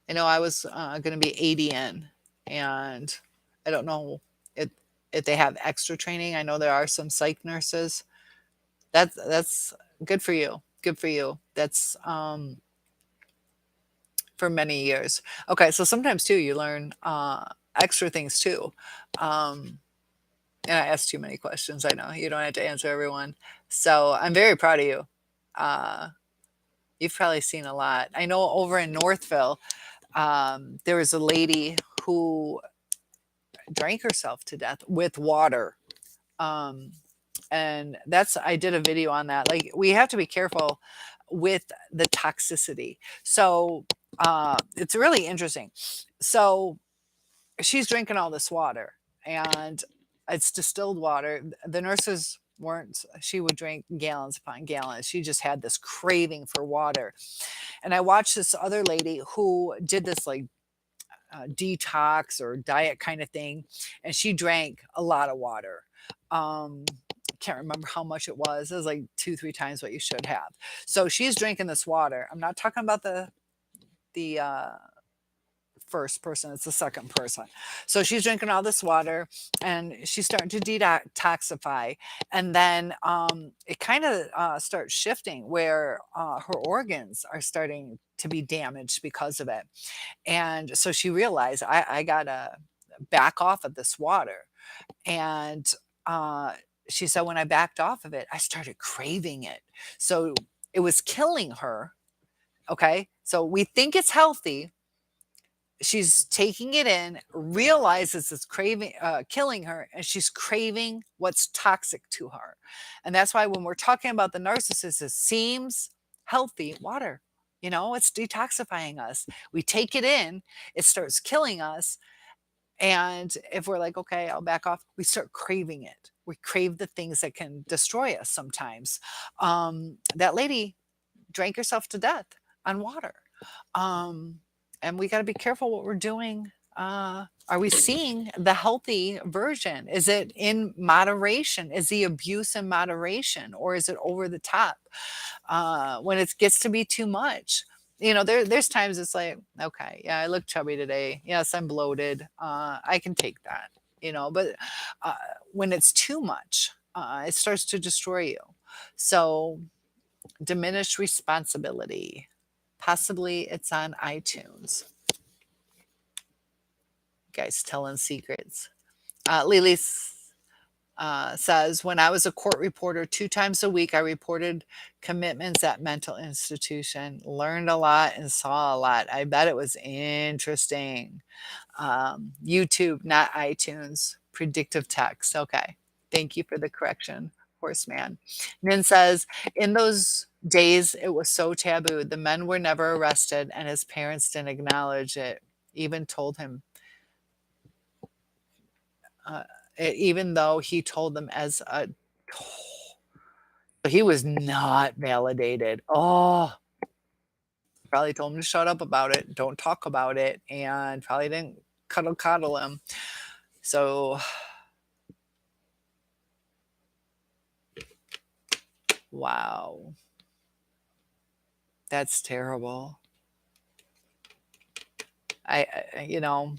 know I was going to be ADN, and I don't know if they have extra training. I know there are some psych nurses. That's good for you. Good for you. That's for many years. Okay, so sometimes too you learn extra things too. Um, and I asked too many questions. I know you don't have to answer everyone. So I'm very proud of you. Uh, you've probably seen a lot. I know over in Northville, there was a lady who drank herself to death with water. Um, and I did a video on that. Like, we have to be careful with the toxicity. So it's really interesting. So she's drinking all this water, and it's distilled water. The nurses weren't she would drink gallons upon gallons. She just had this craving for water. And I watched this other lady who did this like detox or diet kind of thing, and she drank a lot of water. Um, can't remember how much it was. It was like 2, 3 times what you should have. So she's drinking this water. I'm not talking about the first person, it's the second person. So she's drinking all this water and she's starting to detoxify. And then it kind of starts shifting where her organs are starting to be damaged because of it. And so she realized I gotta back off of this water. And uh, she said, when I backed off of it, I started craving it. So it was killing her. Okay. So we think it's healthy, she's taking it in, realizes it's craving, killing her, and she's craving what's toxic to her. And that's why when we're talking about the narcissist, it seems healthy water. You know, it's detoxifying us. We take it in, it starts killing us. And if we're like, okay, I'll back off, we start craving it. We crave the things that can destroy us sometimes. That lady drank herself to death on water. Um, and we got to be careful what we're doing. Are we seeing the healthy version? Is it in moderation? Is the abuse in moderation, or is it over the top? When it gets to be too much, you know, there's times it's like, okay, yeah, I look chubby today. Yes, I'm bloated. I can take that, you know, but uh, when it's too much, it starts to destroy you. So diminished responsibility. Possibly it's on iTunes. Guys telling secrets. Lily says, when I was a court reporter 2 times a week, I reported commitments at mental institution, learned a lot and saw a lot. I bet it was interesting. YouTube, not iTunes. Predictive text. Okay. Thank you for the correction, horseman. Nin says, in those days, it was so taboo. The men were never arrested, and his parents didn't acknowledge it. Even told him, uh, even though he told them as a, he was not validated. Oh, probably told him to shut up about it, don't talk about it, and probably didn't coddle him. So, wow, that's terrible. You know,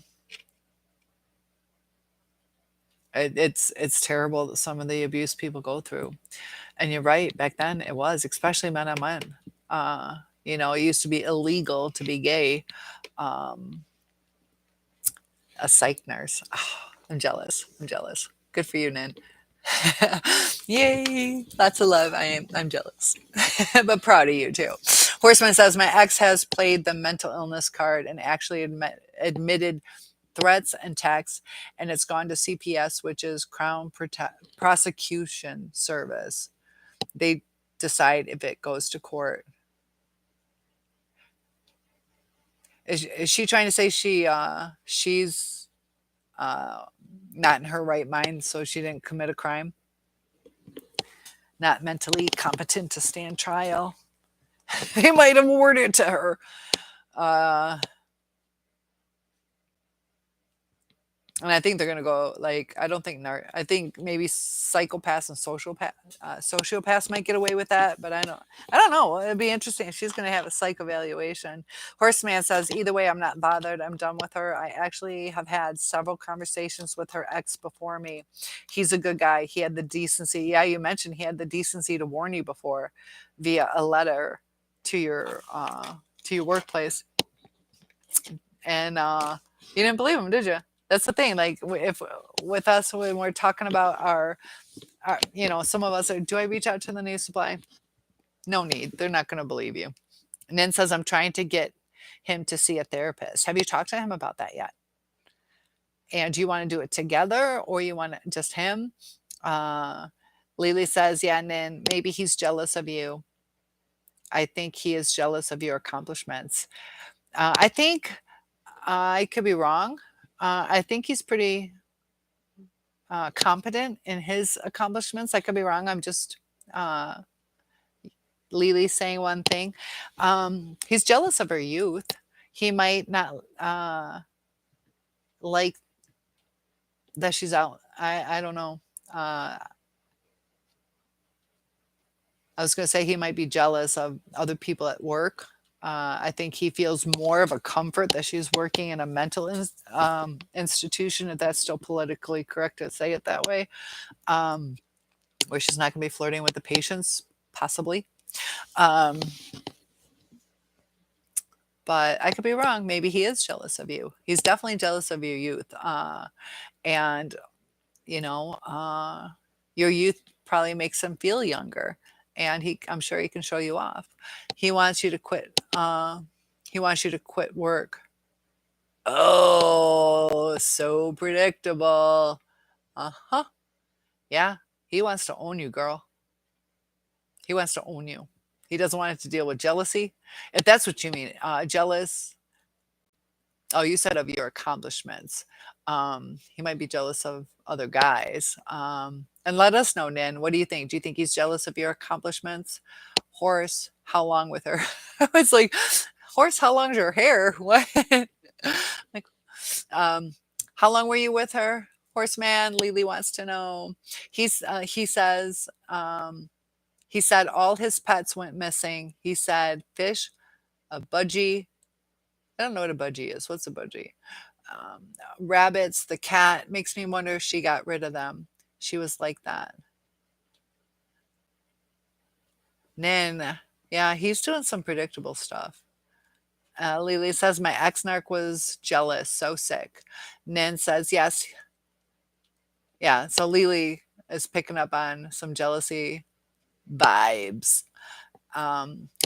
it's terrible that some of the abuse people go through. And you're right, back then it was, especially men on men. You know, it used to be illegal to be gay. Um, a psych nurse. Oh, I'm jealous. I'm jealous. Good for you, Nan. Yay! Lots of love. I'm jealous, but proud of you too. Horseman says my ex has played the mental illness card and actually admitted threats and texts, and it's gone to CPS, which is Prosecution Service. They decide if it goes to court. Is she trying to say she's uh, not in her right mind, so she didn't commit a crime? Not mentally competent to stand trial. They might award it to her. Uh, and I think they're gonna go like, I don't think I think maybe psychopaths and sociopaths might get away with that, but I don't know. It'd be interesting if she's gonna have a psych evaluation. Horseman says either way, I'm not bothered. I'm done with her. I actually have had several conversations with her ex before me. He's a good guy. He had the decency. Yeah, you mentioned he had the decency to warn you before via a letter to your workplace, and you didn't believe him, did you? That's the thing. Like if with us when we're talking about our you know, some of us are, do I reach out to the news supply? No need. They're not going to believe you. And then says, I'm trying to get him to see a therapist. Have you talked to him about that yet? And do you want to do it together or you want just him? Lily says, yeah, and then maybe he's jealous of you. I think he is jealous of your accomplishments. I think I could be wrong. I think he's pretty competent in his accomplishments. I could be wrong. I'm just uh, Lily saying one thing. He's jealous of her youth. He might not like that she's out. I don't know. I was going to say he might be jealous of other people at work. I think he feels more of a comfort that she's working in a mental institution, if that's still politically correct to say it that way, um, where she's not going to be flirting with the patients, possibly. Um, but I could be wrong. Maybe he is jealous of you. He's definitely jealous of your youth. And, you know, your youth probably makes him feel younger. And I'm sure he can show you off. He wants you to quit. He wants you to quit work. Oh, so predictable. Uh-huh. Yeah. He wants to own you, girl. He wants to own you. He doesn't want it to deal with jealousy. If that's what you mean, jealous. Oh, you said of your accomplishments. He might be jealous of other guys. And let us know, Nan. What do you think? Do you think he's jealous of your accomplishments? Horse, how long with her? It's like, horse, how long's your hair? What? Like, um, how long were you with her? Horseman, Lily wants to know. He said all his pets went missing. He said fish, a budgie. I don't know what a budgie is. What's a budgie? Um, Rabbits, the cat. Makes me wonder if she got rid of them. She was like that. Nin, yeah, he's doing some predictable stuff. Lily says my ex-narc was jealous, so sick. Nin says yes. Yeah, so Lily is picking up on some jealousy vibes.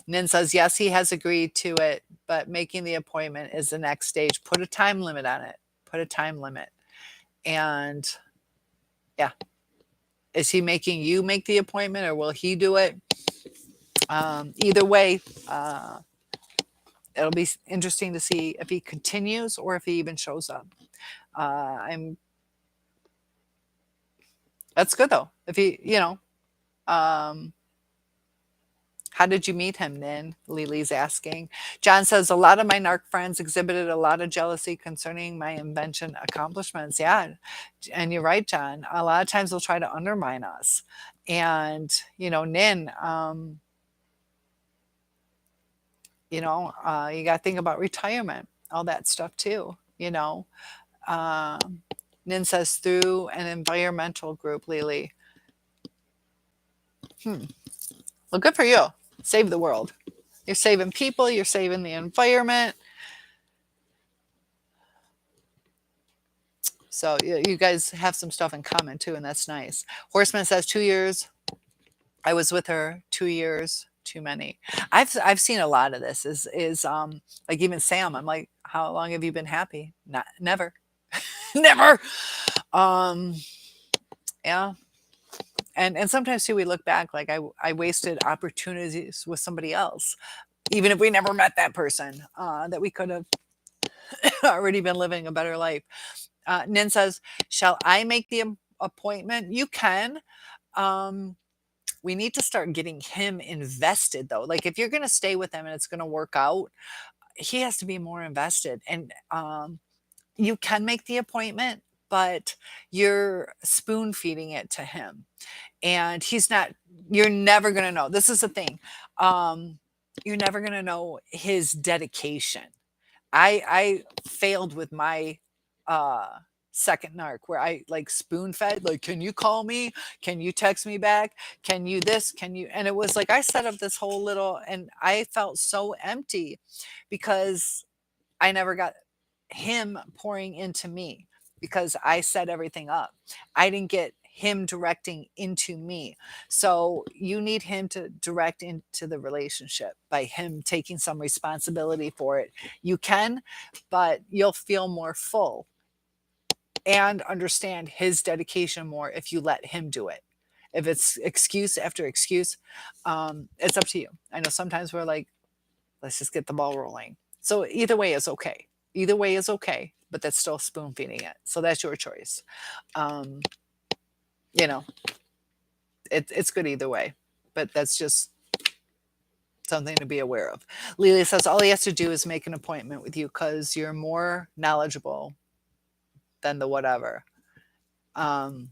Nin says yes, he has agreed to it, but making the appointment is the next stage. Put a time limit on it. Put a time limit. And yeah, is he making you make the appointment or will he do it? Either way, it'll be interesting to see if he continues or if he even shows up. That's good though. If he, how did you meet him then? Lily's asking. John says, a lot of my narc friends exhibited a lot of jealousy concerning my invention accomplishments. Yeah. And you're right, John. A lot of times they'll try to undermine us. And, Nin, you got to think about retirement, all that stuff too, Nin says through an environmental group, Lily. Well, good for you. Save the world. You're saving people. You're saving the environment. So you guys have some stuff in common too, and that's nice. Horseman says 2 years. I was with her 2 years. Too many. I've seen a lot of this. Is like even Sam. I'm like, how long have you been happy? Never, never. Yeah. And sometimes too we look back like I wasted opportunities with somebody else, even if we never met that person, that we could have already been living a better life. Nin says, shall I make the appointment? You can. We need to start getting him invested though. Like if you're going to stay with him and it's going to work out, he has to be more invested. And you can make the appointment, but you're spoon feeding it to him. And you're never going to know. This is the thing. You're never going to know his dedication. I failed with my second narc where I like spoon fed, like, can you call me? Can you text me back? Can you this? Can you? And it was like I set up this whole little, and I felt so empty because I never got him pouring into me because I set everything up. I didn't get him directing into me. So you need him to direct into the relationship by him taking some responsibility for it. You can, but you'll feel more full and understand his dedication more if you let him do it. If it's excuse after excuse, it's up to you. I know sometimes we're like, let's just get the ball rolling. So either way is okay. Either way is okay, but that's still spoon feeding it. So that's your choice. you know, it's good either way. But that's just something to be aware of. Lily says all he has to do is make an appointment with you because you're more knowledgeable than the whatever. Um,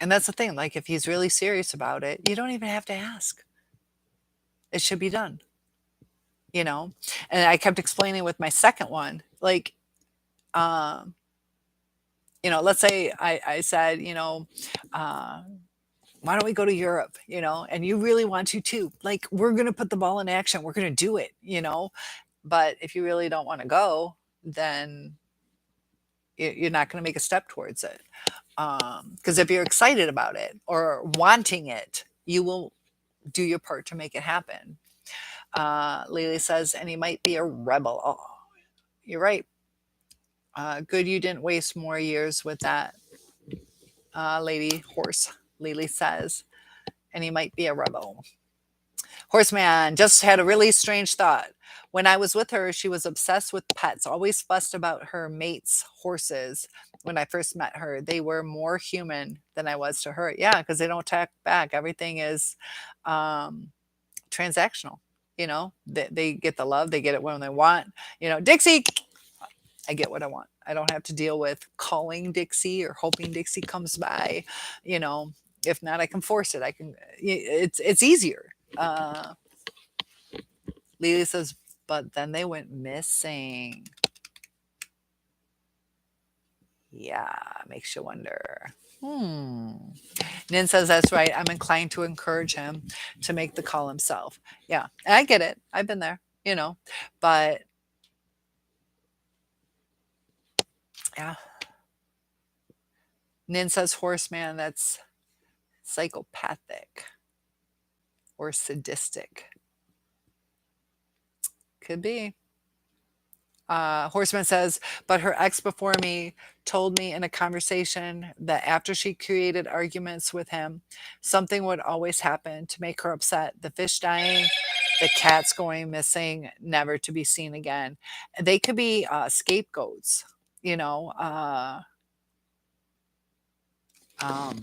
and that's the thing. Like if he's really serious about it, you don't even have to ask. It should be done, you know? And I kept explaining with my second one, like, um, let's say I said, uh, why don't we go to Europe, and you really want to too. Like, we're going to put the ball in action. We're going to do it. But if you really don't want to go, then you're not going to make a step towards it. Because if you're excited about it or wanting it, you will do your part to make it happen. Lily says, and he might be a rebel. Oh, you're right. Good you didn't waste more years with that lady horse, Lily says, and he might be a rebel. Horseman just had a really strange thought. When I was with her, she was obsessed with pets, always fussed about her mate's horses. When I first met her, they were more human than I was to her. Yeah, because they don't attack back. Everything is um, transactional. They get the love, they get it when they want. Dixie, I get what I want. I don't have to deal with calling Dixie or hoping Dixie comes by. You know, if not, I can force it. It's easier. Uh, Lily says, but then they went missing. Yeah, makes you wonder. Nin says that's right. I'm inclined to encourage him to make the call himself. Yeah, I get it. I've been there, but yeah. Nin says horseman, that's psychopathic or sadistic. Could be. Horseman says, but her ex before me told me in a conversation that after she created arguments with him, something would always happen to make her upset. The fish dying, the cats going missing, never to be seen again. They could be scapegoats, you know. Um,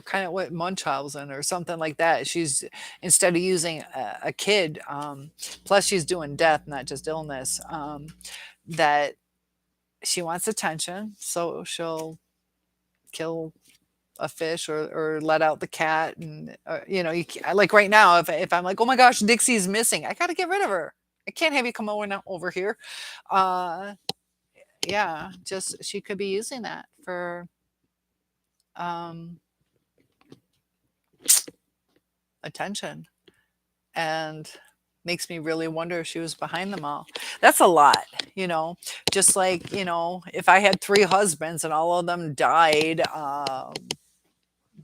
kind of what Munchausen or something like that. She's instead of using a kid, plus she's doing death, not just illness. That she wants attention, so she'll kill a fish or let out the cat, and like right now, if I'm like, oh my gosh, Dixie's missing, I got to get rid of her. I can't have you come over here. Uh, yeah, just she could be using that for um, attention, and makes me really wonder if she was behind them all. That's a lot, just like, if I had 3 husbands and all of them died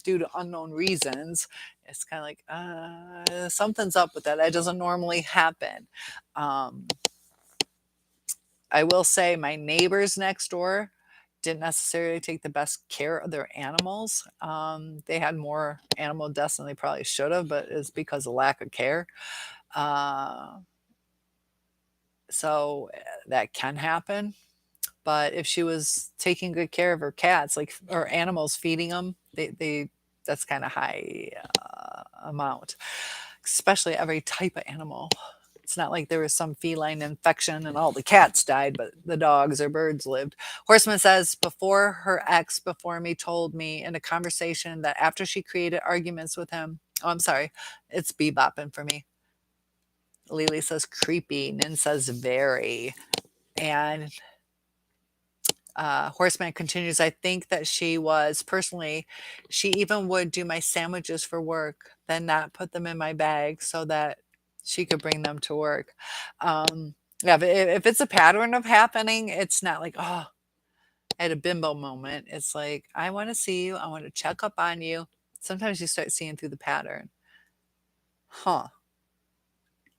due to unknown reasons, it's kind of like, something's up with that. That doesn't normally happen. Um, I will say my neighbors next door didn't necessarily take the best care of their animals. They had more animal deaths than they probably should have, but it's because of lack of care. Uh, so that can happen. But if she was taking good care of her cats, like, or animals, feeding them, they that's kind of high amount, especially every type of animal. It's not like there was some feline infection and all the cats died, but the dogs or birds lived. Horseman says, before her ex before me told me in a conversation that after she created arguments with him, oh, I'm sorry, it's bebopping for me. Lily says creepy. Nin says very. And Horseman continues, I think that she was personally, she even would do my sandwiches for work, then not put them in my bag so that she could bring them to work. Yeah, but if it's a pattern of happening, it's not like, oh, I had a bimbo moment. It's like, I want to see you. I want to check up on you. Sometimes you start seeing through the pattern. Huh.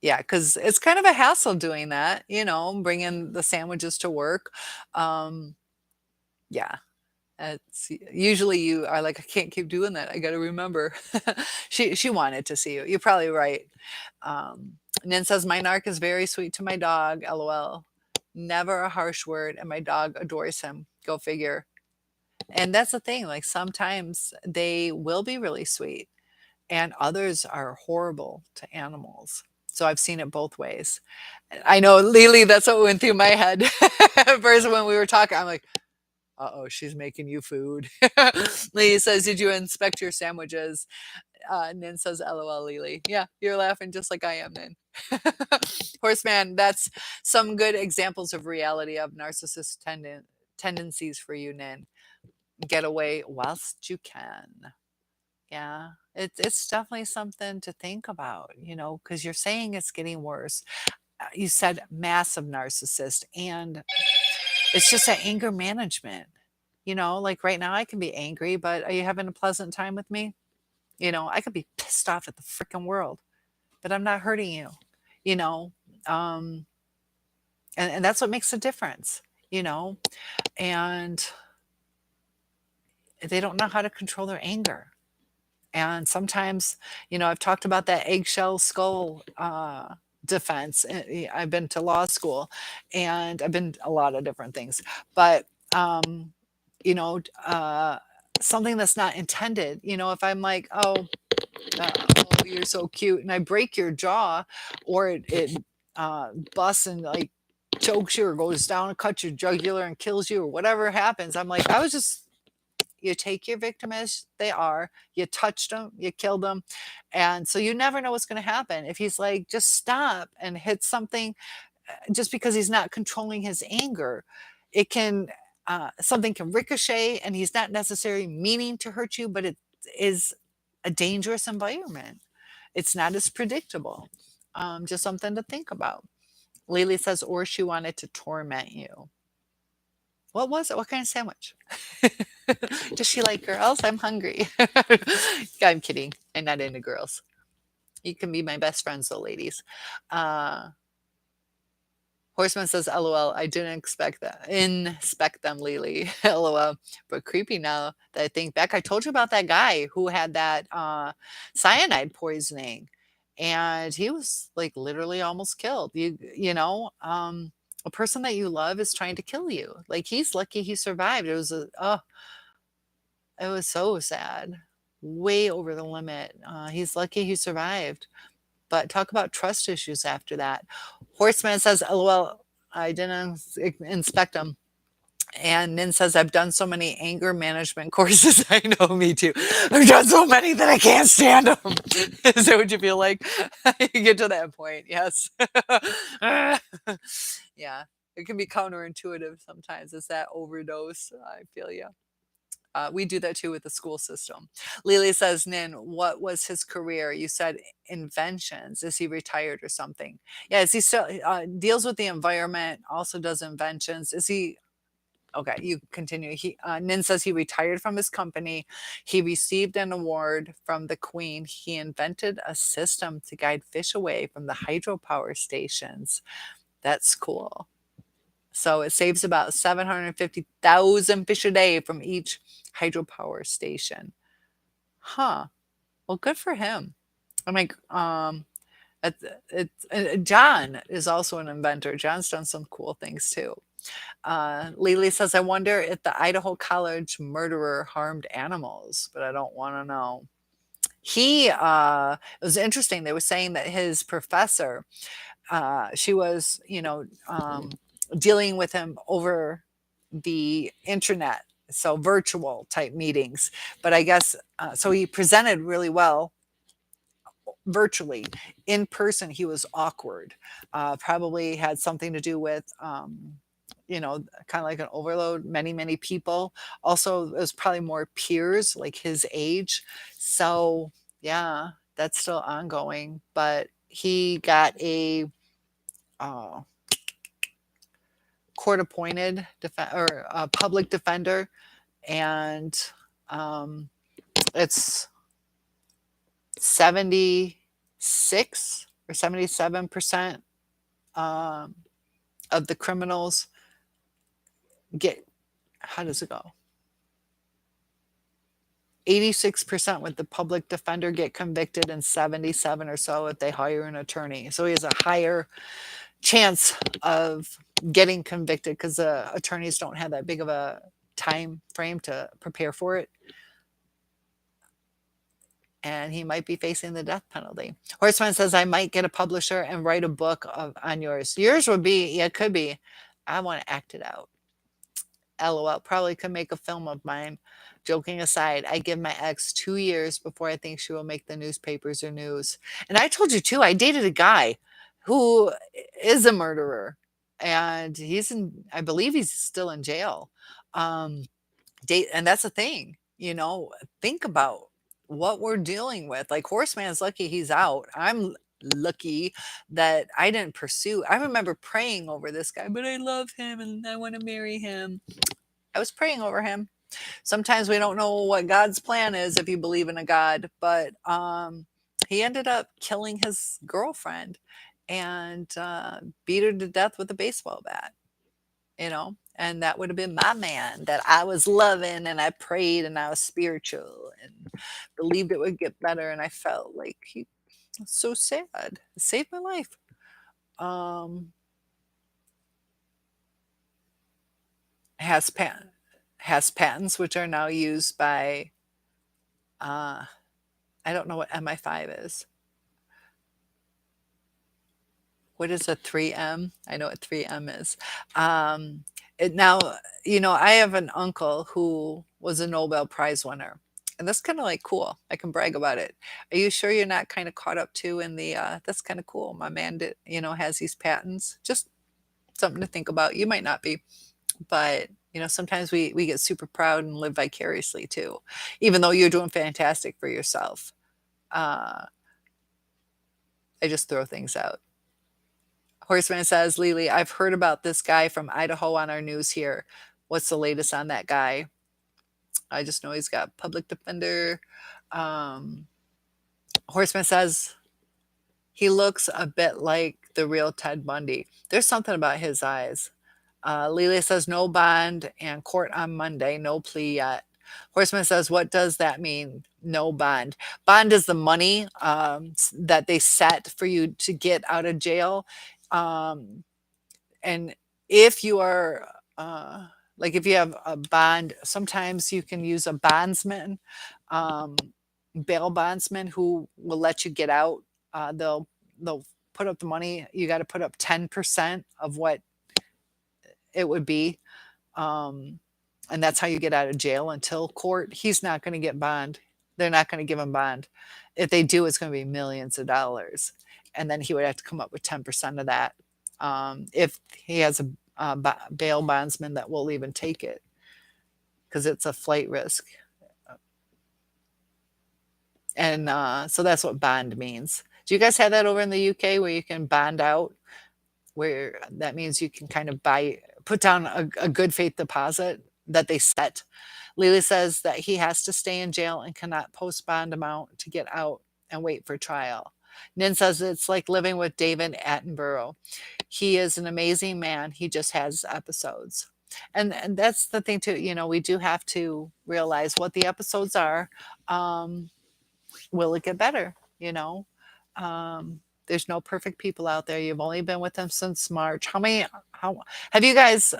Yeah, because it's kind of a hassle doing that, bringing the sandwiches to work. Yeah, it's usually you are like, I can't keep doing that. I got to remember. She wanted to see you. You're probably right. Nin says my narc is very sweet to my dog. LOL. Never a harsh word, and my dog adores him. Go figure. And that's the thing, like sometimes they will be really sweet and others are horrible to animals. So I've seen it both ways. I know, Lily, that's what went through my head at first when we were talking. I'm like, uh-oh, she's making you food. Lily says, did you inspect your sandwiches? Nin says, LOL, Lily. Yeah, you're laughing just like I am, Nin. Horseman, that's some good examples of reality of narcissist tendencies for you, Nin. Get away whilst you can. Yeah, it's definitely something to think about, because you're saying it's getting worse. You said massive narcissist, and it's just that anger management. Like right now, I can be angry, but are you having a pleasant time with me? I could be pissed off at the freaking world, but I'm not hurting you, you know? Um, and that's what makes a difference, you know? And they don't know how to control their anger. And sometimes, I've talked about that eggshell skull defense. I've been to law school and I've been a lot of different things, but, you know, uh, something that's not intended, if I'm like, oh, you're so cute, and I break your jaw, or it busts and like chokes you or goes down and cuts your jugular and kills you or whatever happens. I'm like, you take your victim as they are, you touched them, you killed them. And so you never know what's going to happen. If he's like, just stop and hit something, just because he's not controlling his anger, it can, something can ricochet and he's not necessarily meaning to hurt you, but it is a dangerous environment. It's not as predictable. Just something to think about. Lily says, or she wanted to torment you. What was it? What kind of sandwich? Does she like girls? I'm hungry. I'm kidding. I'm not into girls. You can be my best friends, though, ladies. Uh, Horseman says, LOL, I didn't expect that. Inspect them, Lily. LOL. But creepy now that I think back. I told you about that guy who had that cyanide poisoning. And he was like literally almost killed. A person that you love is trying to kill you. Like he's lucky he survived. It was so sad. Way over the limit. He's lucky he survived. But talk about trust issues after that. Horseman says, LOL, I didn't inspect them. And Nin says, I've done so many anger management courses. I know, me too. I've done so many that I can't stand them. Is that what you feel like? You get to that point, yes. Yeah, it can be counterintuitive sometimes. It's that overdose. I feel you. We do that too with the school system. Lily says, Nin, what was his career? You said inventions. Is he retired or something? Yeah, is he still deals with the environment, also does inventions? Is he okay? You continue. Nin says he retired from his company. He received an award from the Queen. He invented a system to guide fish away from the hydropower stations. That's cool. So it saves about 750,000 fish a day from each hydropower station. Huh. Well, good for him. I'm like, John is also an inventor. John's done some cool things too. Lily says, I wonder if the Idaho College murderer harmed animals, but I don't want to know. It was interesting. They were saying that his professor, she was, dealing with him over the internet, so virtual type meetings. But I guess so he presented really well virtually. In person, he was awkward. Probably had something to do with kind of like an overload, many people. Also, it was probably more peers like his age. So yeah, that's still ongoing. But he got a court appointed or a public defender, and it's 76 or 77% of the criminals get, how does it go? 86% with the public defender get convicted, and 77 or so if they hire an attorney. So he has a higher chance of getting convicted because the attorneys don't have that big of a time frame to prepare for it, and he might be facing the death penalty. Horseman says, I might get a publisher and write a book on yours. Yours would be, yeah, it could be. I want to act it out. LOL. Probably could make a film of mine. Joking aside, I give my ex 2 years before I think she will make the newspapers or news. And I told you too, I dated a guy who is a murderer. And he's in, I believe he's still in jail. Um, and that's the thing, think about what we're dealing with. Like Horseman's lucky he's out. I'm lucky that I didn't pursue. I remember praying over this guy, but I love him and I want to marry him. I was praying over him. Sometimes we don't know what God's plan is if you believe in a God, but he ended up killing his girlfriend and beat her to death with a baseball bat, and that would have been my man that I was loving and I prayed and I was spiritual and believed it would get better. And I felt like he was so sad. It saved my life. Um, has pat has patents which are now used by I don't know what MI5 is. What is a 3M? I know what 3M is. Um, now, I have an uncle who was a Nobel Prize winner. And that's kind of like cool. I can brag about it. Are you sure you're not kind of caught up too in the, that's kind of cool. My man did, has these patents. Just something to think about. You might not be, but sometimes we get super proud and live vicariously too, even though you're doing fantastic for yourself. Uh, I just throw things out. Horseman says, Lily, I've heard about this guy from Idaho on our news here. What's the latest on that guy? I just know he's got public defender. Um, Horseman says he looks a bit like the real Ted Bundy. There's something about his eyes. Lelia says no bond and court on Monday, no plea yet. Horseman says, what does that mean? No bond. Bond is the money that they set for you to get out of jail. And if you are, like if you have a bond, sometimes you can use a bondsman, um, bail bondsman who will let you get out. They'll put up the money. You got to put up 10% of what it would be. Um, and that's how you get out of jail until court. He's not going to get bond. They're not going to give him bond. If they do, it's going to be millions of dollars. And then he would have to come up with 10% of that. If he has a bail bondsman that will even take it, because it's a flight risk. And so that's what bond means. Do you guys have that over in the UK where you can bond out? Where that means you can kind of put down a good faith deposit that they set. Lily says that he has to stay in jail and cannot post bond amount to get out and wait for trial. Nin says it's like living with David Attenborough. He is an amazing man. He just has episodes. And that's the thing too, we do have to realize what the episodes are. Will it get better? There's no perfect people out there. You've only been with them since March. How have you guys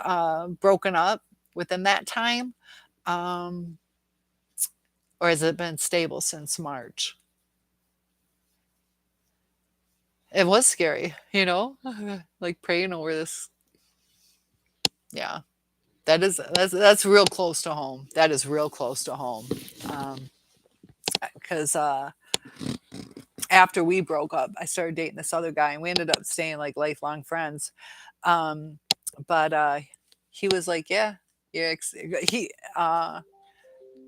broken up within that time? Or has it been stable since March? It was scary, like praying over this. Yeah, that's real close to home. That is real close to home. Because after we broke up, I started dating this other guy, and we ended up staying like lifelong friends. Um, but he was like, "Yeah, yeah."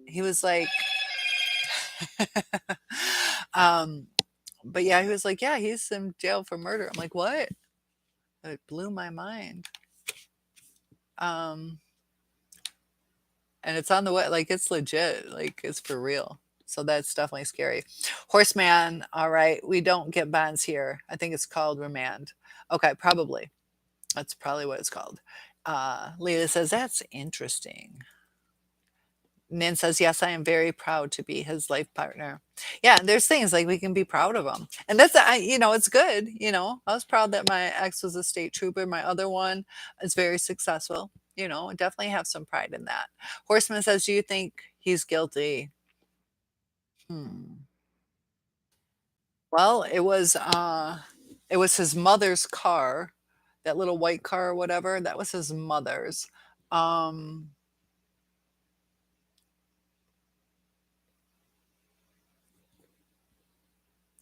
He was like, um, but yeah, he was like, "Yeah, he's in jail for murder." I'm like, "What?" It blew my mind. Um, and it's on the way, like it's legit, like it's for real. So that's definitely scary. Horseman, all right, we don't get bonds here. I think it's called remand. Okay, probably. That's probably what it's called. Leah says, that's interesting. Nin says, "Yes, I am very proud to be his life partner." Yeah, and there's things like we can be proud of them, and that's it's good. I was proud that my ex was a state trooper. My other one is very successful. I definitely have some pride in that. Horseman says, "Do you think he's guilty?" Hmm. Well, it was his mother's car, that little white car or whatever. That was his mother's. Um,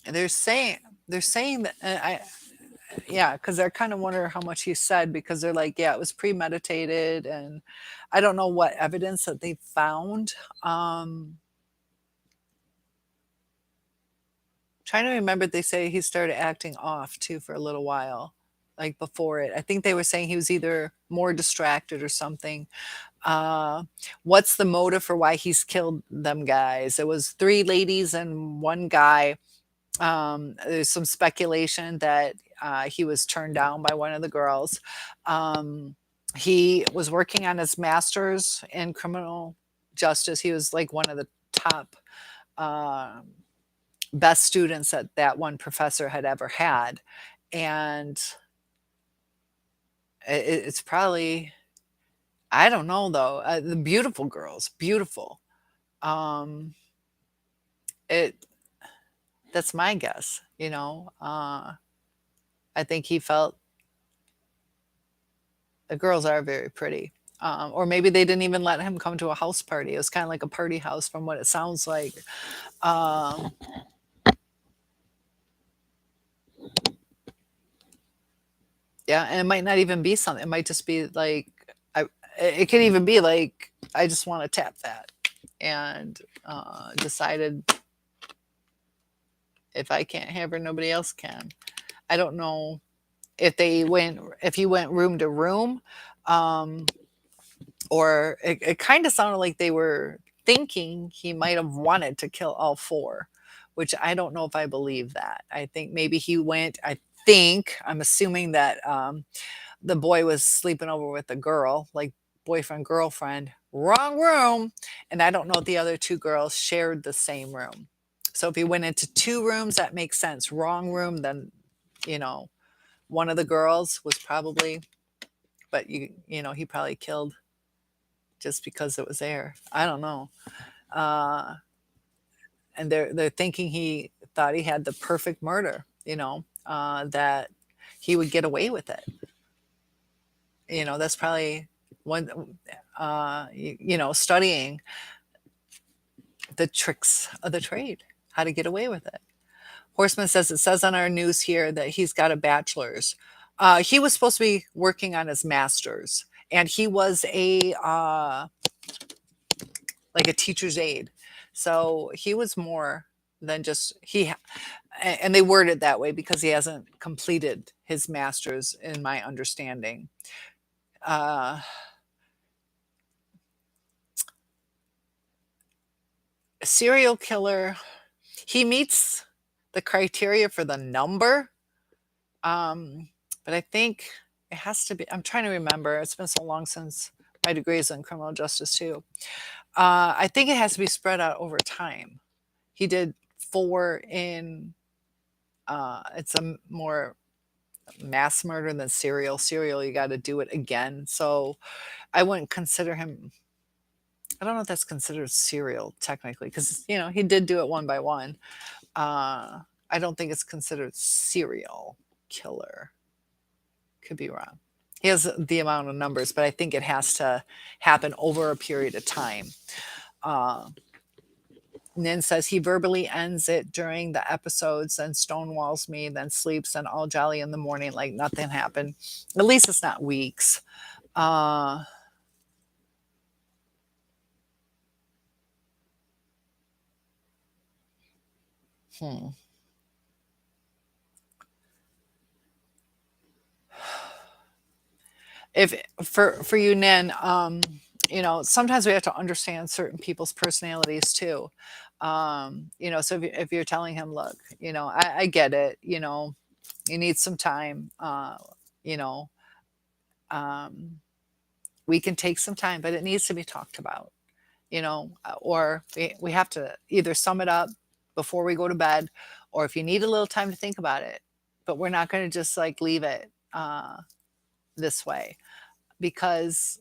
and they're saying that yeah, because they're kind of wondering how much he said because they're like, yeah, it was premeditated, and I don't know what evidence that they found. Um, Trying to remember, they say he started acting off too for a little while, like before it. I think they were saying he was either more distracted or something. Uh, what's the motive for why he's killed them guys? It was three ladies and one guy. There's some speculation that he was turned down by one of the girls. Um, he was working on his master's in criminal justice. He was like one of the top uh, best students that that one professor had ever had. And it's probably, I don't know though, the beautiful girls, beautiful. Um, it That's my guess. I think he felt the girls are very pretty. Or maybe they didn't even let him come to a house party. It was kind of like a party house from what it sounds like. Um, yeah, and it might not even be something. It might just be like, I, it could even be like, I just want to tap that, and decided if I can't have her, nobody else can. I don't know if he went room to room. Um, or it kind of sounded like they were thinking he might have wanted to kill all four, which I don't know if I believe that. I think maybe he went, I'm assuming that the boy was sleeping over with the girl, like boyfriend, girlfriend, wrong room. And I don't know if the other two girls shared the same room. So if he went into two rooms, that makes sense. Wrong room, then, you know, one of the girls was probably, but he probably killed just because it was there. I don't know. Uh, and they're thinking he thought he had the perfect murder, that he would get away with it. That's probably one, studying the tricks of the trade, how to get away with it. Horseman says, it says on our news here that he's got a bachelor's. He was supposed to be working on his master's, and he was like a teacher's aide. So he was more than just and they word it that way because he hasn't completed his master's, in my understanding. Uh, a serial killer, he meets the criteria for the number, um, but I think it has to be. I'm trying to remember. It's been so long since my degree is in criminal justice too. I think it has to be spread out over time. He did four in. It's a more mass murder than serial. Serial, you got to do it again. So I wouldn't consider him. I don't know if that's considered serial technically, because he did do it one by one. I don't think it's considered serial killer. Could be wrong. He has the amount of numbers, but I think it has to happen over a period of time. Uh, Nin says he verbally ends it during the episodes and stonewalls me, then sleeps and all jolly in the morning like nothing happened. At least it's not weeks. Uh, hmm. If for you, Nin, sometimes we have to understand certain people's personalities too. So if you're telling him, look, I get it, you need some time, you know, um, we can take some time, but it needs to be talked about. or we have to either sum it up before we go to bed, or if you need a little time to think about it, but we're not going to just like leave it this way, because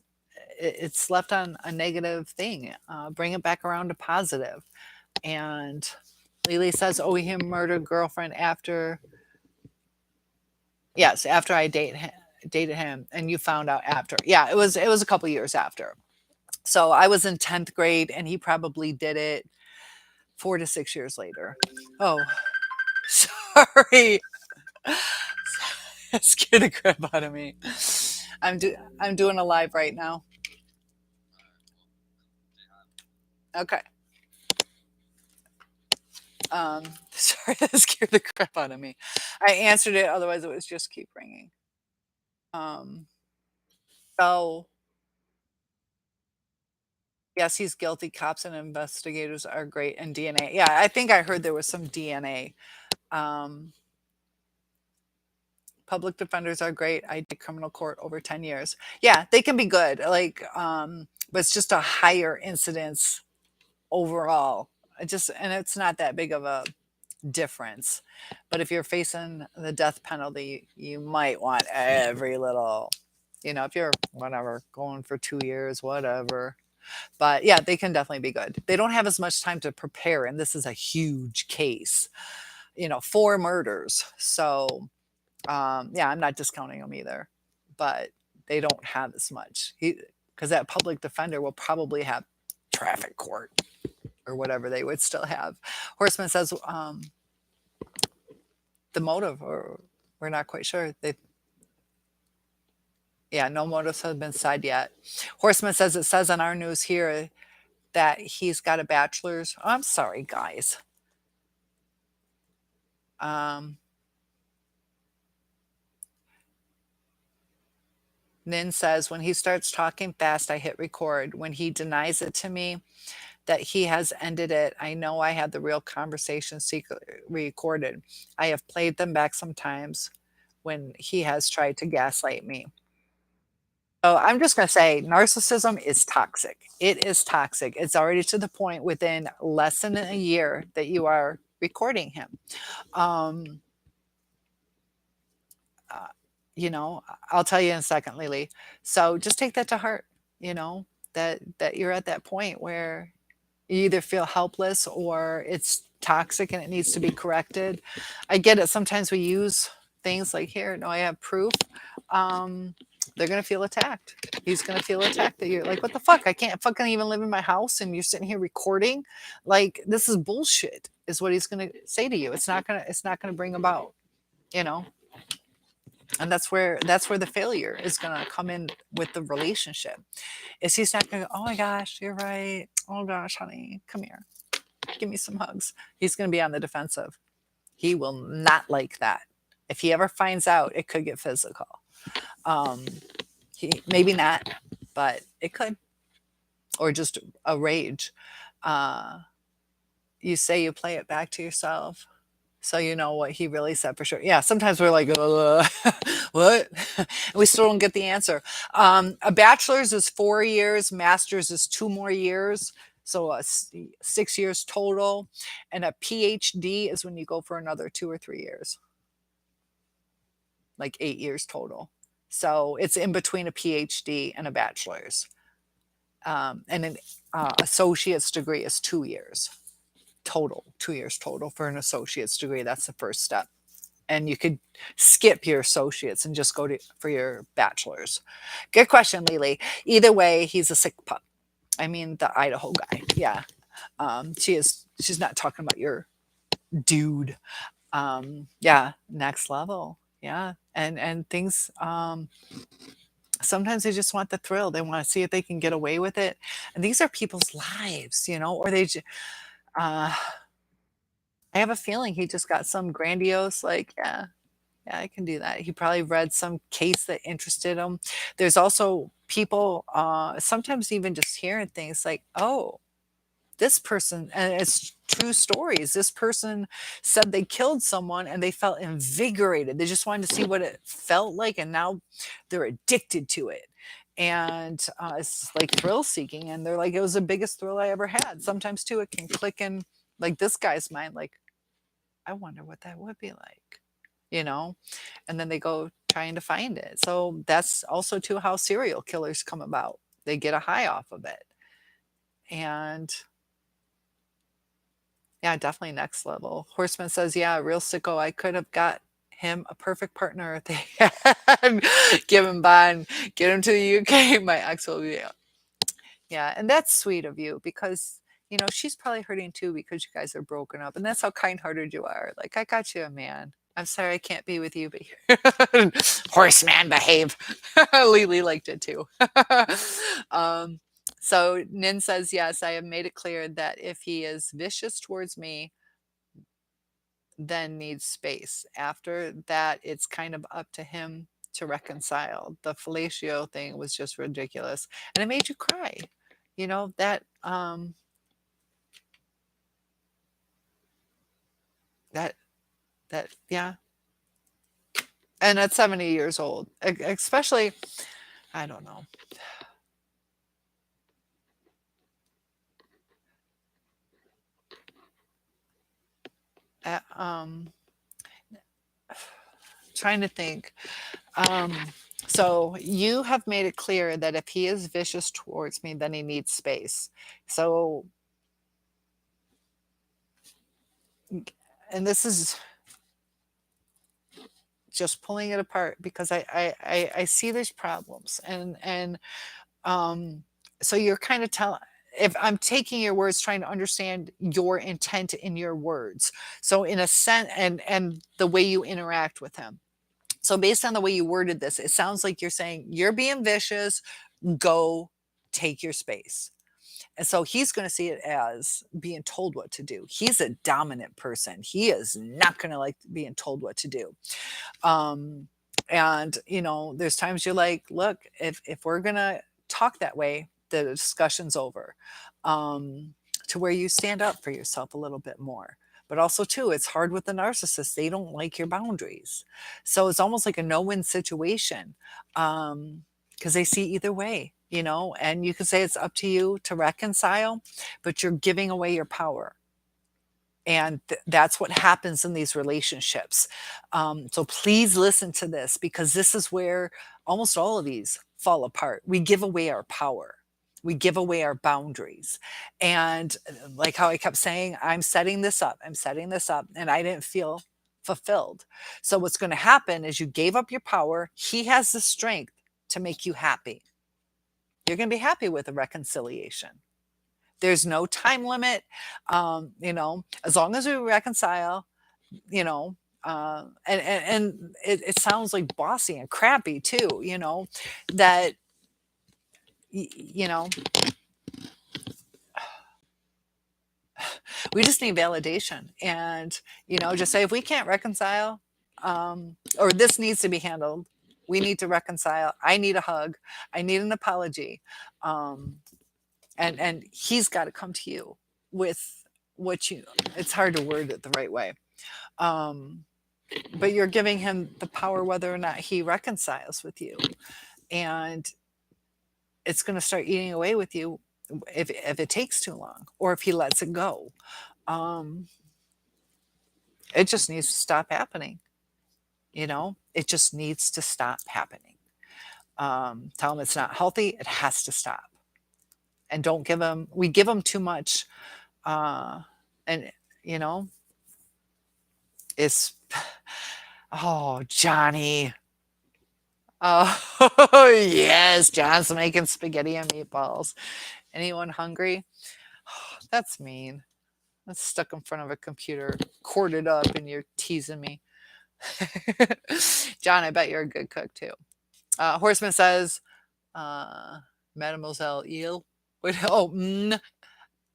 it's left on a negative thing. Bring it back around to positive. And Lily says, "Oh, he murdered girlfriend after." Yes, after I dated him, and you found out after. Yeah, it was a couple years after. So I was in 10th grade, and he probably did it 4 to 6 years later. Oh, sorry. That scared the crap out of me. I'm doing a live right now. Okay. Sorry, that scared the crap out of me. I answered it, otherwise it was just keep ringing. Um, so yes, he's guilty. Cops and investigators are great, and DNA. Yeah, I think I heard there was some DNA. Um, public defenders are great. I did criminal court over 10 years. Yeah, they can be good. But it's just a higher incidence overall. And it's not that big of a difference. But if you're facing the death penalty, you might want every little, if you're whatever, going for 2 years, whatever. But yeah, they can definitely be good. They don't have as much time to prepare. And this is a huge case, 4 murders. So, yeah, I'm not discounting them either, but they don't have as much. Because that public defender will probably have traffic court or whatever they would still have. Horseman says, the motive, or we're not quite sure. Yeah, no motives have been said yet. Horseman says it says on our news here that he's got a bachelor's. Oh, I'm sorry, guys. Nin says, when he starts talking fast, I hit record. When he denies it to me that he has ended it, I know I had the real conversation secretly recorded. I have played them back sometimes when he has tried to gaslight me. So I'm just going to say narcissism is toxic. It is toxic. It's already to the point within less than a year that you are recording him. Um, uh, I'll tell you in a second, Lily. So just take that to heart, that you're at that point where you either feel helpless or it's toxic and it needs to be corrected. I get it. Sometimes we use things like, here, no, I have proof. They're going to feel attacked. He's going to feel attacked that you're like, what the fuck? I can't fucking even live in my house and you're sitting here recording. Like, this is bullshit, is what he's going to say to you. It's not going to bring about, you know? And that's where the failure is going to come in with the relationship. Is he's not going to go, oh my gosh, you're right. Oh gosh, honey, come here. Give me some hugs. He's going to be on the defensive. He will not like that. If he ever finds out, it could get physical. He maybe not, but it could, or just a rage. You say you play it back to yourself, so you know what he really said for sure. Yeah, sometimes we're like, what? And we still don't get the answer. A bachelor's is 4 years, master's is 2 more years, so 6 years total. And a PhD is when you go for another 2 or 3 years, like 8 years total. So it's in between a PhD and a bachelor's. And an associate's degree is 2 years total, 2 years total for an associate's degree. That's the first step. And you could skip your associates and just go for your bachelor's. Good question, Lily. Either way, he's a sick pup. I mean, the Idaho guy. Yeah. She's not talking about your dude. Yeah. Next level. Yeah. And things, sometimes they just want the thrill. They want to see if they can get away with it. And these are people's lives, or I have a feeling he just got some grandiose, like, yeah, I can do that. He probably read some case that interested him. There's also people, sometimes even just hearing things like, oh, this person, and it's true stories. This person said they killed someone and they felt invigorated. They just wanted to see what it felt like, and now they're addicted to it. And it's like thrill seeking, and they're like, it was the biggest thrill I ever had. Sometimes too it can click in like this guy's mind, like, I wonder what that would be like, you know? And then they go trying to find it. So that's also too how serial killers come about. They get a high off of it. And yeah, definitely next level. Horseman says, yeah, real sicko. I could have got him a perfect partner if they had give him bond, get him to the UK. My ex will be, yeah. And that's sweet of you because, she's probably hurting too because you guys are broken up. And that's how kind hearted you are. Like, I got you a man. I'm sorry I can't be with you, but horseman behave. Lily liked it too. um, so Nin says, yes, I have made it clear that if he is vicious towards me, then needs space. After that, it's kind of up to him to reconcile. The fellatio thing was just ridiculous. And it made you cry. That that yeah. And at 70 years old, especially, I don't know. Uh, um Trying to think. Um, so you have made it clear that if he is vicious towards me, then he needs space. So, and this is just pulling it apart because I see there's problems, and so you're kind of telling. If I'm taking your words, trying to understand your intent in your words, so in a sense, and the way you interact with him. So based on the way you worded this, it sounds like you're saying you're being vicious, go take your space. And so he's going to see it as being told what to do. He's a dominant person. He is not going to like being told what to do. Um, and there's times you're like, look, if we're going to talk that way, the discussion's over. To where you stand up for yourself a little bit more. But also, too, it's hard with the narcissist. They don't like your boundaries. So it's almost like a no-win situation. Because they see either way, and you can say it's up to you to reconcile, but you're giving away your power. And that's what happens in these relationships. So please listen to this because this is where almost all of these fall apart. We give away our power. We give away our boundaries. And like how I kept saying, I'm setting this up. I'm setting this up. And I didn't feel fulfilled. So what's going to happen is you gave up your power. He has the strength to make you happy. You're going to be happy with a reconciliation. There's no time limit. As long as we reconcile, and it sounds like bossy and crappy too, that, you know, we just need validation and, just say, if we can't reconcile, or this needs to be handled, we need to reconcile. I need a hug. I need an apology. And he's got to come to you with it's hard to word it the right way. But you're giving him the power whether or not he reconciles with you. And it's going to start eating away with you if it takes too long or if he lets it go. It just needs to stop happening. It just needs to stop happening. Tell him it's not healthy. It has to stop. And don't give him, we give him too much. And, it's, oh, Johnny. Oh, yes. John's making spaghetti and meatballs. Anyone hungry? Oh, that's mean. That's stuck in front of a computer, corded up, and you're teasing me. John, I bet you're a good cook too. Horseman says, Mademoiselle Eel.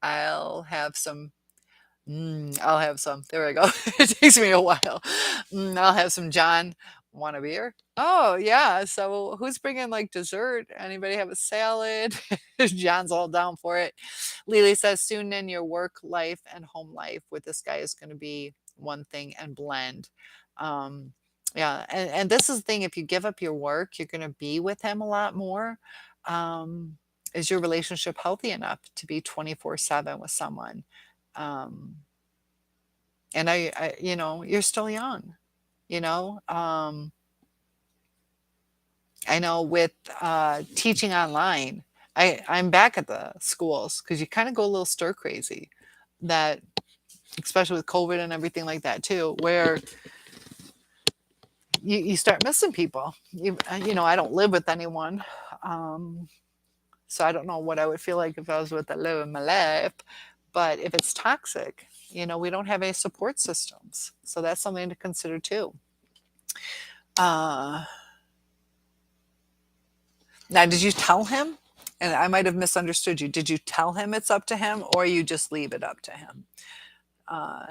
I'll have some. I'll have some. There we go. It takes me a while. I'll have some. John, want a beer? Oh, yeah. So who's bringing like dessert? Anybody have a salad? John's all down for it. Lily says, soon in your work life and home life with this guy is going to be one thing and blend. Yeah. And this is the thing. If you give up your work, you're going to be with him a lot more. Um, is your relationship healthy enough to be 24/7 with someone? Um, and you're still young, you know? I know with teaching online, I'm back at the schools because you kind of go a little stir crazy. That especially with COVID and everything like that too, where you start missing people. I don't live with anyone, um, so I don't know what I would feel like if I was with a live in my life. But if it's toxic, we don't have any support systems, so that's something to consider too. Uh, Now, did you tell him? And I might have misunderstood you. Did you tell him it's up to him, or you just leave it up to him?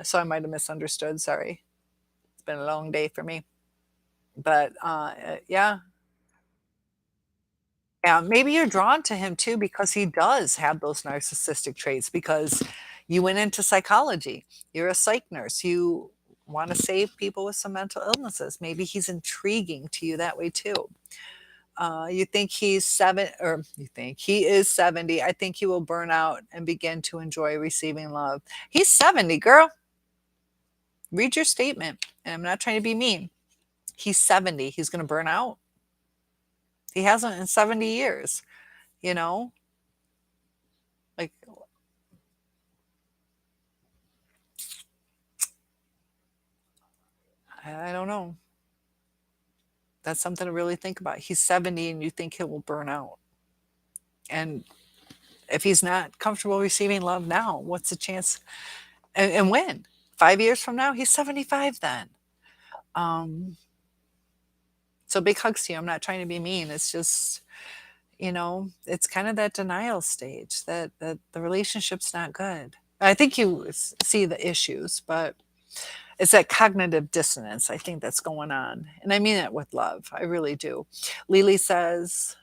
So I might have misunderstood. Sorry. It's been a long day for me. But yeah. Yeah, maybe you're drawn to him too because he does have those narcissistic traits because you went into psychology. You're a psych nurse. You want to save people with some mental illnesses. Maybe he's intriguing to you that way too. You think he's seven, or you think he is 70. I think he will burn out and begin to enjoy receiving love. He's 70, girl. Read your statement. And I'm not trying to be mean. He's 70. He's going to burn out. He hasn't in 70 years, you know? Like, I don't know. That's something to really think about. He's 70 and you think he will burn out. And if he's not comfortable receiving love now, what's the chance? And when? 5 years from now? He's 75 then. Um, so big hugs to you. I'm not trying to be mean. It's just, it's kind of that denial stage that the relationship's not good. I think you see the issues, but it's that cognitive dissonance I think that's going on. And I mean it with love. I really do. Lily says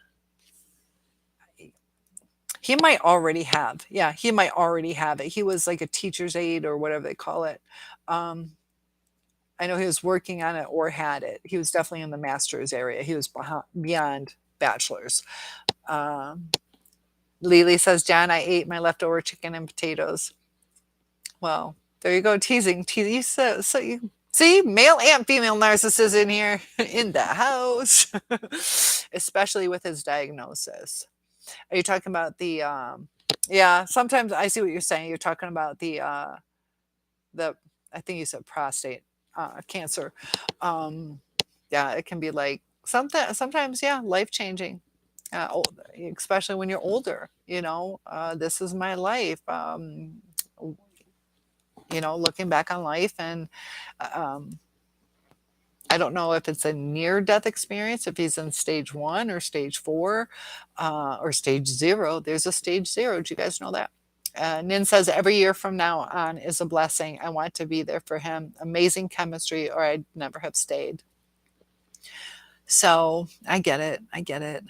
he might already have. Yeah, he might already have it. He was like a teacher's aide or whatever they call it. Um, I know he was working on it or had it. He was definitely in the master's area. He was beyond bachelor's. Um, Lily says, John, I ate my leftover chicken and potatoes. Well, there you go, teasing. You so you see, male and female narcissists in here in the house, especially with his diagnosis. Are you talking about the? Yeah, sometimes I see what you're saying. You're talking about the. I think you said prostate cancer. Um, yeah, it can be like something. Sometimes, yeah, life changing. Especially when you're older, this is my life. Looking back on life, and um, I don't know if it's a near death experience, if he's in stage 1 or stage 4 or stage 0. There's a stage 0. Did you guys know that? Nin says, every year from now on is a blessing. I want to be there for him. Amazing chemistry, or I'd never have stayed. So I get it. I get it.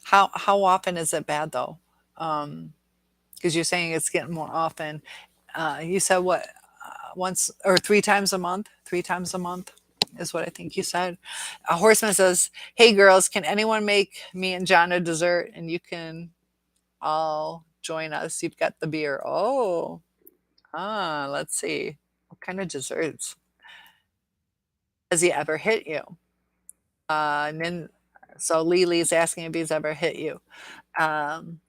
How often is it bad though? Because you're saying it's getting more often. You said what? Once or 3 times a month? 3 times a month is what I think you said. A horseman says, "Hey girls, can anyone make me and John a dessert? And you can all join us. You've got the beer." Oh, let's see. What kind of desserts? Has he ever hit you? And then, so Lily's asking if he's ever hit you. Um,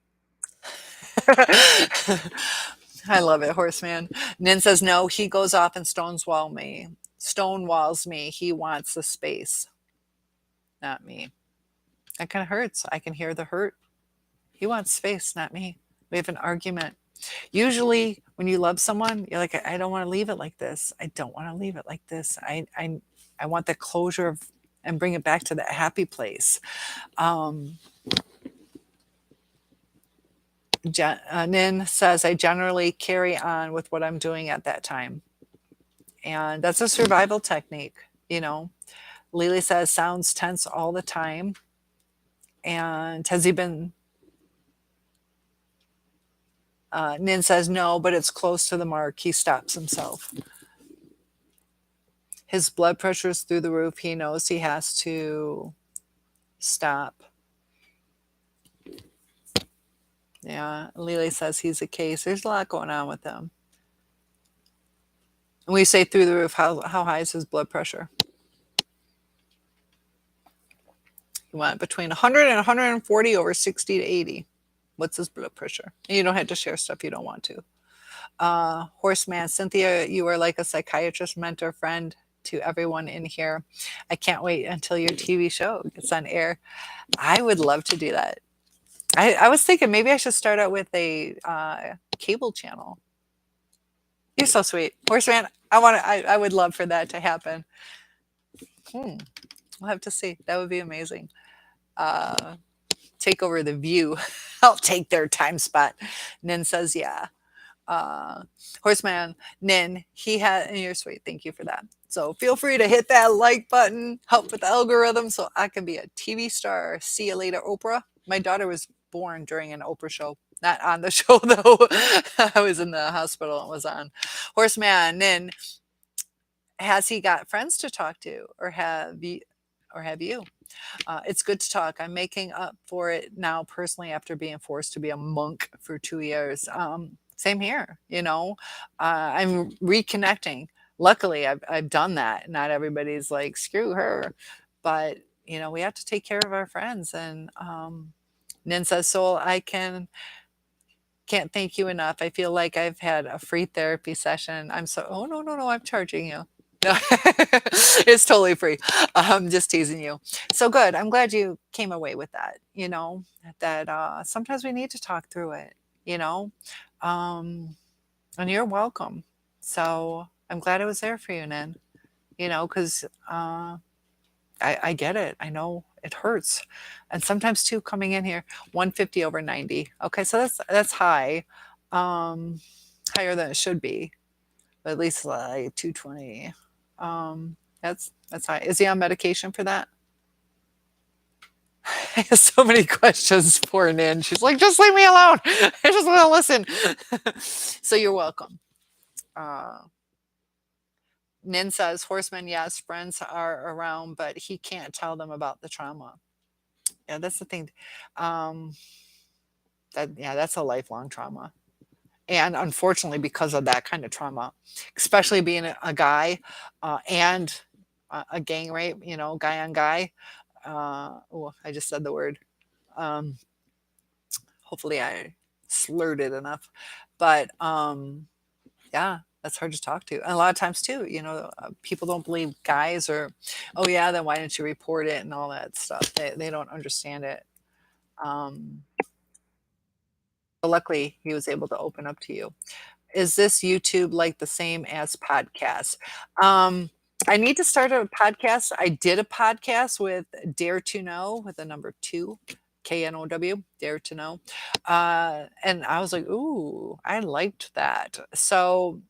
I love it, horseman. Nin says no. He goes off and stonewalls me. He wants the space, not me. That kind of hurts. I can hear the hurt. He wants space, not me. We have an argument. Usually, when you love someone, you're like, I don't want to leave it like this. I don't want to leave it like this. I want the closure of and bring it back to that happy place. Nin says, I generally carry on with what I'm doing at that time. And that's a survival technique, Lily says, sounds tense all the time. And has he been? Nin says, no, but it's close to the mark. He stops himself. His blood pressure's through the roof. He knows he has to stop. Yeah, Lily says he's a case. There's a lot going on with him. And we say through the roof. How high is his blood pressure? He went between 100 and 140 over 60 to 80. What's his blood pressure? And you don't have to share stuff you don't want to. Horseman, Cynthia, you are like a psychiatrist, mentor, friend to everyone in here. I can't wait until your TV show gets on air. I would love to do that. I was thinking maybe I should start out with a cable channel. You're so sweet, Horseman. I would love for that to happen. We'll have to see. That would be amazing. Take over the View. I'll take their time spot. Nin says, yeah. Horseman, Nin, he had, and you're sweet. Thank you for that. So feel free to hit that like button, help with the algorithm so I can be a TV star. See you later, Oprah. My daughter was born during an Oprah show. Not on the show, though. I was in the hospital and was on. Horseman, Nin, has he got friends to talk to, or have you? It's good to talk. I'm making up for it now personally after being forced to be a monk for 2 years. Same here, I'm reconnecting. Luckily, I've done that. Not everybody's like, screw her. But, we have to take care of our friends. And Nin says, Soul, can't thank you enough. I feel like I've had a free therapy session. Oh, no, I'm charging you. No, it's totally free. I'm just teasing you. So good. I'm glad you came away with that, that sometimes we need to talk through it, and you're welcome. So I'm glad I was there for you, Nan, because I get it. I know it hurts. And sometimes too, coming in here, 150 over 90. Okay, so that's high, higher than it should be, but at least like 220. That's high. Is he on medication for that? I have so many questions for Nin. She's like, just leave me alone. I just want to listen. So you're welcome. Nin says, Horseman, yes, friends are around, but he can't tell them about the trauma. Yeah, that's the thing. That's a lifelong trauma. And unfortunately, because of that kind of trauma, especially being a guy and a gang rape, guy on guy. I just said the word. Hopefully I slurred it enough. But yeah, that's hard to talk to. And a lot of times too, people don't believe guys, or, oh yeah, then why didn't you report it and all that stuff. They don't understand it. But luckily he was able to open up to you. Is this YouTube like the same as podcasts? I need to start a podcast. I did a podcast with Dare to Know with the number 2, KNOW, Dare to Know. And I was like, ooh, I liked that. So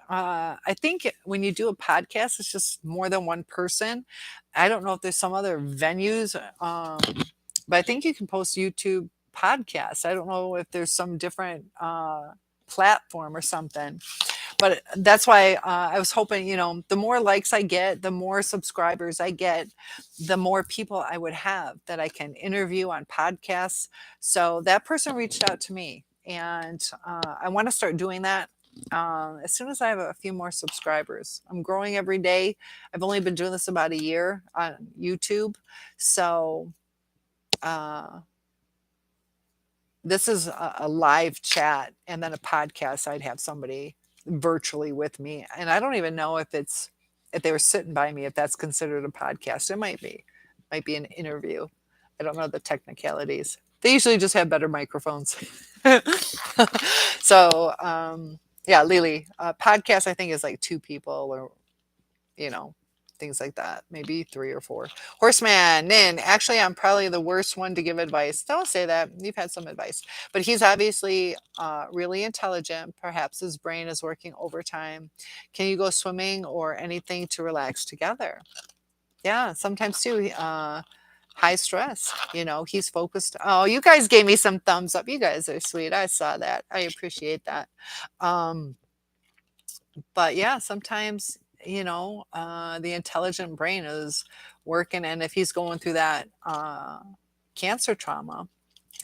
I think when you do a podcast, it's just more than one person. I don't know if there's some other venues, but I think you can post YouTube podcasts. I don't know if there's some different platform or something. But that's why I was hoping, the more likes I get, the more subscribers I get, the more people I would have that I can interview on podcasts. So that person reached out to me, and I want to start doing that as soon as I have a few more subscribers. I'm growing every day. I've only been doing this about a year on YouTube. So this is a live chat, and then a podcast. I'd have somebody virtually with me, and I don't even know if they were sitting by me, if that's considered a podcast. It might be an interview. I don't know the technicalities. They usually just have better microphones. So yeah, Lily, podcast I think is like 2 people, or things like that, maybe 3 or 4. Horseman, Nin, actually I'm probably the worst one to give advice. Don't say that. You've had some advice, but he's obviously really intelligent. Perhaps his brain is working overtime. Can you go swimming or anything to relax together? Yeah, sometimes too. High stress, he's focused. Oh, you guys gave me some thumbs up. You guys are sweet. I saw that. I appreciate that. But yeah, sometimes the intelligent brain is working. And if he's going through that cancer trauma,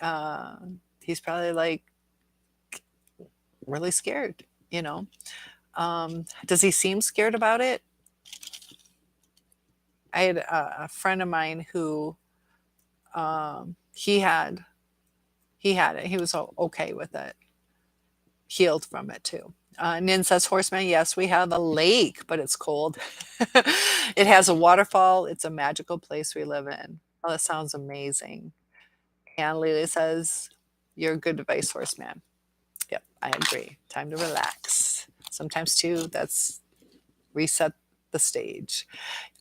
uh, he's probably like really scared, you know. Does he seem scared about it? I had a friend of mine who he had it. He was okay with it, healed from it too. Nin says, Horseman, yes, we have a lake, but it's cold. It has a waterfall. It's a magical place we live in. Oh, that sounds amazing. And Lily says, you're a good advice, Horseman. Yep, I agree. Time to relax. Sometimes, too, that's reset the stage.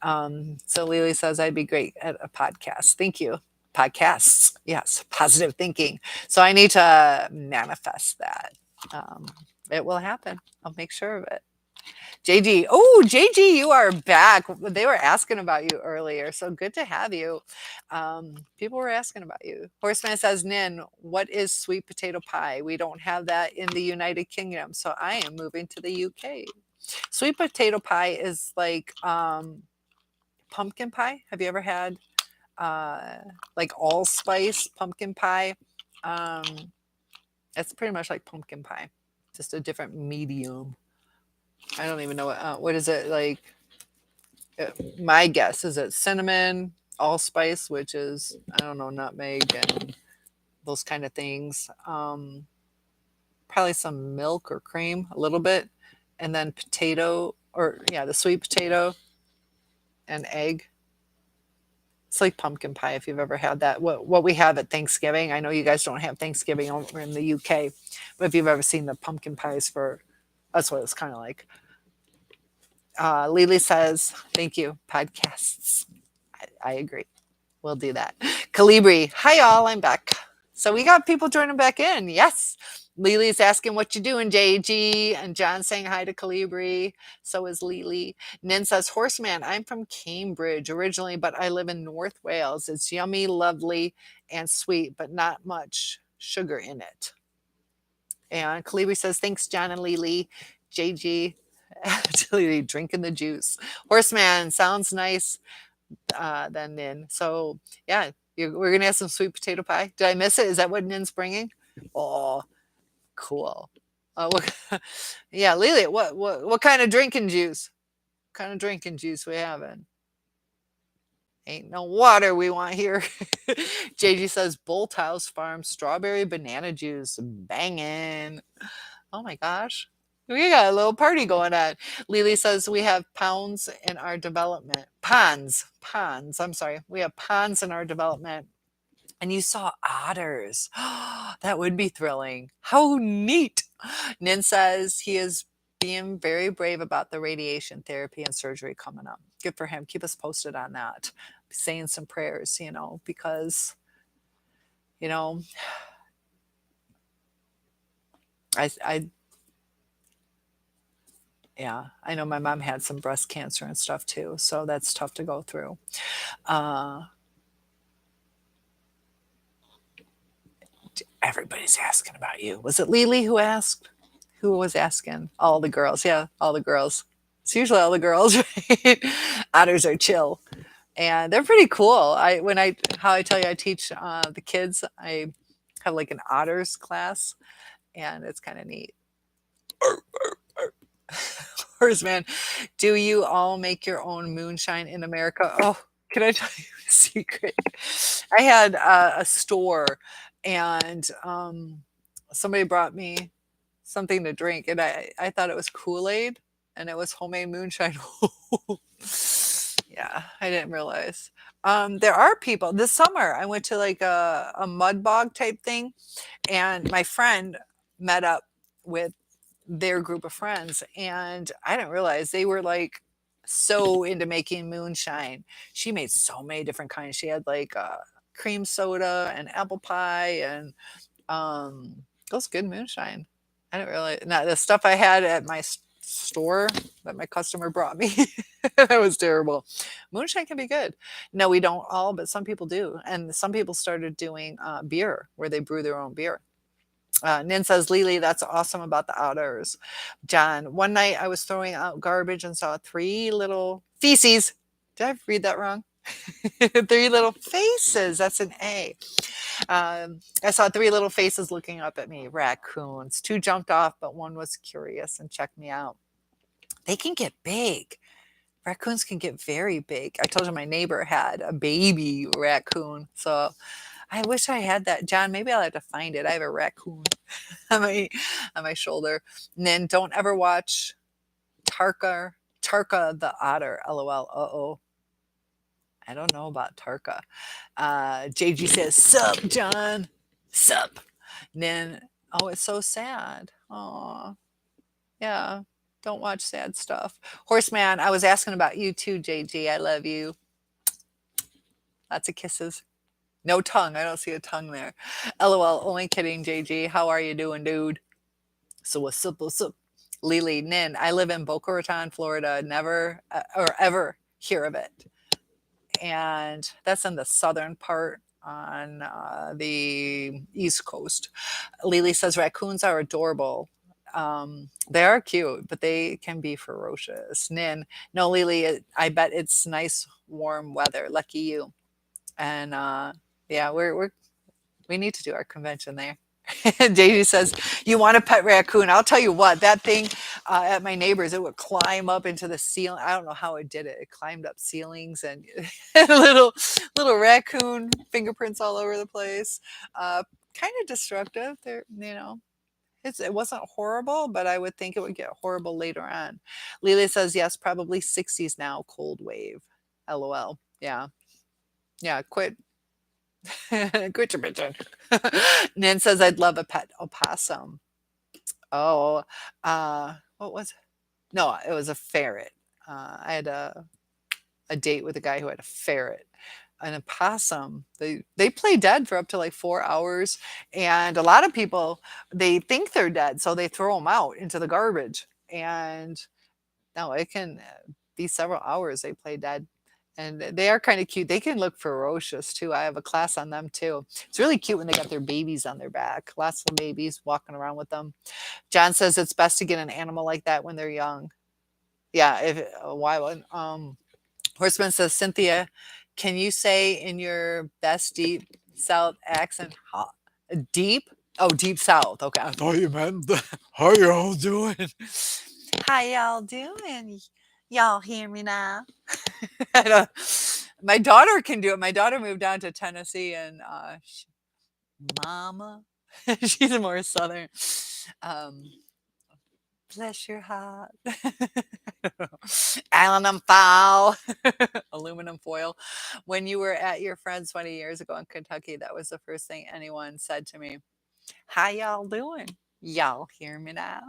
So Lily says, I'd be great at a podcast. Thank you. Podcasts. Yes, positive thinking. So I need to manifest that. It will happen. I'll make sure of it. JG. Oh, JG, you are back. They were asking about you earlier. So good to have you. People were asking about you. Horseman says, Nin, what is sweet potato pie? We don't have that in the United Kingdom. So I am moving to the UK. Sweet potato pie is like pumpkin pie. Have you ever had like allspice pumpkin pie? It's pretty much like pumpkin pie, just a different medium. I don't even know what is it like. My guess is it cinnamon, allspice, which is I don't know, nutmeg and those kind of things. Probably some milk or cream, a little bit, and then potato or the sweet potato and egg. It's like pumpkin pie if you've ever had that. What we have at Thanksgiving. I know you guys don't have Thanksgiving over in the UK, but if you've ever seen the pumpkin pies that's what it's kind of like. Lily says, thank you, podcasts. I agree. We'll do that. Calibri, hi all, I'm back. So we got people joining back in. Yes. Lily's asking what you doing, JG, and John saying hi to Calibri. So is Lily. Nin says, Horseman, I'm from Cambridge originally, but I live in North Wales. It's yummy, lovely, and sweet, but not much sugar in it. And Calibri says, thanks, John and Lily. JG, Lily drinking the juice. Horseman, sounds nice. Then Nin. So yeah, we're gonna have some sweet potato pie. Did I miss it? Is that what Nin's bringing? Oh, cool. Yeah, Lily, what kind of drinking juice? What kind of drinking juice we having? Ain't no water we want here. JG says Bolthouse Farm strawberry banana juice. Banging. Oh my gosh. We got a little party going on. Lily says we have pounds in our development. Ponds. I'm sorry. We have ponds in our development. And you saw otters. That would be thrilling. How neat. Nin says he is being very brave about the radiation therapy and surgery coming up. Good for him. Keep us posted on that. Saying some prayers, because, I yeah, I know my mom had some breast cancer and stuff too, so that's tough to go through. Everybody's asking about you. Was it Lily who asked? Who was asking? All the girls. Yeah, all the girls. It's usually all the girls, right? Otters are chill. And they're pretty cool. How I tell you, I teach the kids. I have like an otters class, and it's kind of neat. Horseman, do you all make your own moonshine in America? Oh, can I tell you a secret? I had a store, and somebody brought me something to drink, and I thought it was Kool-Aid, and it was homemade moonshine. Yeah, I didn't realize. There are people. This summer, I went to like a mud bog type thing, and my friend met up with their group of friends, and I didn't realize they were like so into making moonshine. She made so many different kinds. She had like cream soda and apple pie, and it was good moonshine. I didn't realize. Now the stuff I had at my store that my customer brought me, that was terrible. Moonshine can be good. No, we don't all, but some people do, and some people started doing beer where they brew their own beer. Nin says, Lily, that's awesome about the otters. John, one night I was throwing out garbage and saw three little feces. Did I read that wrong? Three little faces. That's an A. I saw three little faces looking up at me. Raccoons. Two jumped off, but one was curious and checked me out. They can get big. Raccoons can get very big. I told you my neighbor had a baby raccoon. So I wish I had that. John, maybe I'll have to find it. I have a raccoon on my shoulder. And then don't ever watch Tarka the otter. LOL. Uh-oh. I don't know about Tarka. JG says, sup, John. Sup. And then, oh, it's so sad. Oh, yeah. Don't watch sad stuff. Horseman, I was asking about you too, JG. I love you. Lots of kisses. No tongue. I don't see a tongue there. LOL. Only kidding, JG. How are you doing, dude? So what's up? What's up? Lily, Nin. I live in Boca Raton, Florida. Never or ever hear of it. And that's in the southern part on the East Coast. Lily says raccoons are adorable. They are cute, but they can be ferocious. Nin, no, Lily, I bet it's nice, warm weather. Lucky you. And yeah, we need to do our convention there. JD says, you want a pet raccoon? I'll tell you what, that thing at my neighbor's, it would climb up into the ceiling. I don't know how it did it. It climbed up ceilings and little raccoon fingerprints all over the place. Kind of destructive. There, it wasn't horrible, but I would think it would get horrible later on. Lily says, yes, probably 60s now, cold wave. LOL. Yeah. Yeah, quit quit your bitching. Nan says, I'd love a pet opossum. Oh, what was it? No, it was a ferret. I had a date with a guy who had a ferret. An opossum, they play dead for up to like 4 hours. And a lot of people, they think they're dead, so they throw them out into the garbage. And no, it can be several hours they play dead. And they are kind of cute. They can look ferocious too. I have a class on them too. It's really cute when they got their babies on their back. Lots of babies walking around with them. John says it's best to get an animal like that when they're young. Yeah, if why would Horseman says, Cynthia, can you say in your best deep South accent, deep? Oh, deep South. Okay, I thought you meant how y'all doing? How y'all doing? Y'all hear me now? I don't, my daughter can do it. My daughter moved down to Tennessee, and Mama, she's more southern. Um, Bless your heart. Aluminum foil. Aluminum foil. When you were at your friend's 20 years ago in Kentucky, that was the first thing anyone said to me. How y'all doing? Y'all hear me now?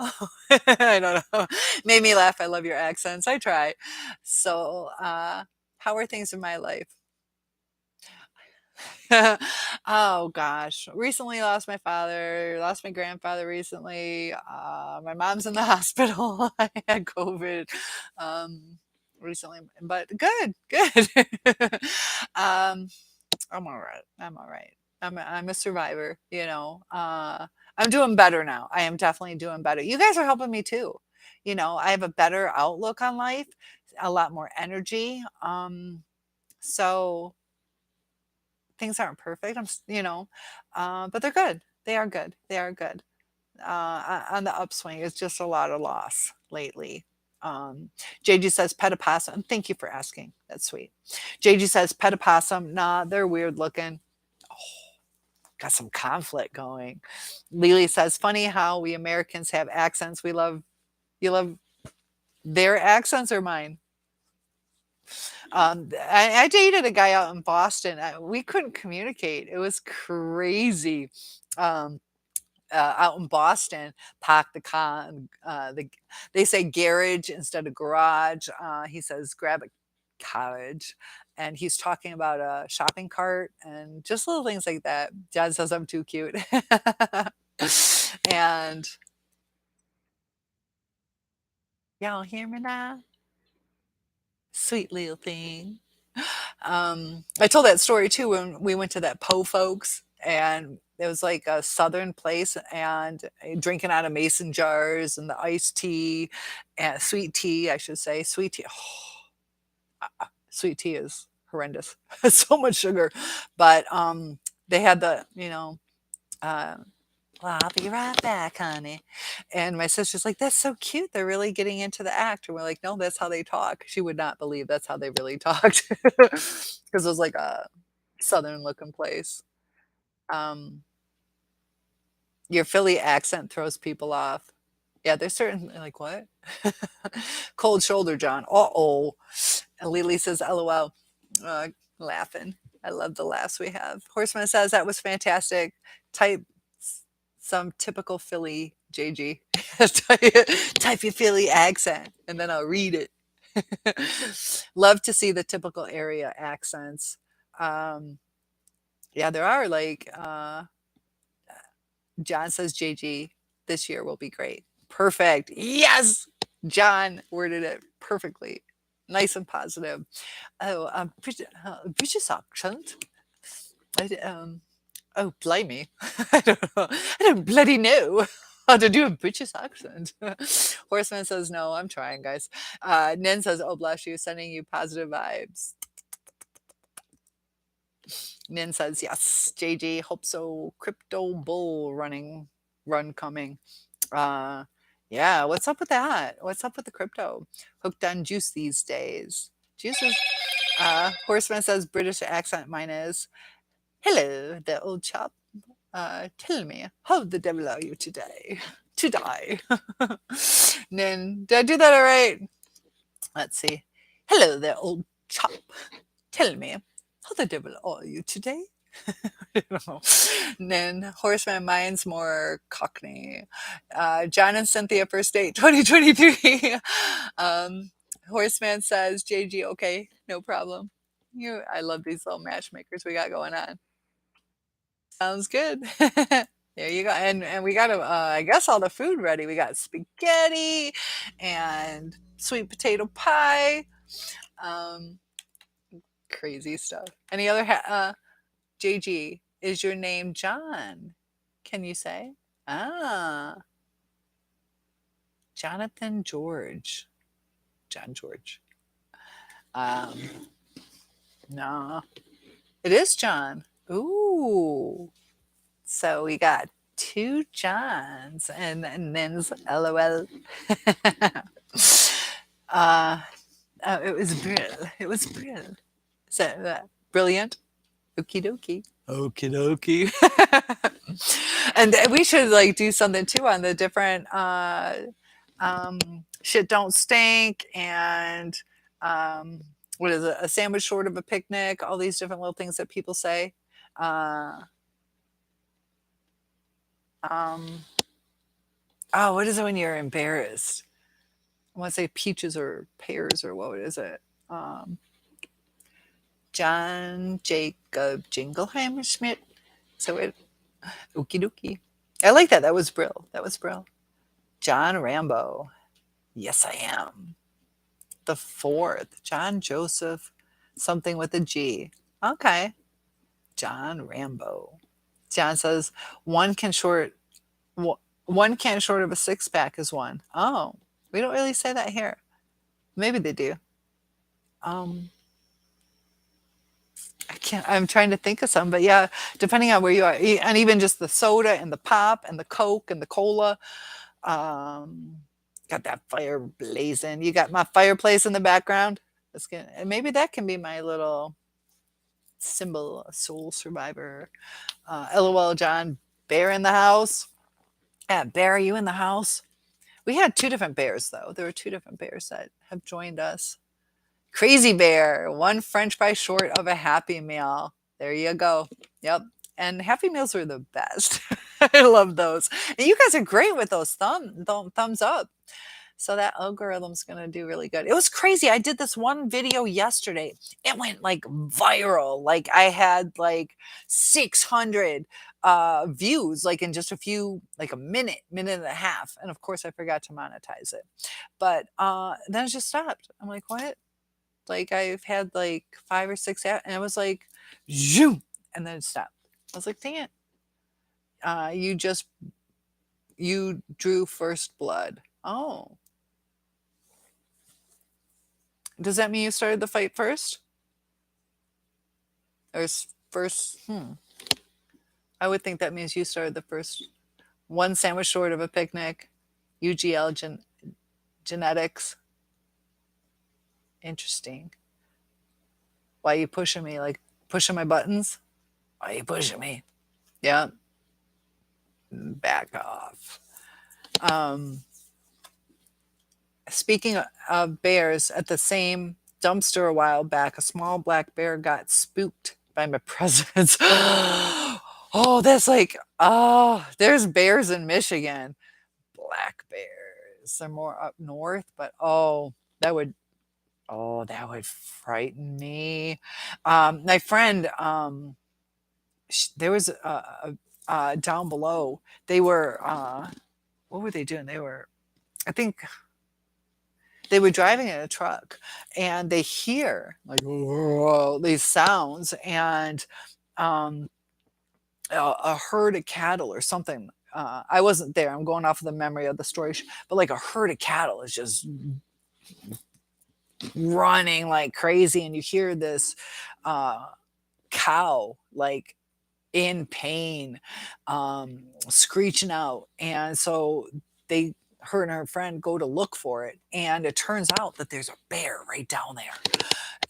I don't know. Made me laugh. I love your accents. I try. So, how are things in my life? Oh gosh, recently lost my father, lost my grandfather recently. My mom's in the hospital. I had COVID recently, but good. um, I'm all right. I'm all right. I'm a survivor. I'm doing better now. I am definitely doing better. You guys are helping me too. I have a better outlook on life, a lot more energy. So things aren't perfect. But they're good. They are good. They are good. On the upswing, it's just a lot of loss lately. JG says pet opossum. Thank you for asking. That's sweet. JG says pet opossum. Nah, they're weird looking. Oh, got some conflict going. Lily says funny how we Americans have accents. You love their accents or mine? I dated a guy out in Boston. We couldn't communicate. It was crazy. Um, Out in Boston, park the car. They say garage instead of garage. He says grab a carriage, and he's talking about a shopping cart and just little things like that. Dad says I'm too cute, and y'all hear me now? Sweet little thing. I told that story too when we went to that Poe folks. and it was like a southern place, and drinking out of mason jars and the iced tea and sweet tea, I should say. Sweet tea. Sweet tea is horrendous. So much sugar. But they had the, uh, well, I'll be right back, honey. And my sister's like, that's so cute. They're really getting into the act. And we're like, no, that's how they talk. She would not believe that's how they really talked. Because it was like a southern looking place. Um, your Philly accent throws people off. Yeah, there's certain, like, what? Cold shoulder, John. Uh-oh. And Lily says, LOL. Uh, Laughing. I love the laughs we have. Horseman says, that was fantastic. Type some typical Philly JG. Type your Philly accent, and then I'll read it. Love to see the typical area accents. Um, yeah, there are like, John says, JG, this year will be great. Perfect. Yes. John worded it perfectly. Nice and positive. Oh, British accent. Oh, blimey. I don't know. I don't bloody know how to do a British accent. Horseman says, no, I'm trying, guys. Nen says, oh, bless you, sending you positive vibes. Nin says, yes, JG, hope so. Crypto bull run coming. Yeah, what's up with that? What's up with the crypto? Hooked on juice these days. Juice is, Horseman says, British accent mine is, hello, the old chap. Tell me, how the devil are you today? To die. Nin, did I do that all right? Let's see. Hello there, old chap. Tell me, how the devil are you today? I don't know. And then Horseman, mine's more Cockney. John and Cynthia first date 2023. Horseman says, JG, okay, no problem. I love these little matchmakers we got going on. Sounds good. There you go. And we got, I guess, all the food ready. We got spaghetti and sweet potato pie. Um, Crazy stuff. Any other JG, is your name John? Can you say? Ah, Jonathan George. John George. Um, no, it is John. Ooh. So we got two Johns and then's LOL. uh, it was brilliant. It was brilliant. So, brilliant. Okie dokie. Okie dokie. And we should like do something too on the different shit don't stink and what is it? A sandwich short of a picnic, all these different little things that people say. Uh, um, oh, what is it when you're embarrassed? I want to say peaches or pears or what is it? John Jacob Jingleheimer Schmidt. So it, okie dokie. I like that. That was Brill. That was Brill. John Rambo. Yes, I am. The fourth. John Joseph, something with a G. Okay. John Rambo. John says one can short of a six pack is one. Oh, we don't really say that here. Maybe they do. I can't. I'm trying to think of some, but yeah, depending on where you are, and even just the soda and the pop and the Coke and the cola. Got that fire blazing. You got my fireplace in the background. That's good. And maybe that can be my little symbol, a soul survivor. LOL, John. Bear in the house. Yeah, Bear, are you in the house? We had two different bears, though. There were two different bears that have joined us. Crazy Bear, one French fry short of a Happy Meal. There you go. Yep. And Happy Meals are the best. I love those. And you guys are great with those thumbs up. So that algorithm's going to do really good. It was crazy. I did this one video yesterday. It went like viral. Like I had like 600 views, like in just a few, like a minute and a half. And of course I forgot to monetize it. But then it just stopped. I'm like, what? Like I've had like 5 or 6 and it was like, zoom, and then it stopped. I was like, dang it. You just, you drew first blood. Oh, does that mean you started the fight first? Or first, I would think that means you started the first. One sandwich short of a picnic. UGL genetics. Interesting. Why you pushing me? Like pushing my buttons? Why you pushing me? Yeah. Back off. Um, Speaking of bears, at the same dumpster a while back, a small black bear got spooked by my presence. Oh, that's like, oh, there's bears in Michigan. Black bears. They're more up north, but that would, that would frighten me. My friend, there was down below. They were, what were they doing? They were, I think, they were driving in a truck, and they hear like whoa, these sounds, and um, a herd of cattle or something. I wasn't there. I'm going off of the memory of the story, but like a herd of cattle is just running like crazy, and you hear this uh, cow like in pain, screeching out, and so they her and her friend go to look for it, and it turns out that there's a bear right down there,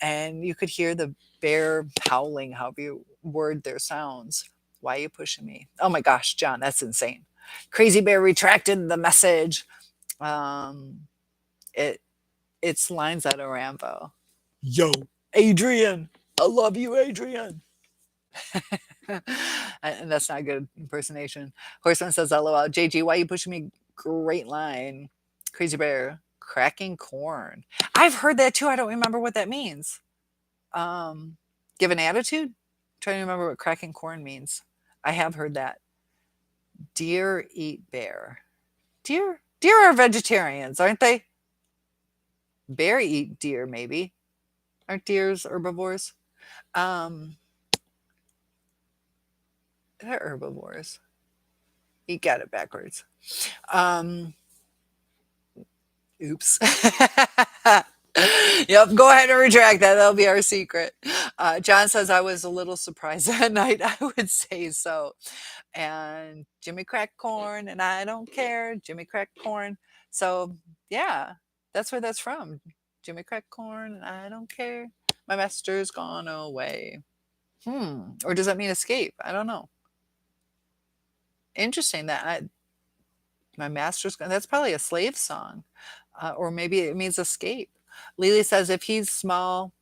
and you could hear the bear howling, however you word their sounds. Why are you pushing me? Oh my gosh, John, that's insane. Crazy Bear retracted the message. um it it's lines out of Rambo. Yo, Adrian, I love you, Adrian. And that's not a good impersonation. Horseman says, LOL. JG, why are you pushing me? Great line. Crazy Bear, cracking corn. I've heard that too. I don't remember what that means. Give an attitude? Trying to remember what cracking corn means. I have heard that. Deer eat bear. Deer are vegetarians, aren't they? Bear eat deer, maybe. Aren't deers herbivores? Um, they're herbivores. You got it backwards. Um, oops. Yep, go ahead and retract that. That'll be our secret. John says, I was a little surprised that night. I would say so. And Jimmy cracked corn, and I don't care. Jimmy cracked corn. So, yeah, that's where that's from. Jimmy cracked corn, and I don't care. My master's gone away. Or does that mean escape? I don't know. Interesting that my master's gone. That's probably a slave song. Or maybe it means escape. Lily says, if he's small,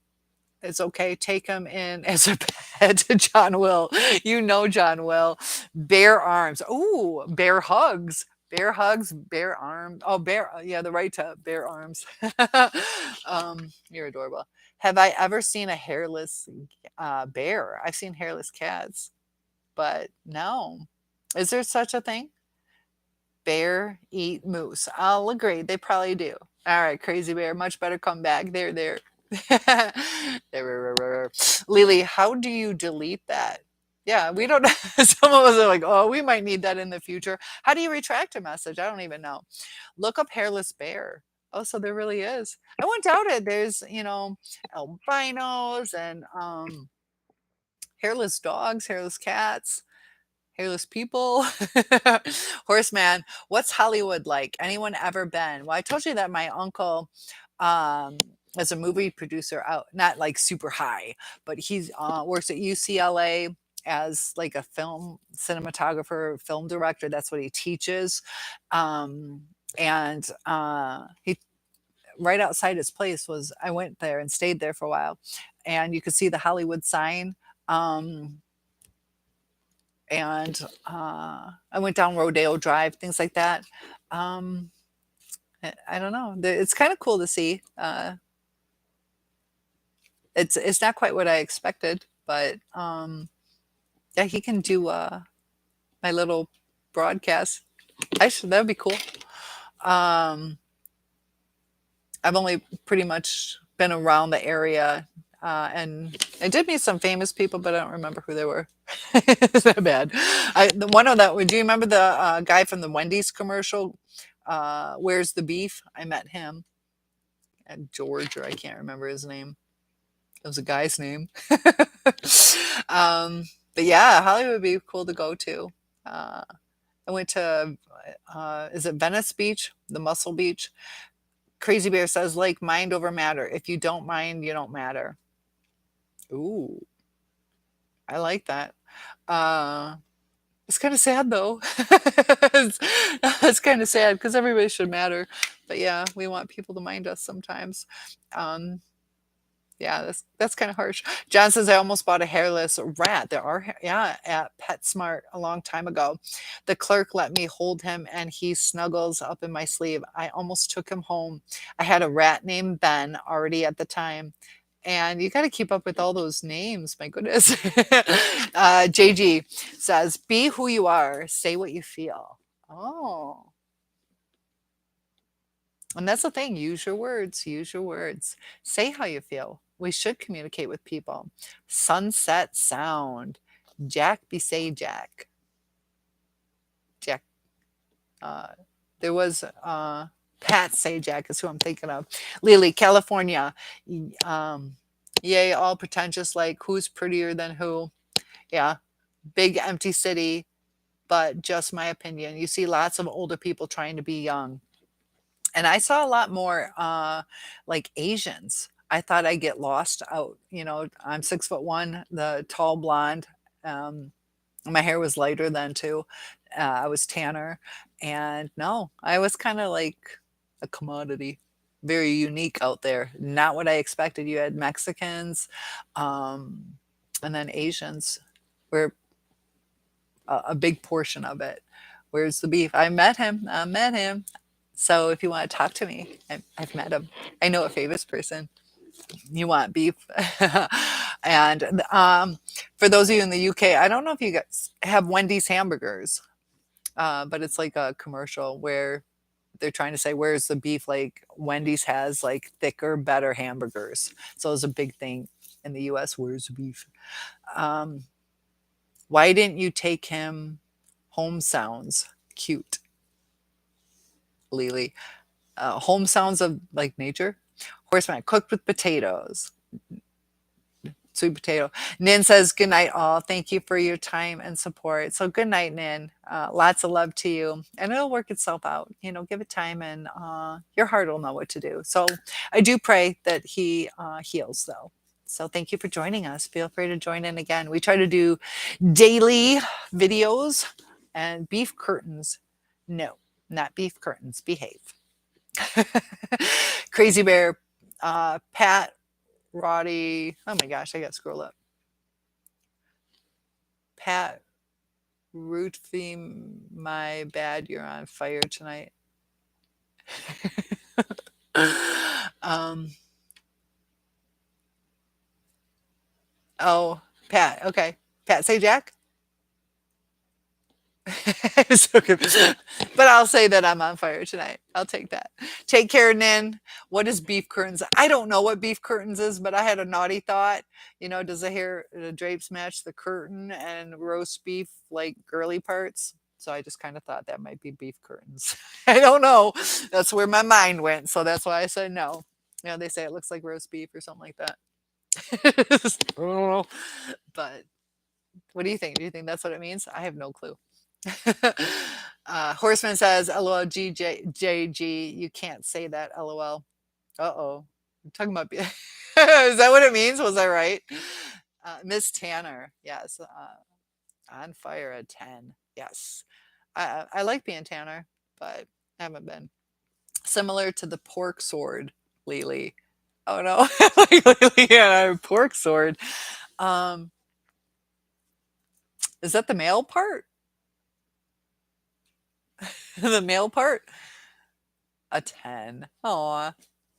it's okay. Take him in as a pet. John Will. You know John Will. Bear arms. Ooh, bear hugs. Bear hugs, bear arms. Oh, bear. Yeah, the right to bear arms. You're adorable. Have I ever seen a hairless bear? I've seen hairless cats, but no. Is there such a thing? Bear eat moose. I'll agree. They probably do. All right, crazy bear. Much better come back. There. Lily, how do you delete that? Yeah, we don't. Some of us are like, oh, we might need that in the future. How do you retract a message? I don't even know. Look up hairless bear. Oh, so there really is. I won't doubt it. There's, albinos and hairless dogs, hairless cats, hairless people. Horseman, what's Hollywood like? Anyone ever been? Well, I told you that my uncle um is a movie producer out, not like super high, but he's works at UCLA as like a film cinematographer, film director. That's what he teaches. And he right outside his place was, I went there and stayed there for a while, and you could see the Hollywood sign. And I went down Rodeo Drive, things like that. I don't know. It's kind of cool to see. It's not quite what I expected, but yeah, he can do my little broadcast. That'd be cool. I've only pretty much been around the area. And I did meet some famous people, but I don't remember who they were. It's that bad. One of that. Do you remember the guy from the Wendy's commercial? Where's the beef? I met him. And George, or I can't remember his name. It was a guy's name. um, but yeah, Hollywood would be cool to go to. Uh, I went to, is it Venice Beach, the Muscle Beach? Crazy Bear says, like, mind over matter. If you don't mind, you don't matter. Ooh, I like that. Uh, it's kind of sad though. It's kind of sad because everybody should matter. But yeah, we want people to mind us sometimes. Um, Yeah, that's kind of harsh. John says, I almost bought a hairless rat. There are, yeah, at PetSmart a long time ago. The clerk let me hold him and he snuggles up in my sleeve. I almost took him home. I had a rat named Ben already at the time. And you got to keep up with all those names. My goodness. JG says, be who you are. Say what you feel. Oh, and that's the thing. Use your words. Use your words. Say how you feel. We should communicate with people. Sunset sound. Jack be say Jack. Jack. Uh, there was Pat say Jack is who I'm thinking of. Lily, California. Yay, all pretentious like who's prettier than who. Yeah. Big empty city, but just my opinion. You see lots of older people trying to be young. And I saw a lot more like Asians. I thought I'd get lost out. I'm 6'1", the tall blonde. Um, my hair was lighter then too. I was tanner, and no, I was kind of like a commodity, very unique out there. Not what I expected. You had Mexicans, um, and then Asians were a big portion of it. Where's the beef? I met him. I met him. So if you want to talk to me, I've met him. I know a famous person. You want beef? And for those of you in the UK, I don't know if you guys have Wendy's hamburgers, but it's like a commercial where they're trying to say, where's the beef? Like Wendy's has like thicker, better hamburgers. So it's a big thing in the US. Where's the beef? Um, why didn't you take him home? Sounds cute, Lily. Home sounds of like nature. Horseman cooked with potatoes. Sweet potato. Nin says, good night, all. Thank you for your time and support. So good night, Nin. Lots of love to you. And it'll work itself out. Give it time and your heart will know what to do. So I do pray that he heals, though. So thank you for joining us. Feel free to join in again. We try to do daily videos and beef curtains. No, not beef curtains. Behave. Crazy Bear, Pat, Roddy. Oh my gosh, I got to scroll up. Pat, root theme, my bad, you're on fire tonight. Oh, Pat. Okay. Pat, say Jack. So confused. But I'll say that I'm on fire tonight. I'll take that. Take care, Nin. What is beef curtains? I don't know what beef curtains is, but I had a naughty thought. Does the drapes match the curtain and roast beef like girly parts? So I just kind of thought that might be beef curtains. I don't know. That's where my mind went. So that's why I said no. They say it looks like roast beef or something like that. I don't know. But what do you think? Do you think that's what it means? I have no clue. Horseman says, LOL, GJG. You can't say that, LOL. Uh-oh. I'm talking about... Is that what it means? Was I right? Miss Tanner. Yes. On fire at 10. Yes. I like being Tanner, but I haven't been. Similar to the pork sword, Lily. Oh, no. Like Lily and a pork sword. Is that the male part? The male part? A 10. Aw.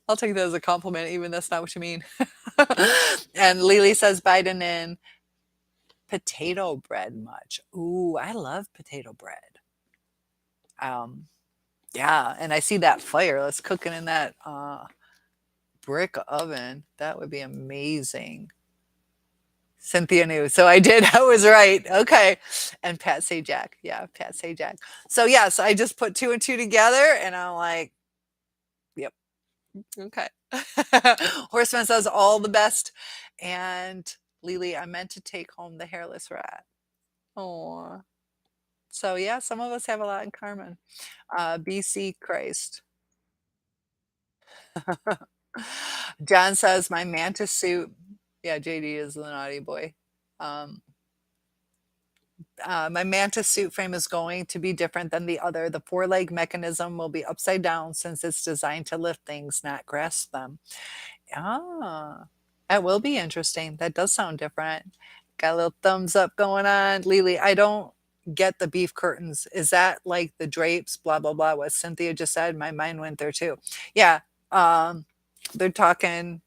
I'll take that as a compliment, even that's not what you mean. And Lily says, Biden in potato bread much. Ooh, I love potato bread. Yeah, and I see that fire. Let's cooking in that brick oven. That would be amazing. Cynthia knew. So I did. I was right. Okay. And Pat Sajak. Yeah, Pat Sajak. So yes, I just put two and two together and I'm like, yep. Okay. Horseman says all the best. And Lily, I meant to take home the hairless rat. Oh. So yeah, some of us have a lot in common. BC Christ. John says my mantis suit. Yeah, JD is the naughty boy. Um, my mantis suit frame is going to be different than the other. The four-leg mechanism will be upside down since it's designed to lift things, not grasp them. Ah, that will be interesting. That does sound different. Got a little thumbs up going on. Lily, I don't get the beef curtains. Is that like the drapes, blah, blah, blah, what Cynthia just said? My mind went there too. Yeah. They're talking,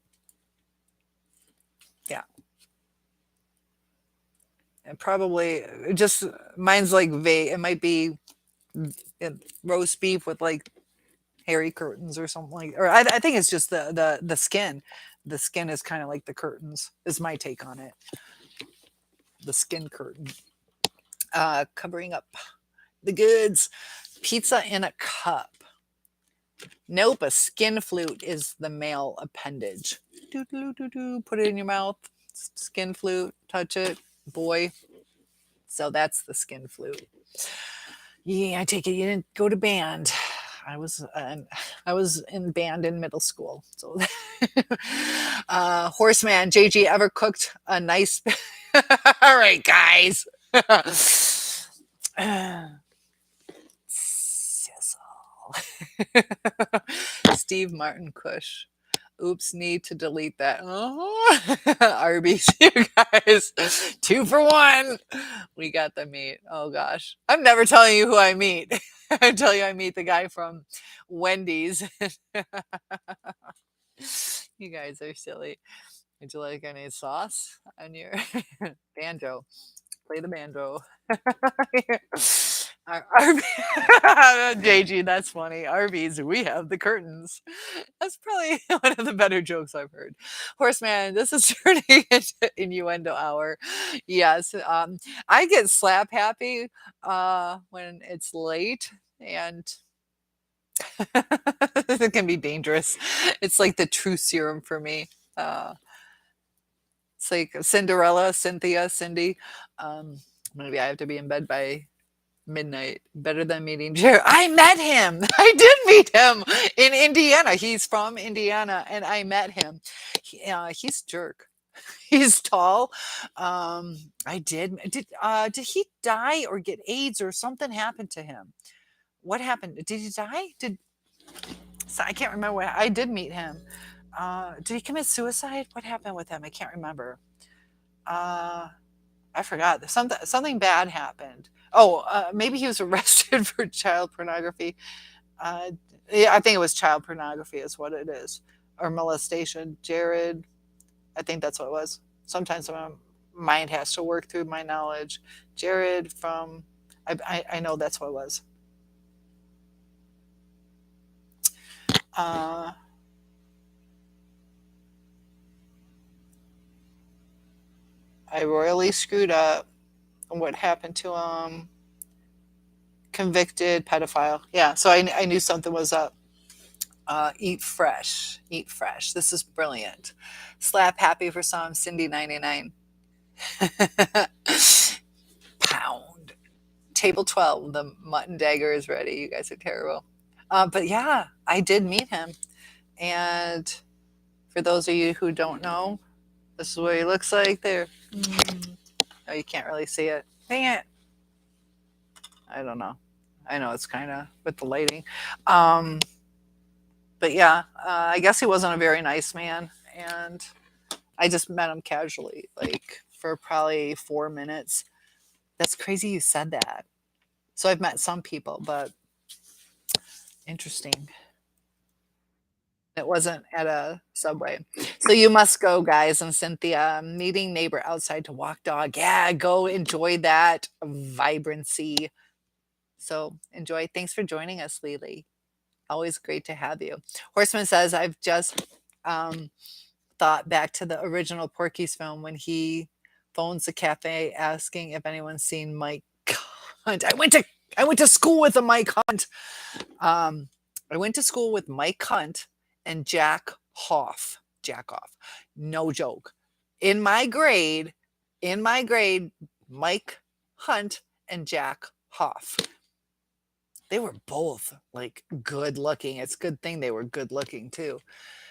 yeah, and probably just mine's like vague. It might be roast beef with like hairy curtains or something like, or I think it's just the skin. The skin is kind of like the curtains. Is my take on it. The skin curtain, covering up the goods. Pizza in a cup. Nope, a skin flute is the male appendage. Doo, doo, doo, doo. Put it in your mouth. Skin flute. Touch it, boy. So that's the skin flute. Yeah, I take it you didn't go to band. I was in band in middle school. So, Horseman, JG ever cooked a nice? All right, guys. Sizzle. Steve Martin Cush. Oops, need to delete that. Arby's, you guys. 2 for 1. We got the meat. Oh gosh. I'm never telling you who I meet. I tell you I meet the guy from Wendy's. You guys are silly. Would you like any sauce on your banjo? Play the banjo. JG, that's funny. Arby's, we have the curtains. That's probably one of the better jokes I've heard. Horseman, this is turning into innuendo hour. Yes, I get slap happy when it's late, and it can be dangerous. It's like the truth serum for me. It's like Cinderella, Cynthia, Cindy. Maybe I have to be in bed by midnight. Better than meeting Jared. I met him. I did meet him in Indiana. He's from Indiana, and I met him. He's a jerk. He's tall. I did he die or get AIDS or something happened to him? What happened? Did he die? I can't remember what I did meet him. Did he commit suicide? What happened with him? I can't remember. I forgot. Something bad happened. Oh, maybe he was arrested for child pornography. Yeah, I think it was child pornography is what it is, or molestation. Jared, I think that's what it was. Sometimes my mind has to work through my knowledge. Jared from, I know that's what it was. I royally screwed up. What happened to him? Convicted pedophile. Yeah, so I knew something was up. Eat fresh. Eat fresh. This is brilliant. Slap happy for some. Cindy 99. Pound. Table 12. The mutton dagger is ready. You guys are terrible. But yeah, I did meet him. And for those of you who don't know, this is what he looks like there. Oh, you can't really see it. Dang it. I don't know. I know it's kind of with the lighting. But yeah, I guess he wasn't a very nice man. And I just met him casually, like for probably 4 minutes. That's crazy you said that. So I've met some people, but interesting. It wasn't at a Subway. So you must go, guys. And Cynthia, meeting neighbor outside to walk dog. Yeah, go enjoy that vibrancy. So enjoy. Thanks for joining us, Lily. Always great to have you. Horseman says, I've just um, thought back to the original Porky's film when he phones the cafe asking if anyone's seen Mike Hunt. I went to school with a Mike Hunt. Um, I went to school with Mike Hunt and Jack Hoff. Jack Hoff. No joke. In my grade, in my grade, Mike Hunt and Jack Hoff. They were both like good looking. It's a good thing they were good looking too,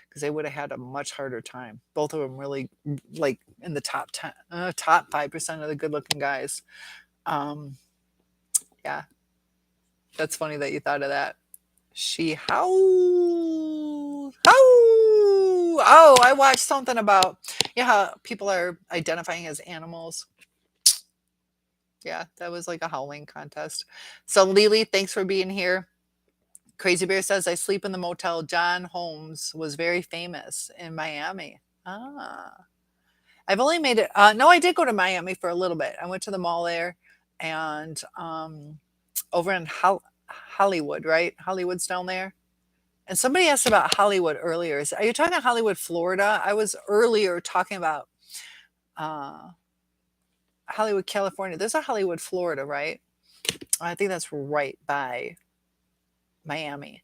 because they would have had a much harder time. Both of them really like in the top 10, top 5% of the good looking guys. Um, yeah, that's funny that you thought of that. She howled. Oh, I watched something about how people are identifying as animals. Yeah, that was like a howling contest. So Lily, thanks for being here. Crazy Bear says I sleep in the motel. John Holmes was very famous in Miami. Ah, I've only made it. No, I did go to Miami for a little bit. I went to the mall there, and over in Hollywood, right? Hollywood's down there. And somebody asked about Hollywood earlier. Are you talking Hollywood, Florida? I was earlier talking about uh, Hollywood, California. There's a Hollywood, Florida, right? I think that's right by Miami.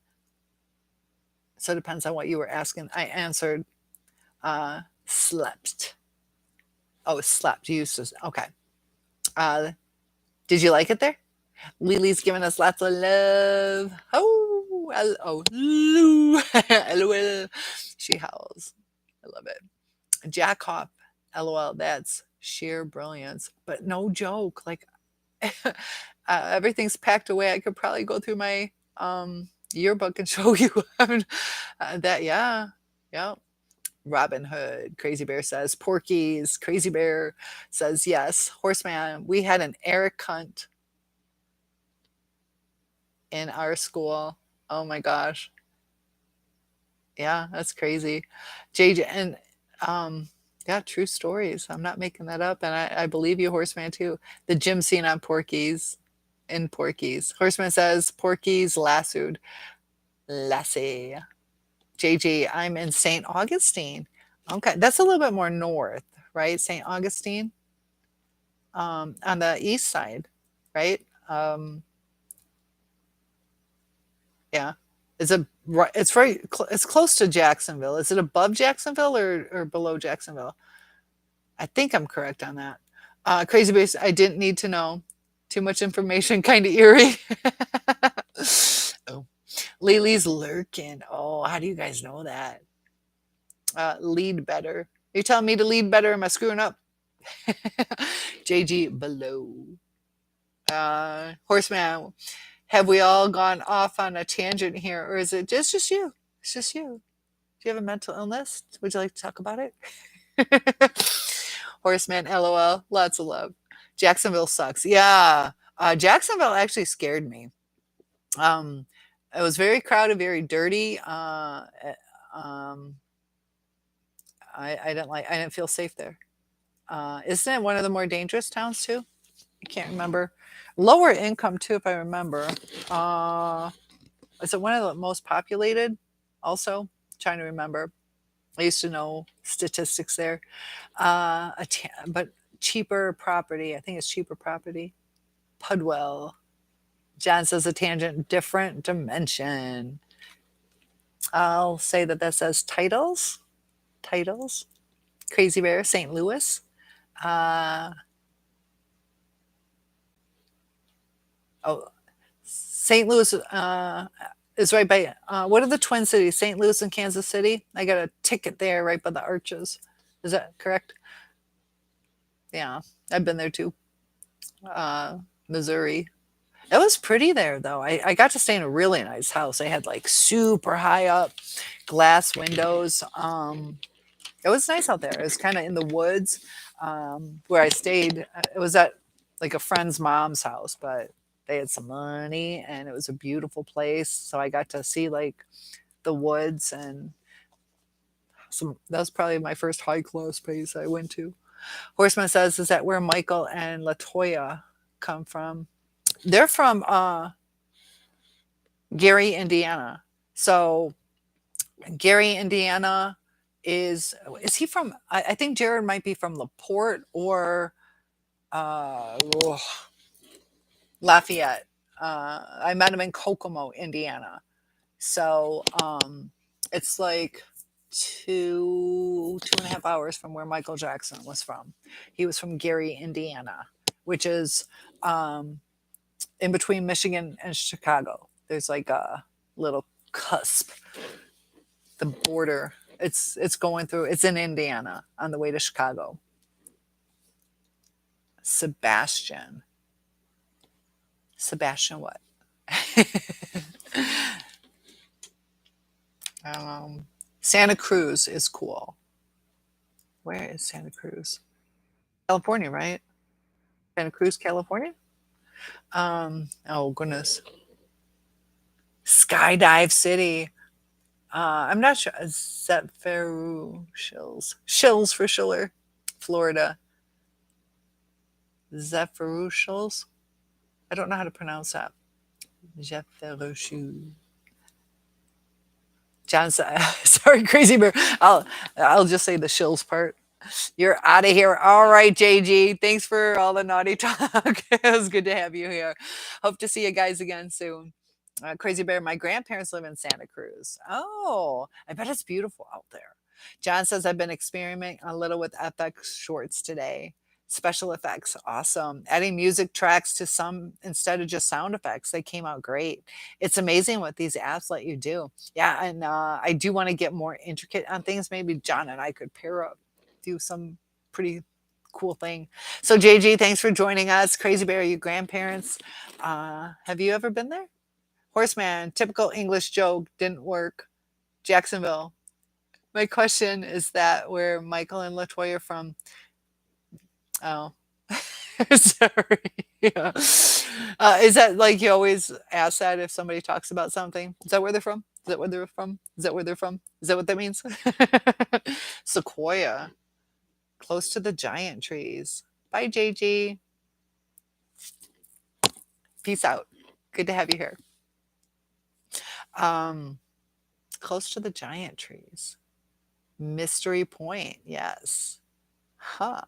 So it depends on what you were asking. I answered slept. Oh, slept. You used to. Okay. Uh, did you like it there? Lily's giving us lots of love. Oh, LOL. She howls. I love it. Jack Hop, LOL. That's sheer brilliance, but no joke. Like everything's packed away. I could probably go through my yearbook and show you that. Yeah, yeah. Robin Hood, Crazy Bear says Porky's. Crazy Bear says yes. Horseman. We had an Eric Hunt in our school. Oh my gosh. Yeah, that's crazy. JJ and yeah, true stories. I'm not making that up, and I believe you, Horseman, too. The gym scene on Porky's in Porky's. Horseman says Porky's lassoed. Lassie. JJ, I'm in St. Augustine. Okay, that's a little bit more north, right? St. Augustine, on the east side, right? Yeah. It's very it's close to Jacksonville. Is it above Jacksonville or below Jacksonville? I think I'm correct on that. Crazy Base, I didn't need to know. Too much information, kind of eerie. Oh. Lily's lurking. Oh, how do you guys know that? Lead better. Are you telling me to lead better? Am I screwing up? JG below. Horseman, have we all gone off on a tangent here, or is it just you? It's just you. Do you have a mental illness? Would you like to talk about it? Horseman, LOL. Lots of love. Jacksonville sucks. Yeah. Jacksonville actually scared me. It was very crowded, very dirty. I didn't feel safe there. Isn't it one of the more dangerous towns too? I can't remember. Lower income too, if I remember. Is it one of the most populated? Also, trying to remember. I used to know statistics there. But cheaper property. I think it's cheaper property. Pudwell. John says a tangent, different dimension. I'll say that says titles. Titles. Crazy Bear, St. Louis. St. Louis is right by, what are the twin cities? St. Louis and Kansas City? I got a ticket there right by the arches. Is that correct? Yeah, I've been there too. Missouri. It was pretty there though. I got to stay in a really nice house. I had like super high up glass windows. It was nice out there. It was kind of in the woods where I stayed. It was at like a friend's mom's house, but they had some money and it was a beautiful place. So I got to see like the woods and that was probably my first high class place I went to. Horseman says, is that where Michael and Latoya come from? They're from Gary, Indiana. So Gary, Indiana is he from, I think Jared might be from LaPorte or uh, oh, Lafayette. I met him in Kokomo, Indiana. So it's like 2.5 hours from where Michael Jackson was from. He was from Gary, Indiana, which is um, in between Michigan and Chicago. There's like a little cusp, the border. It's going through. It's in Indiana on the way to Chicago. Sebastian. Sebastian what? Santa Cruz is cool. Where is Santa Cruz? California, right? Santa Cruz, California. Oh goodness, Skydive City. I'm not sure. Is that Faru Shills? Shills for Schiller, Florida. Zephyrushals. I don't know how to pronounce that. Zephyrushal. John, sorry, Crazy Bear. I'll just say the shills part. You're out of here. All right, JG. Thanks for all the naughty talk. It was good to have you here. Hope to see you guys again soon. Crazy Bear, my grandparents live in Santa Cruz. Oh, I bet it's beautiful out there. John says, I've been experimenting a little with FX shorts today. Special effects, awesome. Adding music tracks to some instead of just sound effects. They came out great. It's amazing what these apps let you do. Yeah, and I do want to get more intricate on things. Maybe John and I could pair up, do some pretty cool thing. So JG, thanks for joining us. Crazy Bear, your grandparents. Have you ever been there? Horseman, typical English joke, didn't work. Jacksonville. My question is that where Michael and Latoya are from? Oh, sorry. Yeah. Is that like you always ask that if somebody talks about something? Is that where they're from? Is that where they're from? Is that where they're from? Is that what that means? Sequoia, close to the giant trees. Bye, JG. Peace out. Good to have you here. Um, close to the giant trees. Mystery Point. Yes. Huh.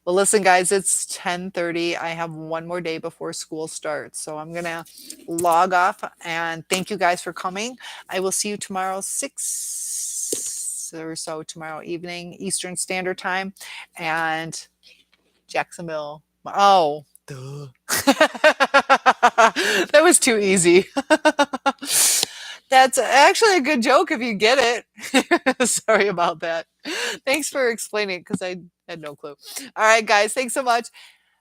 Well, listen, guys, it's 10:30. I have one more day before school starts. So I'm going to log off and thank you guys for coming. I will see you tomorrow, 6 or so tomorrow evening, Eastern Standard Time. And Jacksonville. Oh, duh. That was too easy. That's actually a good joke if you get it. Sorry about that. Thanks for explaining because I had no clue. All right, guys. Thanks so much.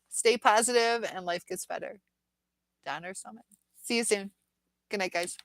Stay positive and life gets better. Donner Summit. See you soon. Good night, guys.